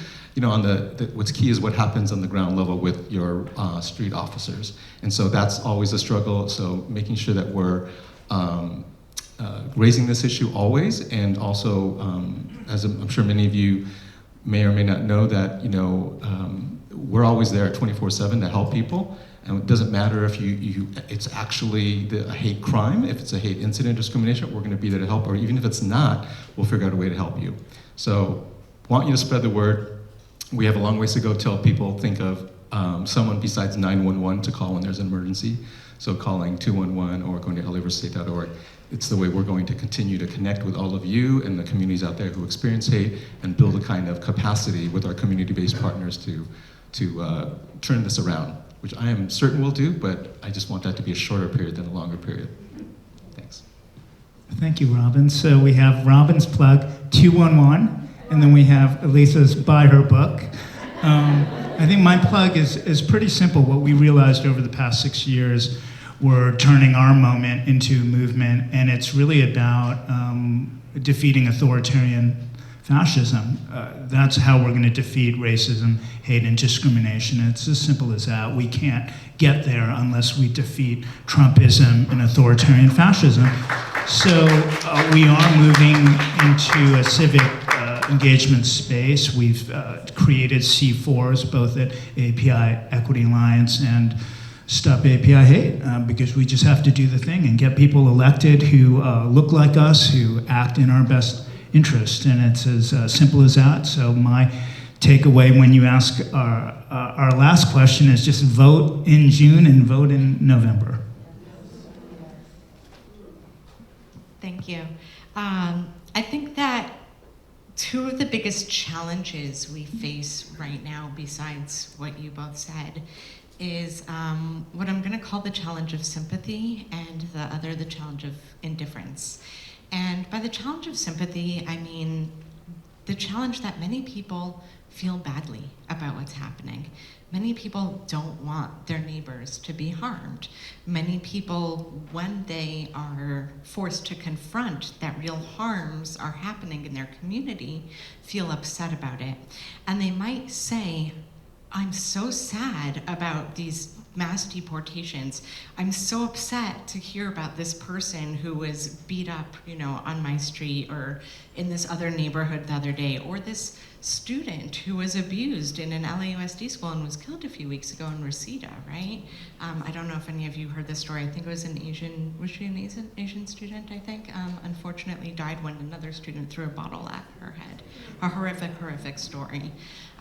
P: what's key is what happens on the ground level with your street officers. And so that's always a struggle. So making sure that we're raising this issue always, and also, as I'm sure many of you may or may not know, that we're always there 24/7 to help people. And it doesn't matter if it's actually a hate crime, if it's a hate incident, discrimination, we're going to be there to help, or even if it's not, we'll figure out a way to help you. So, want you to spread the word. We have a long ways to go till people think of someone besides 911 to call when there's an emergency. So calling 211 or going to LAversState.org. It's the way we're going to continue to connect with all of you and the communities out there who experience hate, and build a kind of capacity with our community-based partners to turn this around, which I am certain we'll do, but I just want that to be a shorter period than a longer period. Thanks.
Q: Thank you, Robin. So we have Robin's plug, 211, and then we have Elisa's buy her book. I think my plug is pretty simple. What we realized over the past 6 years, we're turning our moment into a movement, and it's really about defeating authoritarian fascism. That's how we're going to defeat racism, hate, and discrimination. It's as simple as that. We can't get there unless we defeat Trumpism and authoritarian fascism. So we are moving into a civic engagement space. We've created C4s, both at API Equity Alliance and Stop API Hate, because we just have to do the thing and get people elected who look like us, who act in our best interest, and it's as simple as that. So my takeaway when you ask our last question is just vote in June and vote in November.
R: Thank you. I think that two of the biggest challenges we face right now, besides what you both said, is what I'm going to call the challenge of sympathy, and the other, the challenge of indifference. And by the challenge of sympathy, I mean the challenge that many people feel badly about what's happening. Many people don't want their neighbors to be harmed. Many people, when they are forced to confront that real harms are happening in their community, feel upset about it. And they might say, I'm so sad about these mass deportations. I'm so upset to hear about this person who was beat up, on my street or in this other neighborhood the other day, or this student who was abused in an LAUSD school and was killed a few weeks ago in Reseda, right? I don't know if any of you heard this story. I think it was was she an Asian student, I think? Unfortunately died when another student threw a bottle at her head. A horrific, horrific story.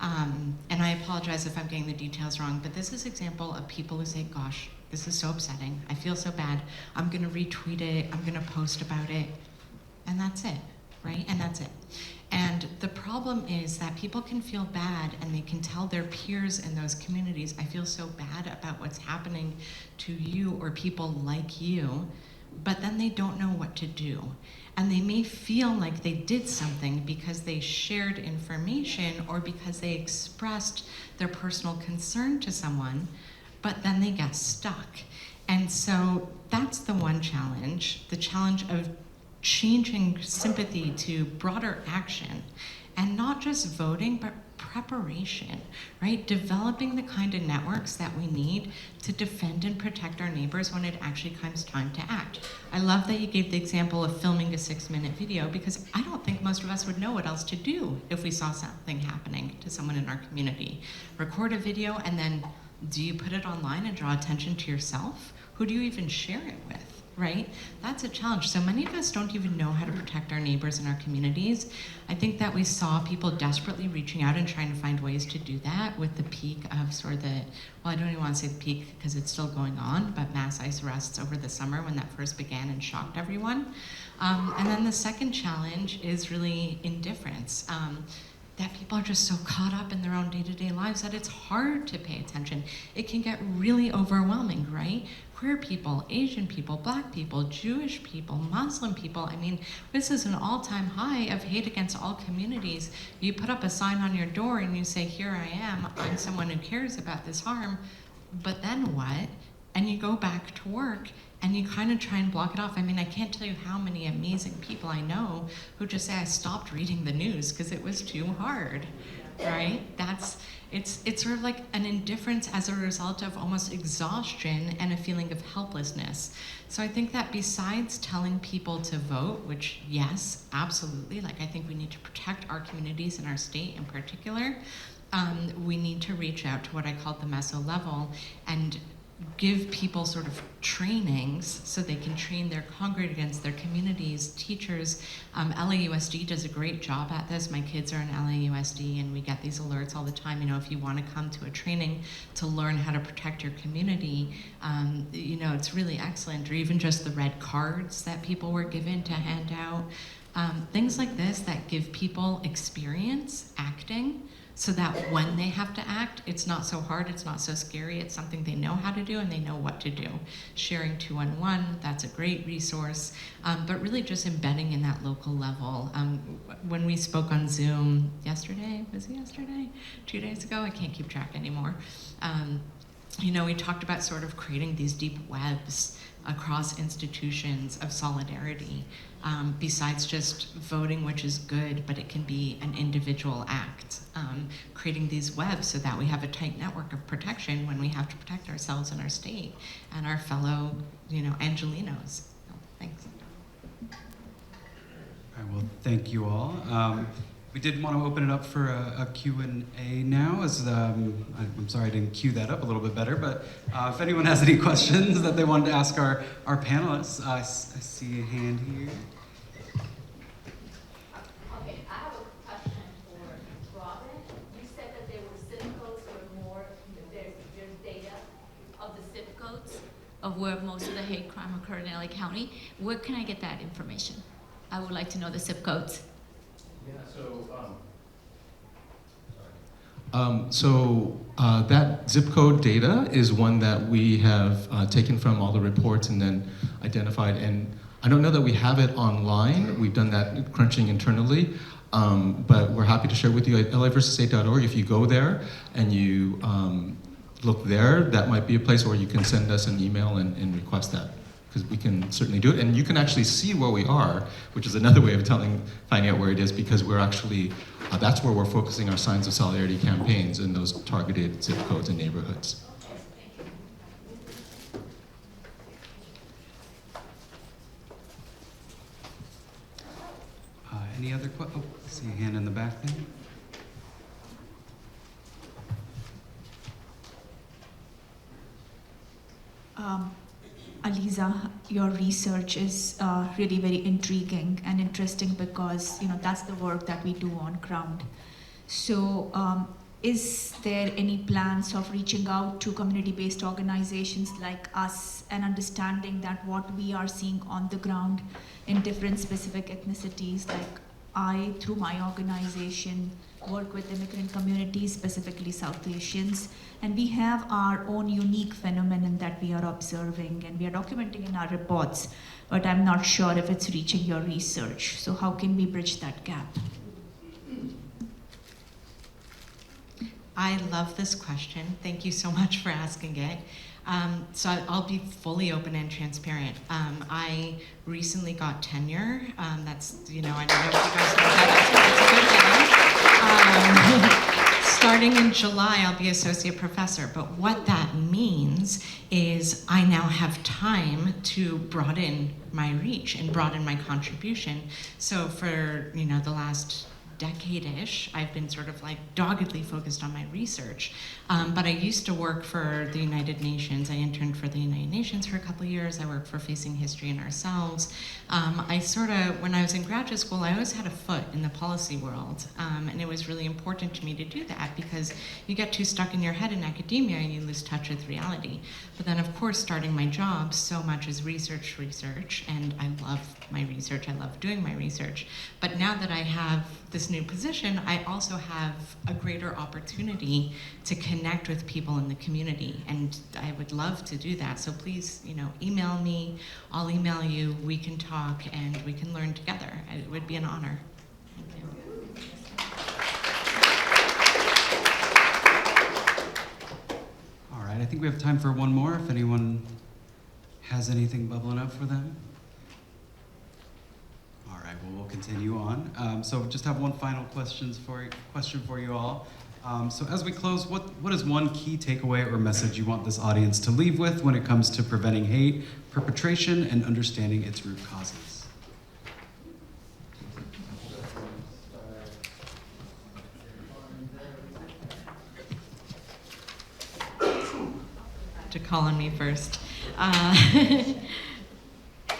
R: And I apologize if I'm getting the details wrong, but this is an example of people who say, gosh, this is so upsetting. I feel so bad. I'm gonna retweet it. I'm gonna post about it. And that's it, right? And that's it. And the problem is that people can feel bad and they can tell their peers in those communities, I feel so bad about what's happening to you or people like you, but then they don't know what to do. And they may feel like they did something because they shared information or because they expressed their personal concern to someone, but then they get stuck. And so that's the one challenge, the challenge of changing sympathy to broader action, and not just voting, but preparation, right? Developing the kind of networks that we need to defend and protect our neighbors when it actually comes time to act. I love that you gave the example of filming a 6-minute video, because I don't think most of us would know what else to do if we saw something happening to someone in our community. Record a video, and then do you put it online and draw attention to yourself? Who do you even share it with? Right? That's a challenge. So many of us don't even know how to protect our neighbors in our communities. I think that we saw people desperately reaching out and trying to find ways to do that with the peak of sort of I don't even want to say the peak because it's still going on, but mass ICE arrests over the summer when that first began and shocked everyone. And then the second challenge is really indifference. That people are just so caught up in their own day-to-day lives that it's hard to pay attention. It can get really overwhelming, right? Queer people, Asian people, Black people, Jewish people, Muslim people. I mean, this is an all-time high of hate against all communities. You put up a sign on your door and you say, here I am, I'm someone who cares about this harm, but then what? And you go back to work and you kind of try and block it off. I mean, I can't tell you how many amazing people I know who just say, I stopped reading the news because it was too hard, right? It's sort of like an indifference as a result of almost exhaustion and a feeling of helplessness. So I think that besides telling people to vote, which yes, absolutely, like I think we need to protect our communities and our state in particular, we need to reach out to what I call the meso level and give people sort of trainings so they can train their congregants, their communities, teachers. LAUSD does a great job at this. My kids are in LAUSD and we get these alerts all the time. If you want to come to a training to learn how to protect your community, it's really excellent. Or even just the red cards that people were given to hand out. Things like this that give people experience acting, so that when they have to act, it's not so hard, it's not so scary, it's something they know how to do and they know what to do. Sharing 211, that's a great resource, but really just embedding in that local level. When we spoke on Zoom yesterday, was it yesterday? 2 days ago, I can't keep track anymore. We talked about sort of creating these deep webs across institutions of solidarity, besides just voting, which is good, but it can be an individual act. Creating these webs so that we have a tight network of protection when we have to protect ourselves and our state and our fellow, Angelinos. So, thanks.
S: All right, well, thank you all. We did want to open it up for a Q&A now. I'm sorry I didn't cue that up a little bit better, but if anyone has any questions that they wanted to ask our panelists, I see a hand here.
J: Okay, I have a question for Robin. You said that there were zip codes where more, there's data of the zip codes of where most of the hate crime occurred in LA County. Where can I get that information? I would like to know the zip codes.
P: Yeah, so that zip code data is one that we have taken from all the reports and then identified. And I don't know that we have it online. We've done that crunching internally, but we're happy to share with you at laversus8.org. If you go there and you look there, that might be a place where you can send us an email and request that, because we can certainly do it. And you can actually see where we are, which is another way of finding out where it is, because we're actually, that's where we're focusing our Signs of Solidarity campaigns in those targeted zip codes and neighborhoods.
S: Any other questions? Oh, I see a hand in the back there.
T: Aliza, your research is really very intriguing and interesting because that's the work that we do on ground. So, is there any plans of reaching out to community-based organizations like us and understanding that what we are seeing on the ground in different specific ethnicities, like I, through my organization, work with immigrant communities, specifically South Asians, and we have our own unique phenomenon that we are observing and we are documenting in our reports, but I'm not sure if it's reaching your research. So how can we bridge that gap?
R: I love this question. Thank you so much for asking it. So I'll be fully open and transparent. I recently got tenure. That's, I don't know if you guys know that. It's a good thing. Starting in July, I'll be associate professor. But what that means is I now have time to broaden my reach and broaden my contribution. So for, the last decade-ish, I've been sort of like doggedly focused on my research. But I used to work for the United Nations. I interned for the United Nations for a couple of years. I worked for Facing History and Ourselves. When I was in graduate school, I always had a foot in the policy world. And it was really important to me to do that because you get too stuck in your head in academia and you lose touch with reality. But then, of course, starting my job, so much is research, and I love my research. I love doing my research. But now that I have this new position, I also have a greater opportunity to connect with people in the community, and I would love to do that. So please, email me, I'll email you, we can talk, and we can learn together. It would be an honor. Thank you.
S: All right, I think we have time for one more, if anyone has anything bubbling up for them. All right, well, we'll continue on. So just have one final question for you all. So as we close, what is one key takeaway or message you want this audience to leave with when it comes to preventing hate, perpetration, and understanding its root causes?
R: To call on me first. I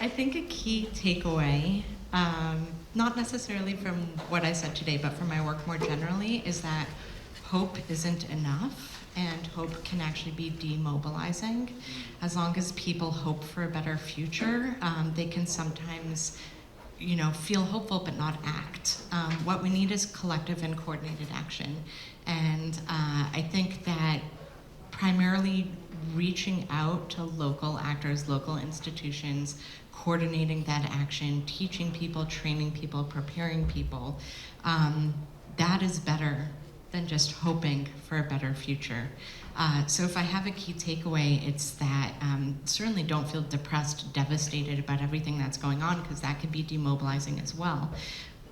R: think a key takeaway, not necessarily from what I said today, but from my work more generally, is that hope isn't enough, and hope can actually be demobilizing. As long as people hope for a better future, they can sometimes, feel hopeful but not act. What we need is collective and coordinated action. And I think that primarily reaching out to local actors, local institutions, coordinating that action, teaching people, training people, preparing people, that is better than just hoping for a better future. So if I have a key takeaway, it's that certainly don't feel depressed, devastated about everything that's going on, because that can be demobilizing as well.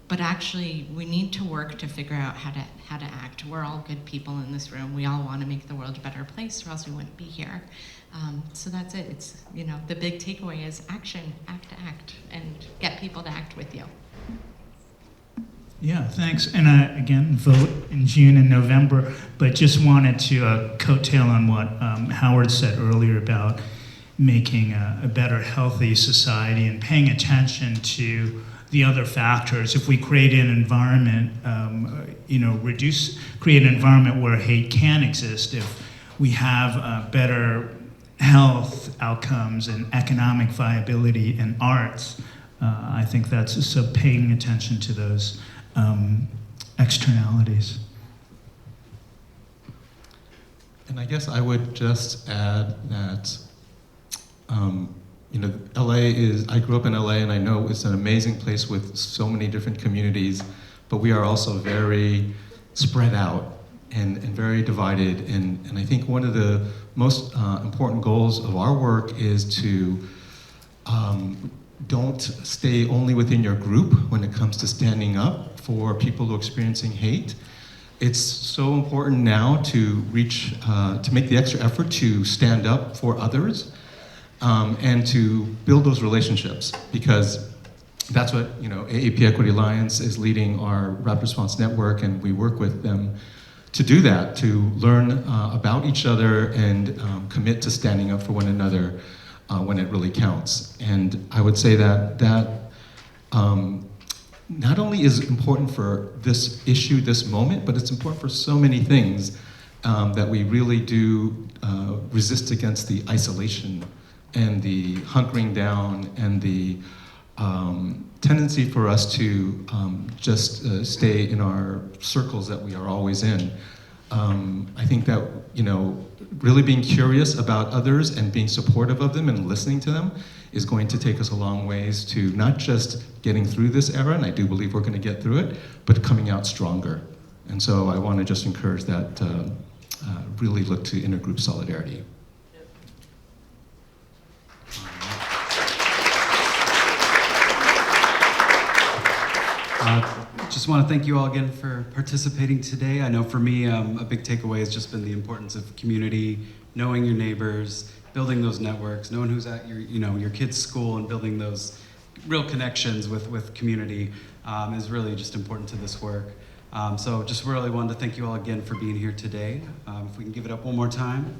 R: But actually, we need to work to figure out how to act. We're all good people in this room. We all want to make the world a better place, or else we wouldn't be here. So that's it. It's, the big takeaway is action, act, and get people to act with you.
Q: Yeah, thanks. And again, vote in June and November, but just wanted to coattail on what Howard said earlier about making a better, healthy society and paying attention to the other factors. If we create an environment, create an environment where hate can exist, if we have better health outcomes and economic viability and arts, I think that's so paying attention to those externalities.
P: And I guess I would just add that, I grew up in LA, and I know it's an amazing place with so many different communities, but we are also very spread out and very divided. And I think one of the most important goals of our work is to don't stay only within your group when it comes to standing up for people who are experiencing hate. It's so important now to reach, to make the extra effort to stand up for others and to build those relationships, because that's what, AAP Equity Alliance is leading our rapid response network, and we work with them to do that, to learn about each other and commit to standing up for one another when it really counts. And I would say that not only is important for this issue, this moment, but it's important for so many things that we really do resist against the isolation and the hunkering down and the tendency for us to just stay in our circles that we are always in. I think that, really being curious about others and being supportive of them and listening to them is going to take us a long ways to not just getting through this era, and I do believe we're going to get through it, but coming out stronger. And so I want to just encourage that, really look to intergroup solidarity.
S: Just want to thank you all again for participating today. I know for me, a big takeaway has just been the importance of community, knowing your neighbors, building those networks, knowing who's at your kid's school, and building those real connections with community is really just important to this work. So just really wanted to thank you all again for being here today. If we can give it up one more time.